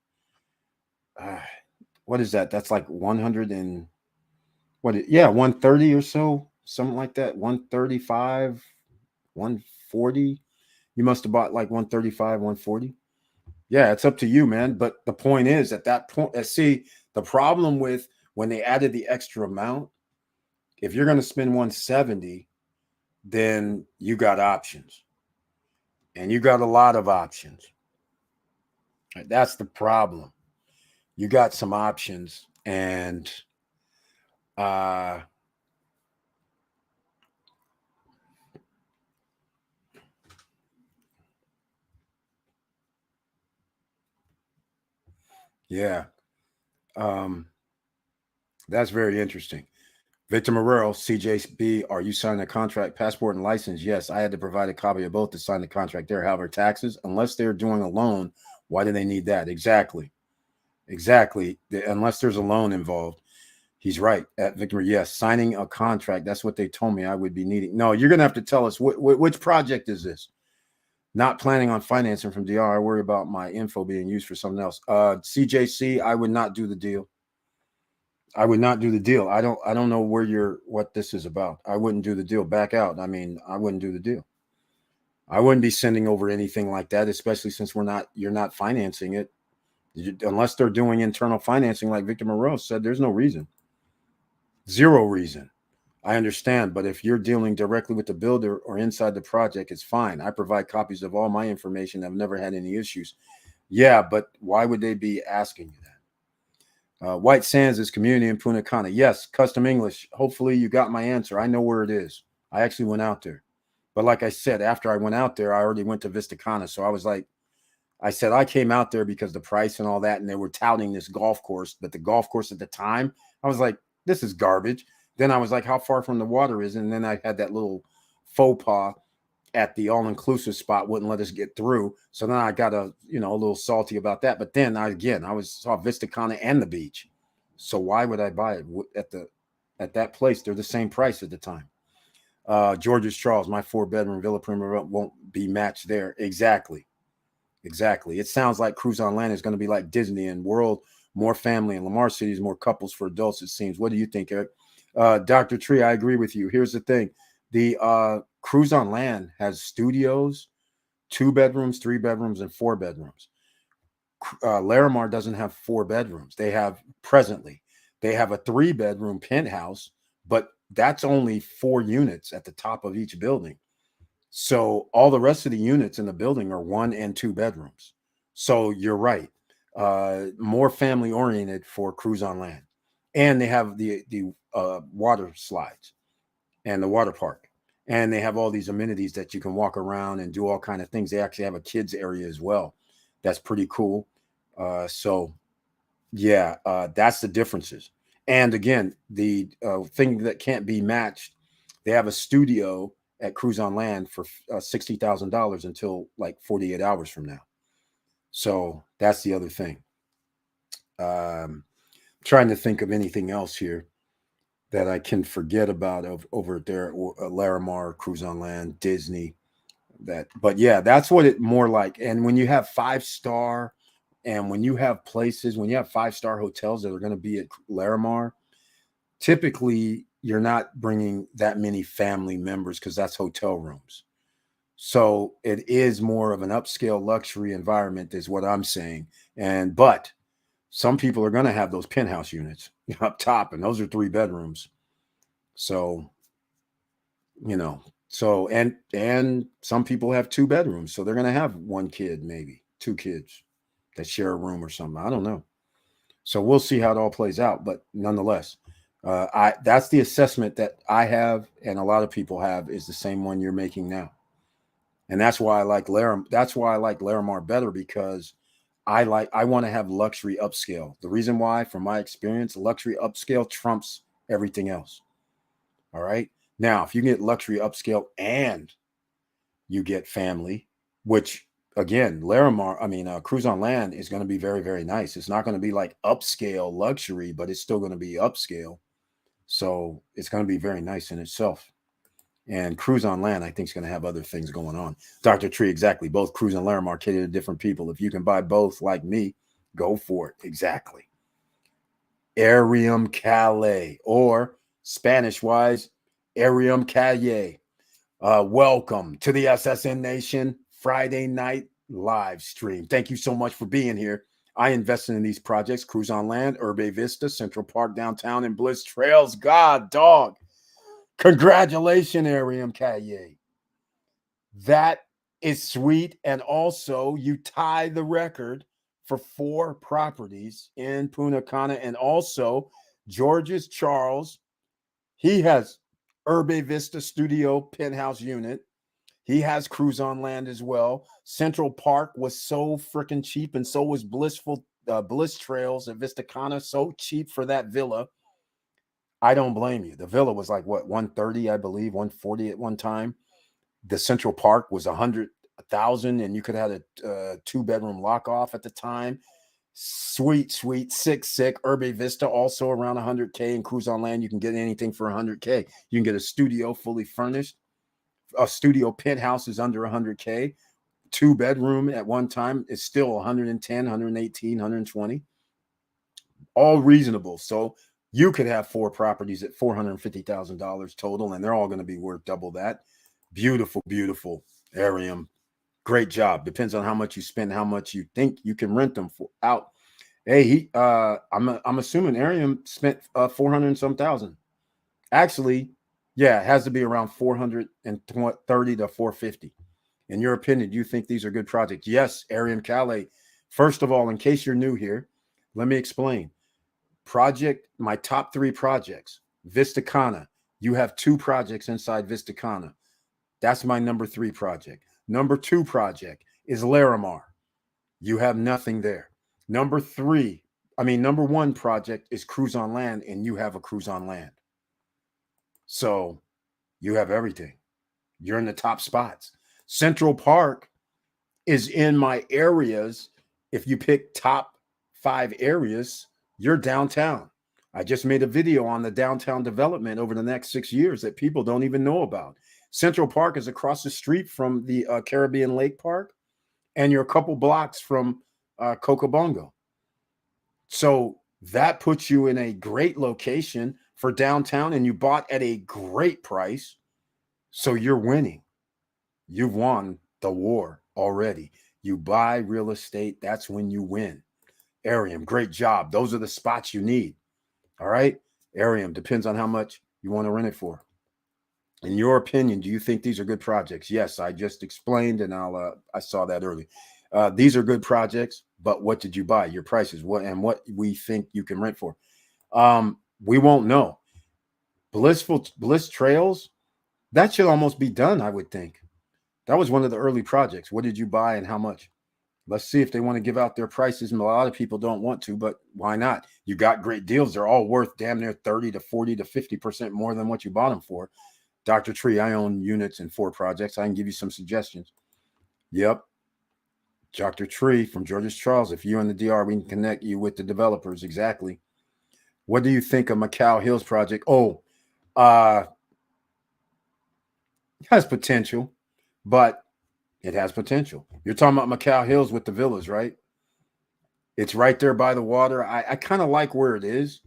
what is that? That's like 100 and 130 or so, something like that. 135, 140. You must have bought like 135, 140. Yeah, it's up to you, man. But the point is, at that point, see, the problem with when they added the extra amount, if you're going to spend 170, then you got options. And you got a lot of options. That's the problem. You got some options, and yeah. That's very interesting. Victor Morero, CJB, are you signing a contract, passport, and license? Yes, I had to provide a copy of both to sign the contract there. However, taxes, unless they're doing a loan, why do they need that? Exactly. Unless there's a loan involved. He's right. At Victor, yes, signing a contract. That's what they told me I would be needing. No, you're going to have to tell us which project is this? Not planning on financing from DR. I worry about my info being used for something else. CJC, I would not do the deal. I would not do the deal. I don't know what this is about. I wouldn't do the deal. Back out. I mean, I wouldn't do the deal. I wouldn't be sending over anything like that, especially since you're not financing it. Unless they're doing internal financing like Victor Moreau said, there's no reason. Zero reason. I understand, but if you're dealing directly with the builder or inside the project, it's fine. I provide copies of all my information. I've never had any issues. Yeah, but why would they be asking you that? White Sands is community in Punta Cana. Yes, custom English. Hopefully you got my answer. I know where it is. I actually went out there. But like I said, after I went out there, I already went to Vista Cana. So I said I came out there because the price and all that, and they were touting this golf course. But the golf course at the time, I was like, this is garbage. Then I was like, how far from the water is it? And then I had that little faux pas at the all-inclusive spot, wouldn't let us get through. So then I got a little salty about that. But then I saw Vista Cana and the beach. So why would I buy it at that place? They're the same price at the time. George's Charles, my 4-bedroom Villa Primavera won't be matched there. Exactly. It sounds like Cruise on Land is going to be like Disney and World, more family, and Lamar City is more couples for adults, it seems. What do you think, Eric? Dr. Tree, I agree with you. Here's the thing. The Cruise on Land has studios, 2 bedrooms, 3 bedrooms, and 4 bedrooms. Larimar doesn't have 4 bedrooms. They have a 3-bedroom penthouse, but that's only 4 units at the top of each building. So all the rest of the units in the building are 1 and 2 bedrooms. So you're right. More family oriented for Cruise on Land. And they have the water slides and the water park. And they have all these amenities that you can walk around and do all kind of things. They actually have a kids area as well. That's pretty cool. So yeah, that's the differences. And again, the thing that can't be matched, they have a studio at Cruise on Land for $60,000 until like 48 hours from now. So that's the other thing. Trying to think of anything else here that I can forget about over there, or Larimar, Cruise on Land, Disney. But yeah, that's what it more like. And when you have 5-star, and when you have 5-star hotels that are going to be at Larimar, typically you're not bringing that many family members because that's hotel rooms. So it is more of an upscale luxury environment, is what I'm saying. But some people are going to have those penthouse units up top, and those are 3 bedrooms. So, and some people have 2 bedrooms, so they're going to have 1 kid, maybe 2 kids that share a room or something. I don't know. So we'll see how it all plays out. But nonetheless, that's the assessment that I have, and a lot of people have, is the same one you're making now. And that's why I like Larimar better, because I want to have luxury upscale. The reason why, from my experience, luxury upscale trumps everything else. All right. Now, if you get luxury upscale and you get family, which again, Cruise on Land is going to be very, very nice. It's not going to be like upscale luxury, but it's still going to be upscale. So it's going to be very nice in itself. And Cruise on Land, I think, is going to have other things going on. Dr. Tree, exactly. Both Cruise and Larimar cater to different people. If you can buy both like me, go for it. Exactly. Arium Calais, or Spanish-wise, Arium Calle. Welcome to the SSN Nation Friday night live stream. Thank you so much for being here. I invested in these projects: Cruise on Land, Urbe Vista, Central Park downtown, and Bliss Trails. God, dog. Congratulations, Arium Calle. That is sweet. And also, you tie the record for 4 properties in Punta Cana. And also, George's Charles, he has Urbe Vista Studio Penthouse Unit. He has Cruise on Land as well. Central Park was so freaking cheap, and so was Bliss Trails at Vista Cana. So cheap for that villa. I don't blame you. The villa was like, what, 130, I believe, 140 at one time. The Central Park was 100,000, and you could have a 2-bedroom lock off at the time. Sweet, sick. Urbe Vista also around 100K, and Cruise on Land, you can get anything for 100K. You can get a studio fully furnished. A studio penthouse is under 100K. 2-bedroom at one time is still 110, 118, 120. All reasonable. So you could have 4 properties at $450,000 total, and they're all going to be worth double that. Beautiful Arium. Great job. Depends on how much you spend, how much you think you can rent them for out. Hey, I'm assuming Arium spent 400 and some thousand. Actually, yeah, it has to be around 430 to 450. In your opinion, do you think these are good projects? Yes, Arium Calais. First of all, in case you're new here, let me explain. My top 3 projects: Vista Cana. You have 2 projects inside Vista Cana. That's my number 3 project. Number 2 project is Larimar. You have nothing there. Number 1 project is Cruise on Land, and you have a Cruise on Land. So you have everything. You're in the top spots. Central Park is in my areas. If you pick top 5 areas, you're downtown. I just made a video on the downtown development over the next 6 years that people don't even know about. Central Park is across the street from the Caribbean Lake Park, and you're a couple blocks from Cocobongo. So that puts you in a great location for downtown, and you bought at a great price. So you're winning. You've won the war already. You buy real estate, that's when you win. Arium, great job. Those are the spots you need. All right. Arium, depends on how much you want to rent it for. In your opinion, do you think these are good projects? Yes, I just explained, and I saw that early. These are good projects, but what did you buy? Your prices, what we think you can rent for. We won't know. Bliss Trails, that should almost be done, I would think. That was one of the early projects. What did you buy and how much? Let's see if they want to give out their prices. And a lot of people don't want to, but why not? You got great deals. They're all worth damn near 30 to 40 to 50% more than what you bought them for. Dr. Tree, I own units in 4 projects. I can give you some suggestions. Yep. Dr. Tree from George's Charles. If you're in the DR, we can connect you with the developers. Exactly. What do you think of Macau Hills project? Oh, has potential, but it has potential. You're talking about Macau Hills with the villas, right? It's right there by the water. I kind of like where it is.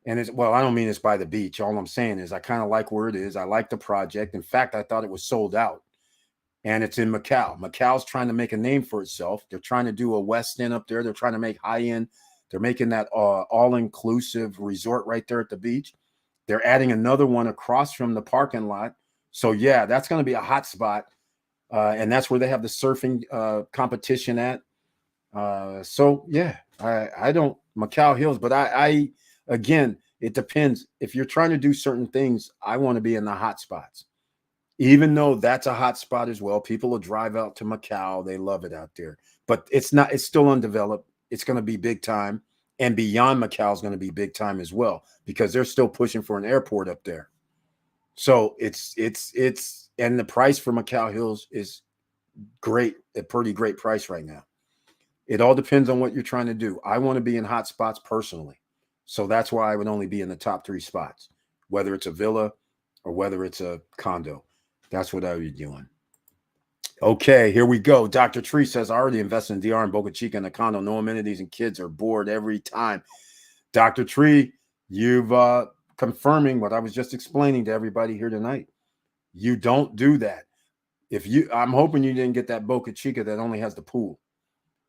And it's, well, I don't mean it's by the beach. All I'm saying is I kind of like where it is. I like the project. In fact, I thought it was sold out. And it's in Macau. Macau's trying to make a name for itself. They're trying to do a West End up there. They're trying to make high end. They're making that all-inclusive resort right there at the beach. They're adding another one across from the parking lot. So, yeah, that's going to be a hot spot. And that's where they have the surfing competition at. So, yeah, I don't Macau Hills, but I again, it depends. If you're trying to do certain things, I want to be in the hot spots. Even though that's a hot spot as well, people will drive out to Macau. They love it out there, but it's still undeveloped. It's going to be big time. And beyond Macau is going to be big time as well, because they're still pushing for an airport up there. So and the price for Macau Hills is great, a pretty great price right now. It all depends on what you're trying to do. I want to be in hot spots personally. So that's why I would only be in the top 3 spots, whether it's a villa or whether it's a condo. That's what I would be doing. Okay, here we go. Dr. Tree says, I already invested in DR and Boca Chica in a condo. No amenities and kids are bored every time. Dr. Tree, you've confirming what I was just explaining to everybody here tonight. You don't do that. I'm hoping you didn't get that Boca Chica that only has the pool.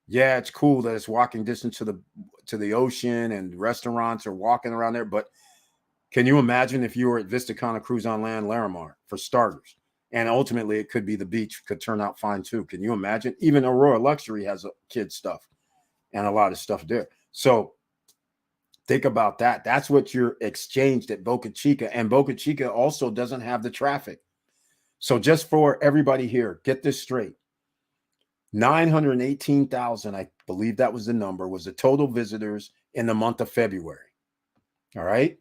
Yeah, it's cool that it's walking distance to the ocean and restaurants are walking around there. But can you imagine if you were at Vista Cana Cruise on Land, Larimar, for starters? And ultimately, it could be the beach could turn out fine too. Can you imagine? Even Aurora Luxury has kids stuff and a lot of stuff there. So think about that. That's what you're exchanged at Boca Chica. And Boca Chica also doesn't have the traffic. So just for everybody here, get this straight. 918,000, I believe that was the number, was the total visitors in the month of February. All right.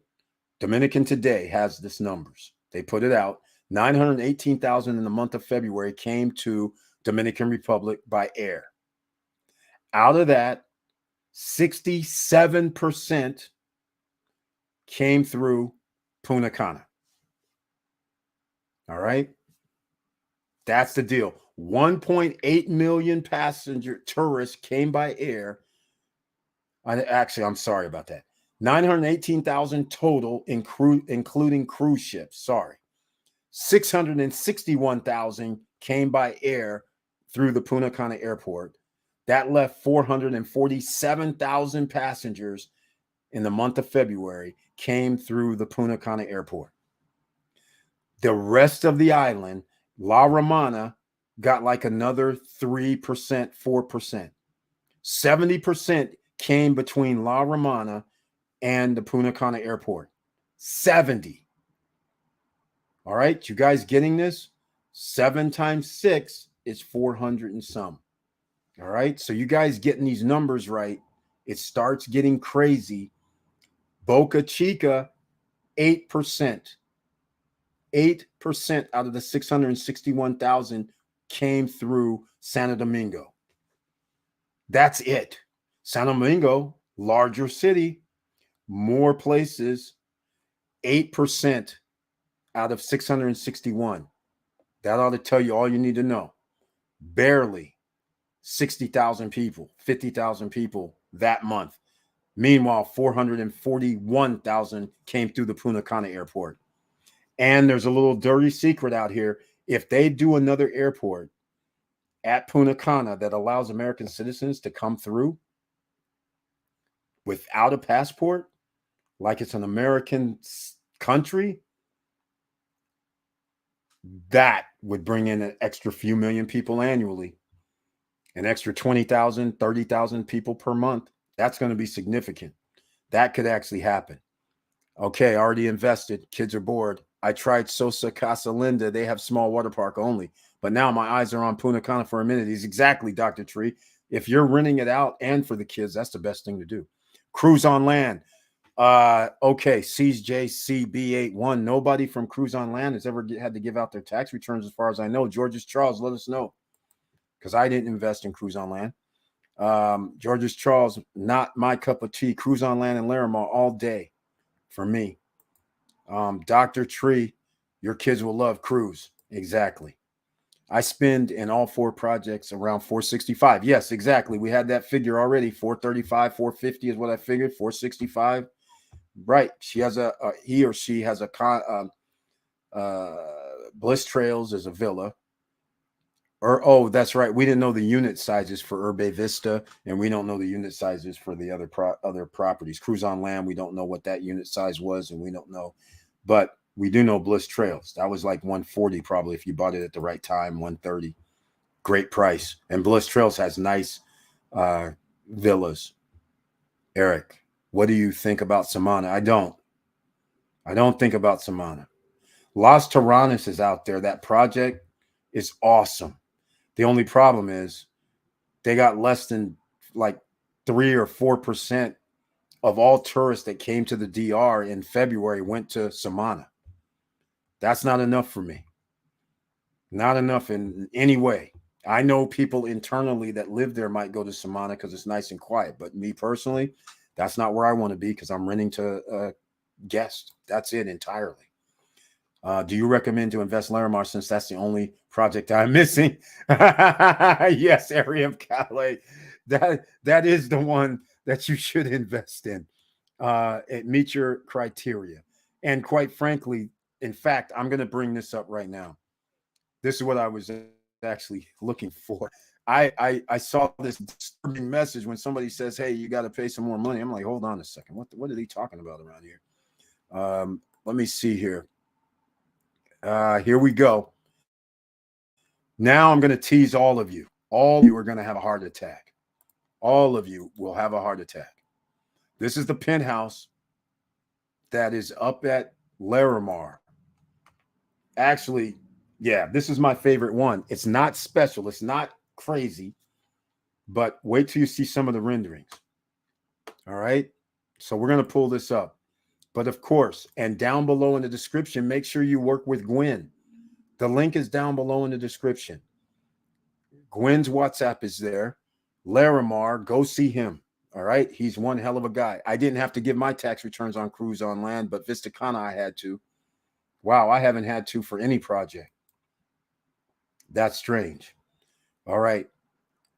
Dominican Today has this numbers. They put it out. 918,000 in the month of February came to Dominican Republic by air. Out of that, 67% came through Punta Cana. All right. That's the deal. 1.8 million passenger tourists came by air. I'm sorry about that. 918,000 total, including cruise ships. Sorry. 661,000 came by air through the Punta Cana airport. That left 447,000 passengers in the month of February came through the Punta Cana airport. The rest of the island, La Romana, got like another 3%, 4%. 70% came between La Romana and the Punta Cana airport. 70. All right, you guys getting this? 7 times 6 is 400 and some. All right, so you guys getting these numbers right. It starts getting crazy. Boca Chica, 8%. 8% out of the 661,000 came through Santo Domingo. That's it. Santo Domingo, larger city, more places, 8% out of 661. That ought to tell you all you need to know. Barely 60,000 people, 50,000 people that month. Meanwhile, 441,000 came through the Punta Cana airport. And there's a little dirty secret out here. If they do another airport at Punta Cana that allows American citizens to come through without a passport, like it's an American country, that would bring in an extra few million people annually, an extra 20,000, 30,000 people per month. That's going to be significant. That could actually happen. Okay, already invested. Kids are bored. I tried Sosa Casa Linda. They have small water park only. But now my eyes are on Punta Cana for amenities. Exactly, Dr. Tree. If you're renting it out and for the kids, that's the best thing to do. Cruise on land. Okay, CJCB81. Nobody from Cruise on Land has ever had to give out their tax returns as far as I know. George's Charles, let us know. Because I didn't invest in Cruise on Land. George's Charles, not my cup of tea. Cruise on Land and Larimar all day for me. Dr. Tree, your kids will love Cruise. Exactly. I spend in all four projects around 465. Yes, exactly. We had that figure already. 435, 450 is what I figured. 465. Right. She has he or she has a Bliss Trails is a villa. Oh, that's right. We didn't know the unit sizes for Urbe Vista, and we don't know the unit sizes for the other properties. Cruise on Land, we don't know what that unit size was, and we don't know. But we do know Bliss Trails. That was like 140 probably if you bought it at the right time, 130. Great price. And Bliss Trails has nice villas. Eric, what do you think about Samana? I don't think about Samana. Las Terranas is out there. That project is awesome. The only problem is they got less than like 3 or 4% of all tourists that came to the DR in February went to Samana. That's not enough for me. Not enough in any way. I know people internally that live there might go to Samana because it's nice and quiet. But me personally, that's not where I want to be because I'm renting to guests. That's it entirely. Do you recommend to invest Larimar since that's the only project I'm missing? Yes, area of Calais. That is the one that you should invest in. It meets your criteria. And quite frankly, in fact, I'm going to bring this up right now. This is what I was actually looking for. I saw this disturbing message when somebody says, "Hey, you got to pay some more money." I'm like, hold on a second. What are they talking about around here? Let me see here. Here we go. Now I'm going to tease all of you. All of you are going to have a heart attack. All of you will have a heart attack. This is the penthouse that is up at Larimar. Actually, yeah, this is my favorite one. It's not special. It's not crazy. But wait till you see some of the renderings. All right. So we're going to pull this up. But of course, and down below in the description, make sure you work with Gwen. The link is down below in the description. Gwen's WhatsApp is there. Larimar, go see him. All right. He's one hell of a guy. I didn't have to give my tax returns on Cruise on Land, but Vista Cana I had to. Wow, I haven't had to for any project. That's strange. All right.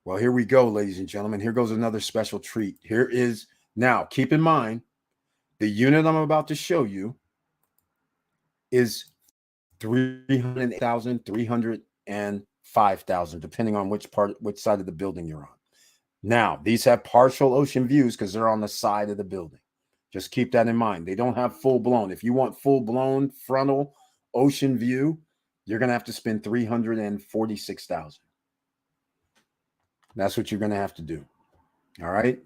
Well, here we go, ladies and gentlemen. Here goes another special treat. Here is, now keep in mind, the unit I'm about to show you is 300,000, 305,000, depending on which side of the building you're on. Now, these have partial ocean views because they're on the side of the building. Just keep that in mind. They don't have full blown. If you want full blown frontal ocean view, you're going to have to spend 346,000. That's what you're going to have to do. All right.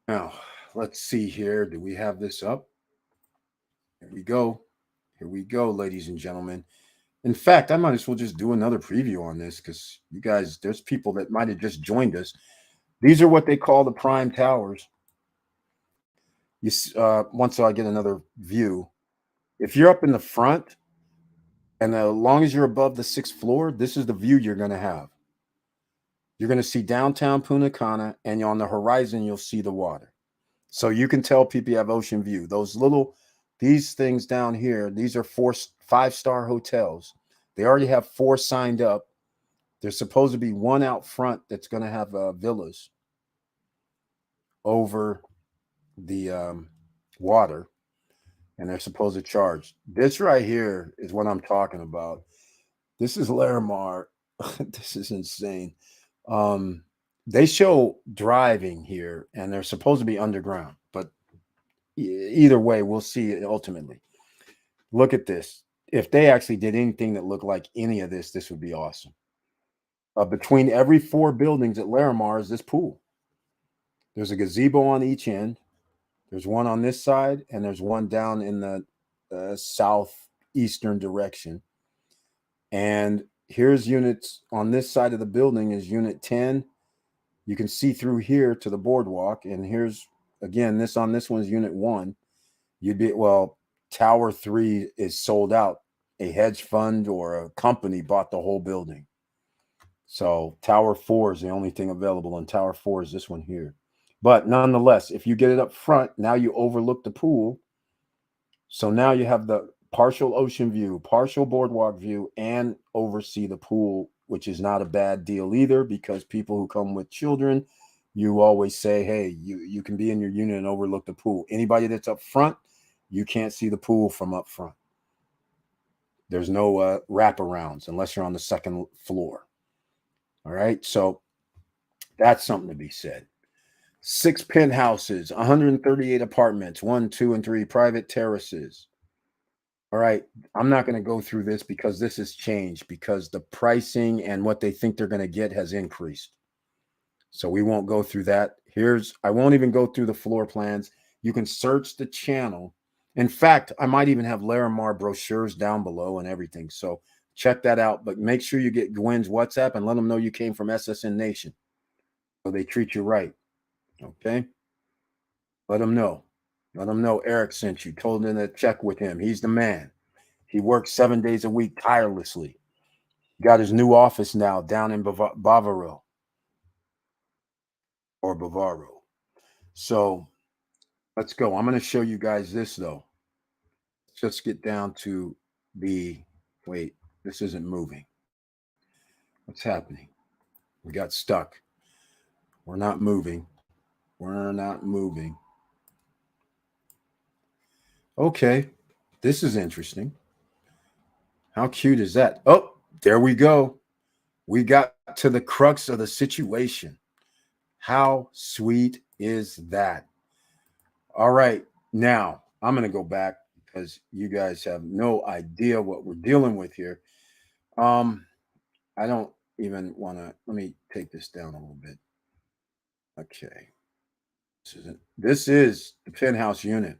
Now, let's see here. Do we have this up? Here we go. Here we go, ladies and gentlemen. In fact, I might as well just do another preview on this because you guys, there's people that might have just joined us. These are what they call the prime towers. Once I get another view, if you're up in the front, and as long as you're above the 6th floor, this is the view you're going to have. You're going to see downtown Punta Cana, and on the horizon, you'll see the water. So you can tell people you have ocean view. These things down here, these are 5-star hotels. They already have 4 signed up. There's supposed to be one out front that's going to have villas over the water, and they're supposed to charge. This right here is what I'm talking about. This is Larimar. This is insane. They show driving here, and they're supposed to be underground, but either way, we'll see it ultimately. Look at this. If they actually did anything that looked like any of this, this would be awesome. Between every 4 buildings at Larimar is this pool. There's a gazebo on each end. There's one on this side, and there's one down in the southeastern direction. And here's units on this side of the building is unit 10. You can see through here to the boardwalk. And here's, again, this on this one is unit 1. Tower 3 is sold out. A hedge fund or a company bought the whole building. So Tower 4 is the only thing available, and Tower 4 is this one here. But nonetheless, if you get it up front, now you overlook the pool. So now you have the partial ocean view, partial boardwalk view, and oversee the pool, which is not a bad deal either, because people who come with children, you always say, hey, you can be in your unit and overlook the pool. Anybody that's up front, you can't see the pool from up front. There's no wraparounds unless you're on the second floor. All right, so that's something to be said. 6 penthouses, 138 apartments, 1, 2, and 3 private terraces. All right, I'm not going to go through this because this has changed, because the pricing and what they think they're going to get has increased. So we won't go through that. I won't even go through the floor plans. You can search the channel. In fact, I might even have Larimar brochures down below and everything. So check that out. But make sure you get Gwen's WhatsApp and let them know you came from SSN Nation, so they treat you right. Okay? Let them know. Let them know Eric sent you. Told them to check with him. He's the man. He works 7 days a week tirelessly. Got his new office now down in Bavaro. So let's go. I'm going to show you guys this, though. Let's just get down to wait, this isn't moving. What's happening? We got stuck. We're not moving. Okay, this is interesting. How cute is that? Oh, there we go. We got to the crux of the situation. How sweet is that? All right, now I'm going to go back because you guys have no idea what we're dealing with here. I don't even want to, let me take this down a little bit. Okay. This is the penthouse unit.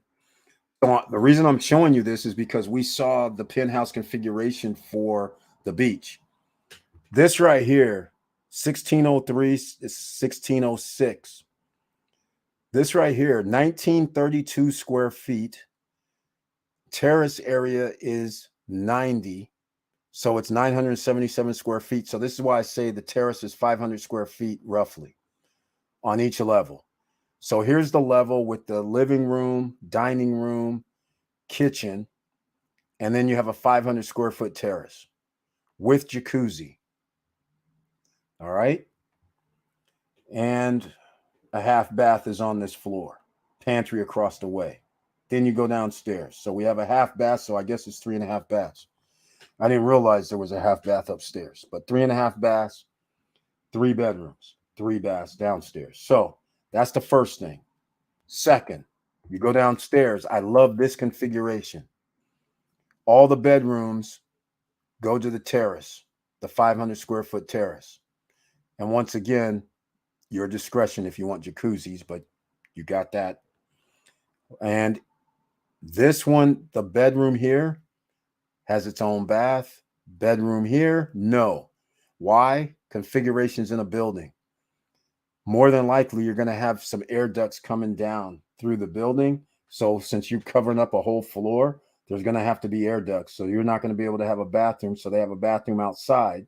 So the reason I'm showing you this is because we saw the penthouse configuration for the beach. This right here, 1603 is 1606. This right here, 1932 square feet. Terrace area is 90. So it's 977 square feet. So this is why I say the terrace is 500 square feet roughly on each level. So here's the level with the living room, dining room, kitchen, and then you have a 500 square foot terrace with jacuzzi. All right. And a half bath is on this floor, pantry across the way. Then you go downstairs. So we have a half bath. So I guess it's 3.5 baths. I didn't realize there was a half bath upstairs, but 3.5 baths, 3 bedrooms, 3 baths downstairs. So that's the first thing. Second, you go downstairs. I love this configuration. All the bedrooms go to the terrace, the 500 square foot terrace. And once again, your discretion if you want jacuzzis, but you got that. And this one, the bedroom here has its own bath. Bedroom here, no. Why? Configurations in a building. More than likely, you're going to have some air ducts coming down through the building. So since you're covering up a whole floor, there's going to have to be air ducts. So you're not going to be able to have a bathroom. So they have a bathroom outside,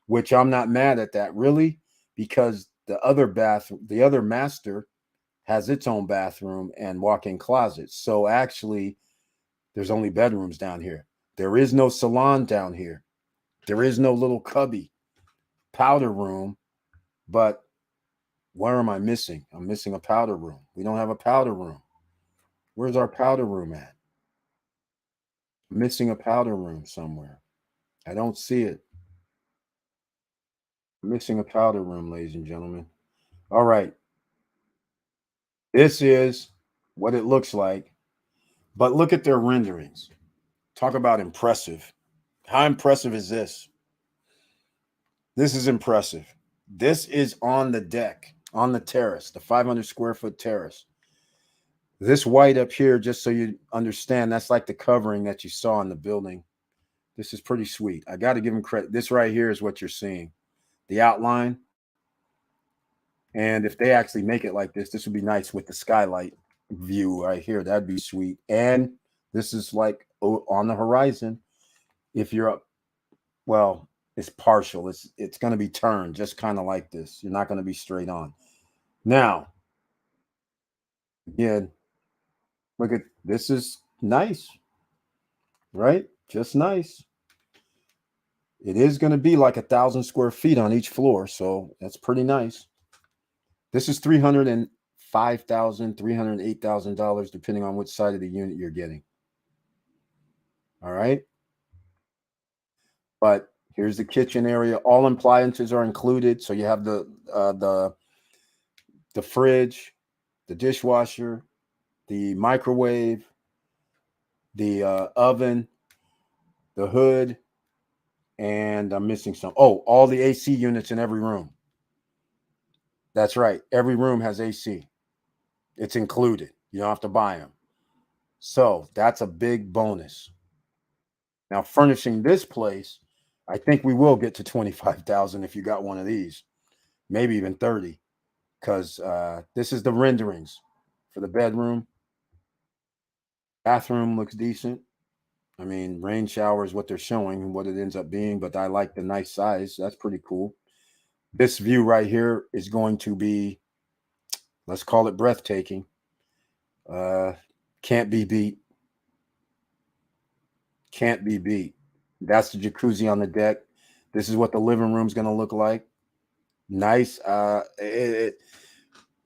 which I'm not mad at that really, because the other master has its own bathroom and walk-in closets. So actually, there's only bedrooms down here. There is no salon down here. There is no little cubby powder room. But where am I missing? I'm missing a powder room. We don't have a powder room. Where's our powder room at? I'm missing a powder room somewhere. I don't see it. I'm missing a powder room, ladies and gentlemen. All right. This is what it looks like. But look at their renderings. Talk about impressive. How impressive is this? This is impressive. This is on the deck, on the terrace, the 500 square foot terrace. This white up here, just so you understand, that's like the covering that you saw in the building. This is pretty sweet. I got to give them credit. This right here is what you're seeing, the outline. And if they actually make it like this would be nice with the skylight view right here. That'd be sweet. And this is like on the horizon. If you're up, well, it's partial. It's going to be turned just kind of like this. You're not going to be straight on. Now, again, look at this is nice, right? Just nice. It is going to be like 1,000 square feet on each floor, so that's pretty nice. This is $305,000, $308,000, depending on which side of the unit you're getting. All right. But here's the kitchen area. All appliances are included, so you have the fridge, the dishwasher, the microwave, the oven, the hood, and I'm missing some. Oh, all the AC units in every room. That's right. Every room has AC. It's included. You don't have to buy them. So that's a big bonus. Now, furnishing this place, I think we will get to 25,000 if you got one of these, maybe even 30, because this is the renderings for the bedroom. Bathroom looks decent. I mean, rain shower is what they're showing, what it ends up being, but I like the nice size. That's pretty cool. This view right here is going to be, let's call it breathtaking. Can't be beat. Can't be beat. That's the jacuzzi on the deck. This is what the living room's going to look like. Nice.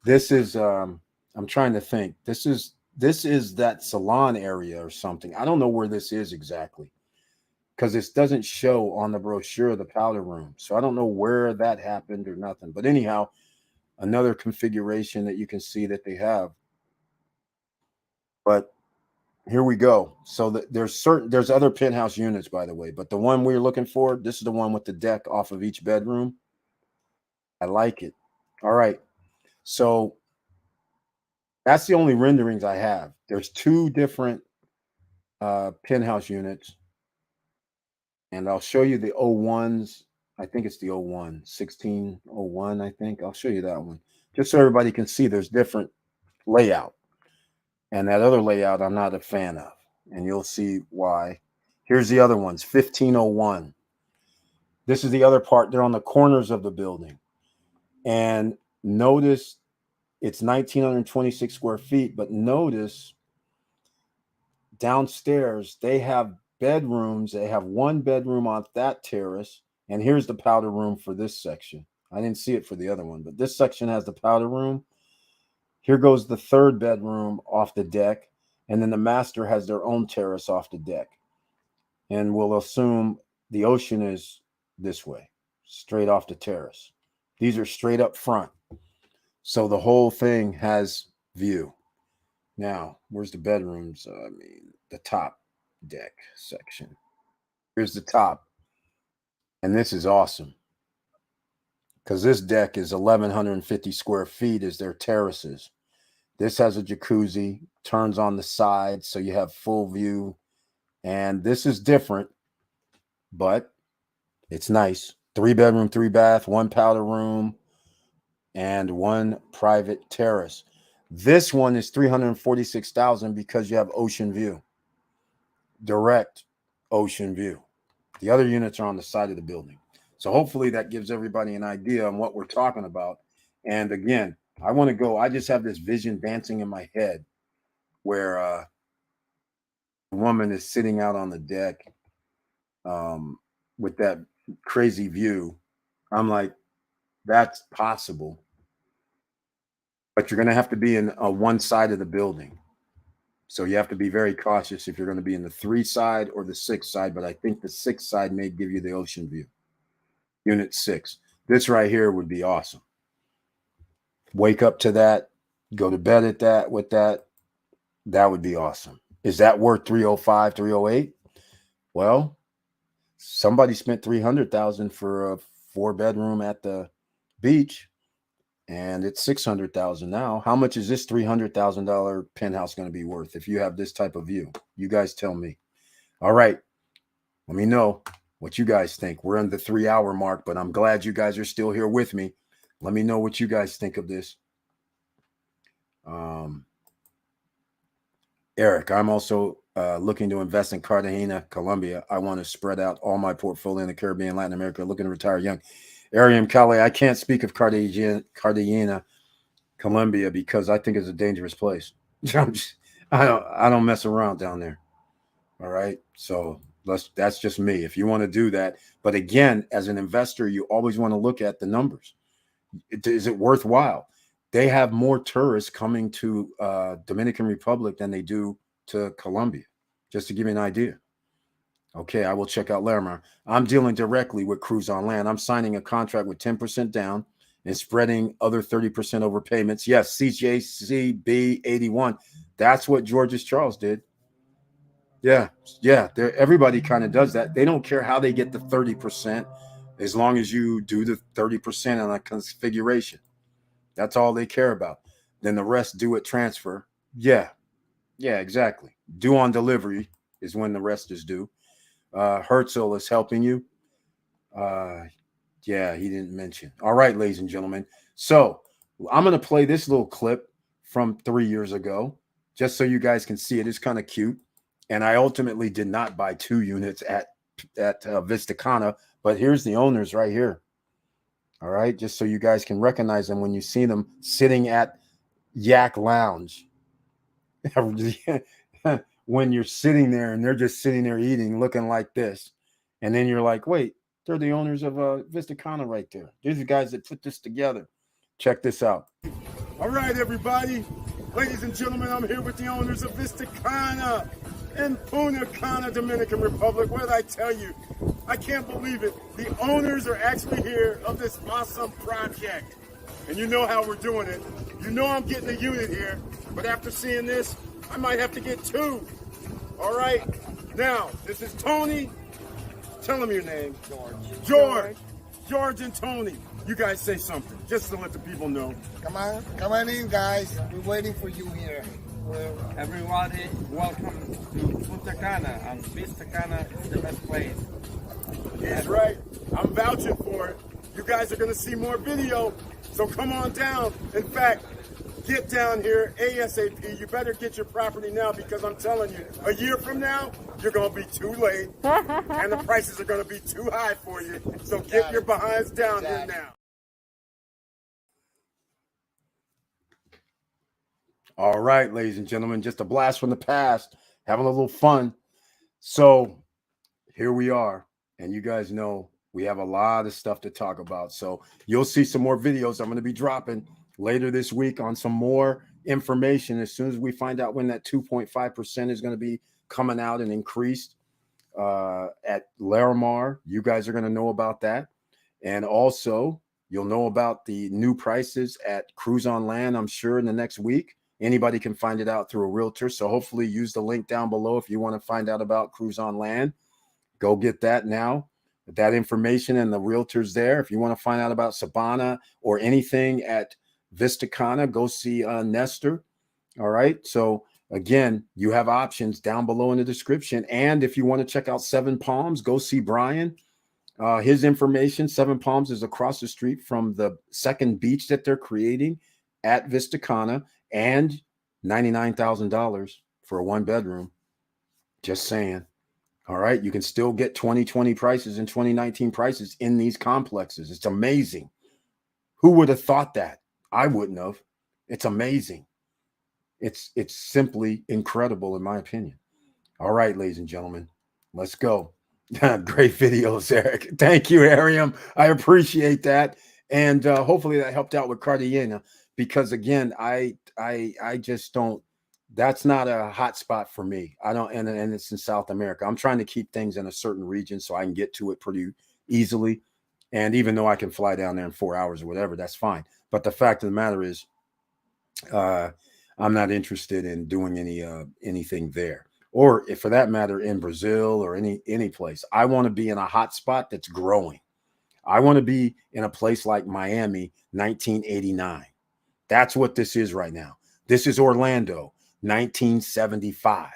This is, I'm trying to think. This is that salon area or something. I don't know where this is exactly, because this doesn't show on the brochure the powder room. So I don't know where that happened or nothing. But anyhow, another configuration that you can see that they have. But here we go. So there's other penthouse units, by the way, but the one we're looking for, this is the one with the deck off of each bedroom. I like it. All right. So that's the only renderings I have. There's two different penthouse units, and I'll show you the 01s. I think it's the 01, 1601, I think. I'll show you that one, just so everybody can see there's different layout. And that other layout I'm not a fan of, and you'll see why. Here's the other ones, 1501. This is the other part. They're on the corners of the building. And notice it's 1,926 square feet, but notice downstairs they have bedrooms. They have one bedroom on that terrace, and here's the powder room for this section. I didn't see it for the other one, but this section has the powder room. Here goes the third bedroom off the deck, and then the master has their own terrace off the deck. And we'll assume the ocean is this way, straight off the terrace. These are straight up front. So the whole thing has view. Now, where's the bedrooms? I mean, the top deck section. Here's the top. And this is awesome, because this deck is 1,150 square feet is their terraces. This has a jacuzzi, turns on the side, so you have full view. And this is different, but it's nice. 3-bedroom, 3-bath, 1 powder room, and 1 private terrace. This one is $346,000 because you have ocean view, direct ocean view. The other units are on the side of the building. So hopefully that gives everybody an idea on what we're talking about. And again, I want to go. I just have this vision dancing in my head where a woman is sitting out on the deck with that crazy view. I'm like, that's possible, but you're going to have to be in one side of the building. So you have to be very cautious if you're going to be in the 3 side or the 6 side. But I think the 6 side may give you the ocean view. Unit 6. This right here would be awesome. Wake up to that, go to bed at that with that. That would be awesome. Is that worth 305, 308? Well, somebody spent 300,000 for a 4-bedroom at the beach, and it's 600,000 now. How much is this $300,000 penthouse going to be worth if you have this type of view? You guys tell me. All right, let me know what you guys think. We're on the 3-hour mark, but I'm glad you guys are still here with me. Let me know what you guys think of this. Eric, I'm also looking to invest in Cartagena, Colombia. I want to spread out all my portfolio in the Caribbean, Latin America, looking to retire young. Ariam Kale, I can't speak of Cartagena, Colombia, because I think it's a dangerous place. I don't mess around down there. All right. So that's just me. If you want to do that. But again, as an investor, you always want to look at the numbers. Is it worthwhile? They have more tourists coming to Dominican Republic than they do to Colombia, just to give you an idea. Okay, I will check out Larimar. I'm dealing directly with Cruise on Land. I'm signing a contract with 10% down and spreading other 30% over payments. Yes, CJCB 81. That's what George's Charles did. Yeah. Everybody kind of does that. They don't care how they get the 30%, as long as you do the 30% on a configuration. That's all they care about. Then the rest do at transfer. Yeah, exactly. Due on delivery is when the rest is due. Herzl is helping you. Yeah, he didn't mention. All right, ladies and gentlemen. So I'm going to play this little clip from 3 years ago, just so you guys can see it. It's kind of cute. And I ultimately did not buy 2 units at Vista Cana, but here's the owners right here. All right, just so you guys can recognize them when you see them sitting at Yak Lounge. When you're sitting there and they're just sitting there eating, looking like this. And then you're like, wait, they're the owners of Vista Cana right there. These are the guys that put this together. Check this out. All right, everybody. Ladies and gentlemen, I'm here with the owners of Vista Cana in Punta Cana, Dominican Republic. What did I tell you? I can't believe it. The owners are actually here of this awesome project. And you know how we're doing it. You know I'm getting a unit here. But after seeing this, I might have to get 2. All right? Now, this is Tony. Tell them your name. George and Tony. You guys say something, just to let the people know. Come on in, guys. We're waiting for you here. Everybody, welcome to Punta Cana, and Vista Cana is the best place. He's right. I'm vouching for it. You guys are going to see more video, so come on down. In fact, get down here ASAP. You better get your property now, because I'm telling you, a year from now, you're going to be too late, and the prices are going to be too high for you. So get your behinds down here now. All right, ladies and gentlemen, just a blast from the past, having a little fun. So here we are, and you guys know we have a lot of stuff to talk about. So you'll see some more videos I'm going to be dropping later this week on some more information as soon as we find out when that 2.5% is going to be coming out and increased at Larimar. You guys are going to know about that. And also, you'll know about the new prices at Cruise on Land, I'm sure, in the next week. Anybody can find it out through a realtor. So hopefully use the link down below if you want to find out about Cruise on Land. Go get that now. That information and the realtors there. If you want to find out about Sabana or anything at Vista Cana, go see Nestor. All right. So again, you have options down below in the description. And if you want to check out Seven Palms, go see Brian. His information, Seven Palms, is across the street from the second beach that they're creating at Vista Cana, and $99,000 for a 1-bedroom. Just saying. All right. You can still get 2020 prices and 2019 prices in these complexes. It's amazing. Who would have thought that? I wouldn't have. It's amazing. It's simply incredible in my opinion. All right, ladies and gentlemen, let's go. Great videos, Eric. Thank you, Ariam. I appreciate that, and hopefully that helped out with Cartagena. Because again, I just don't. That's not a hot spot for me. I don't, and it's in South America. I'm trying to keep things in a certain region so I can get to it pretty easily. And even though I can fly down there in 4 hours or whatever, that's fine. But the fact of the matter is, uh, I'm not interested in doing anything there, or if for that matter in Brazil or any place. I want to be in a hot spot that's growing. I want to be in a place like Miami, 1989. That's what this is right now. This is Orlando, 1975.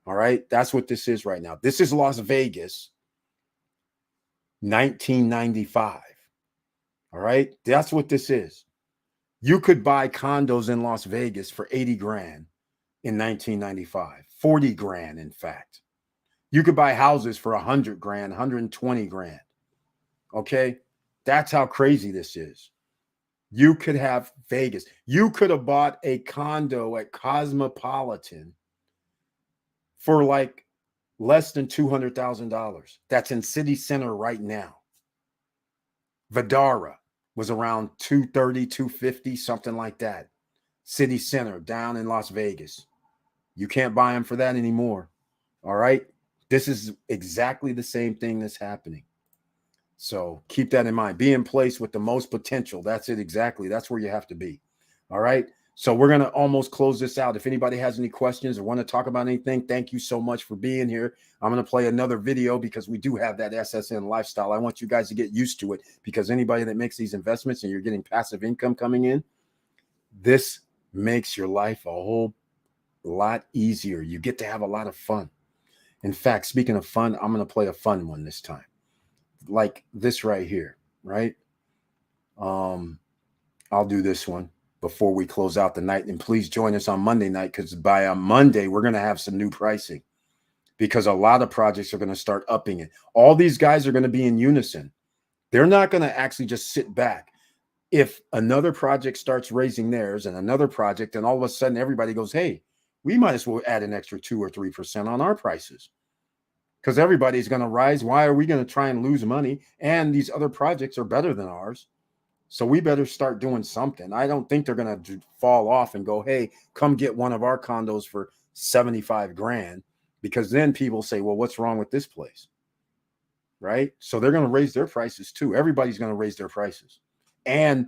All right, that's what this is right now. This is Las Vegas, 1995. All right, that's what this is. You could buy condos in Las Vegas for 80 grand in 1995, 40 grand, in fact. You could buy houses for 100 grand, 120 grand. Okay. That's how crazy this is. You could have Vegas. You could have bought a condo at Cosmopolitan for like less than $200,000. That's in City Center right now. Vidara was around 230, 250, something like that. City Center down in Las Vegas. You can't buy them for that anymore. All right. This is exactly the same thing that's happening. So keep that in mind. Be in place with the most potential. That's it. Exactly. That's where you have to be. All right. So we're going to almost close this out. If anybody has any questions or want to talk about anything, thank you so much for being here. I'm going to play another video because we do have that SSN lifestyle. I want you guys to get used to it, because anybody that makes these investments and you're getting passive income coming in, this makes your life a whole lot easier. You get to have a lot of fun. In fact, speaking of fun, I'm going to play a fun one this time. Like this right here, right? I'll do this one before we close out the night. And please join us on Monday night, because by Monday, we're going to have some new pricing, because a lot of projects are going to start upping it. All these guys are going to be in unison. They're not going to actually just sit back. If another project starts raising theirs and another project, and all of a sudden everybody goes, hey, we might as well add an extra 2 or 3% on our prices, because everybody's going to rise. Why are we going to try and lose money? And these other projects are better than ours. So we better start doing something. I don't think they're going to fall off and go, hey, come get one of our condos for 75 grand, because then people say, well, what's wrong with this place? Right? So they're going to raise their prices too. Everybody's going to raise their prices. And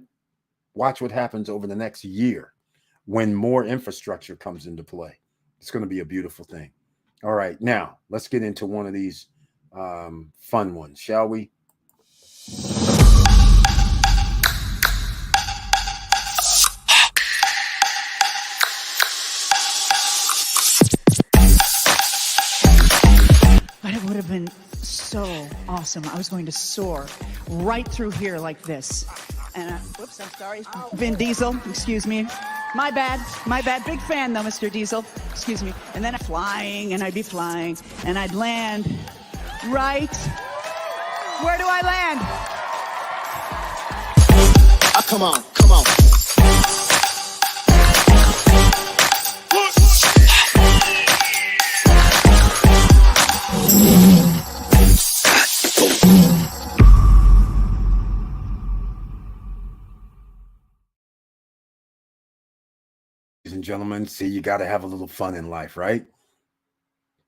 watch what happens over the next year when more infrastructure comes into play. It's going to be a beautiful thing. All right, now let's get into one of these fun ones, shall we? But it would have been so awesome. I was going to soar right through here like this. And whoops, I'm sorry. Vin Diesel, excuse me. My bad. Big fan though, Mr. Diesel. Excuse me. And then flying, and I'd be flying, and I'd land right. Where do I land? Oh, come on, come on. Ladies and gentlemen, see, you got to have a little fun in life, right?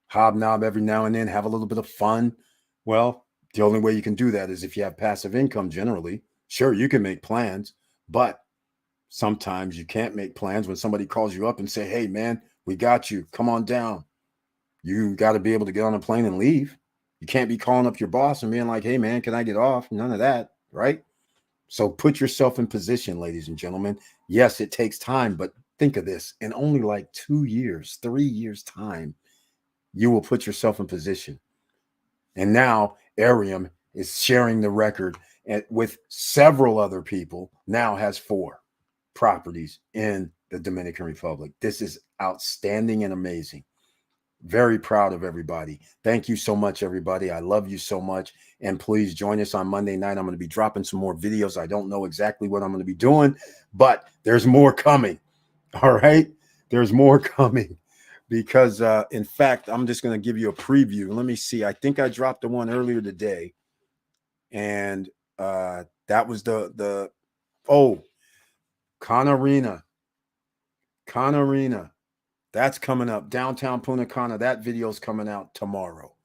Hobnob every now and then, have a little bit of fun. Well, the only way you can do that is if you have passive income generally. Sure, you can make plans, but sometimes you can't make plans when somebody calls you up and say, hey, man, we got you. Come on down. You got to be able to get on a plane and leave. You can't be calling up your boss and being like, hey, man, can I get off? None of that, right? So put yourself in position, ladies and gentlemen. Yes, it takes time, but think of this. In only like 2 years, 3 years time, you will put yourself in position. And now Ariam is sharing the record with several other people, now has 4 properties in the Dominican Republic. This is outstanding and amazing. Very proud of everybody. Thank you so much, everybody. I love you so much. And please join us on Monday night. I'm going to be dropping some more videos. I don't know exactly what I'm going to be doing, but there's more coming. All right. There's more coming because, in fact, I'm just going to give you a preview. Let me see. I think I dropped the one earlier today. And that was Conarina. That's coming up. Downtown Punta Cana. That video's coming out tomorrow.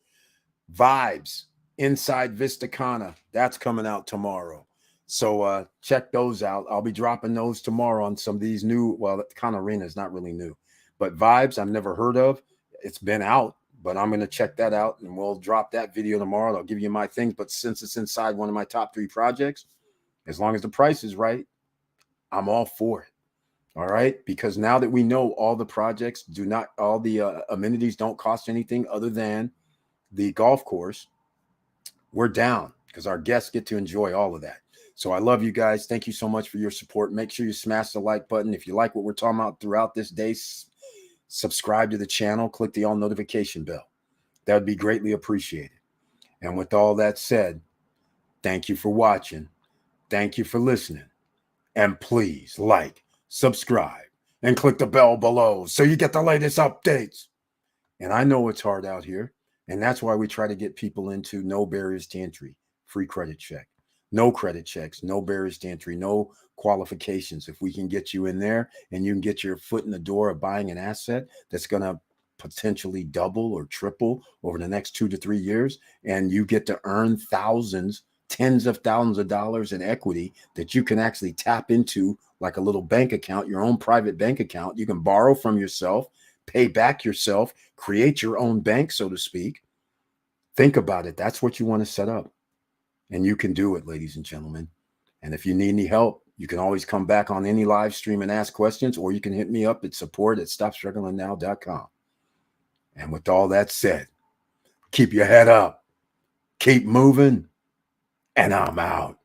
Vibes inside Vista Cana. That's coming out tomorrow. So check those out. I'll be dropping those tomorrow on some of these new. Well, Conarina is not really new, but Vibes I've never heard of. It's been out, but I'm going to check that out and we'll drop that video tomorrow. I'll give you my things. But since it's inside one of my top 3 projects, as long as the price is right, I'm all for it. All right. Because now that we know all the projects all the amenities don't cost anything other than the golf course, we're down because our guests get to enjoy all of that. So I love you guys. Thank you so much for your support. Make sure you smash the like button. If you like what we're talking about throughout this day, subscribe to the channel, click the all notification bell. That would be greatly appreciated. And with all that said, thank you for watching. Thank you for listening. And please like, subscribe, and click the bell below so you get the latest updates. And I know it's hard out here. And that's why we try to get people into no barriers to entry, free credit check, no credit checks, no barriers to entry, no qualifications. If we can get you in there and you can get your foot in the door of buying an asset that's going to potentially double or triple over the next 2 to 3 years, and you get to earn thousands, tens of thousands of dollars in equity that you can actually tap into like a little bank account, your own private bank account. You can borrow from yourself, pay back yourself, create your own bank, so to speak. Think about it. That's what you want to set up. And you can do it, ladies and gentlemen. And if you need any help, you can always come back on any live stream and ask questions, or you can hit me up at support@stopstrugglingnow.com. And with all that said, keep your head up, keep moving, and I'm out.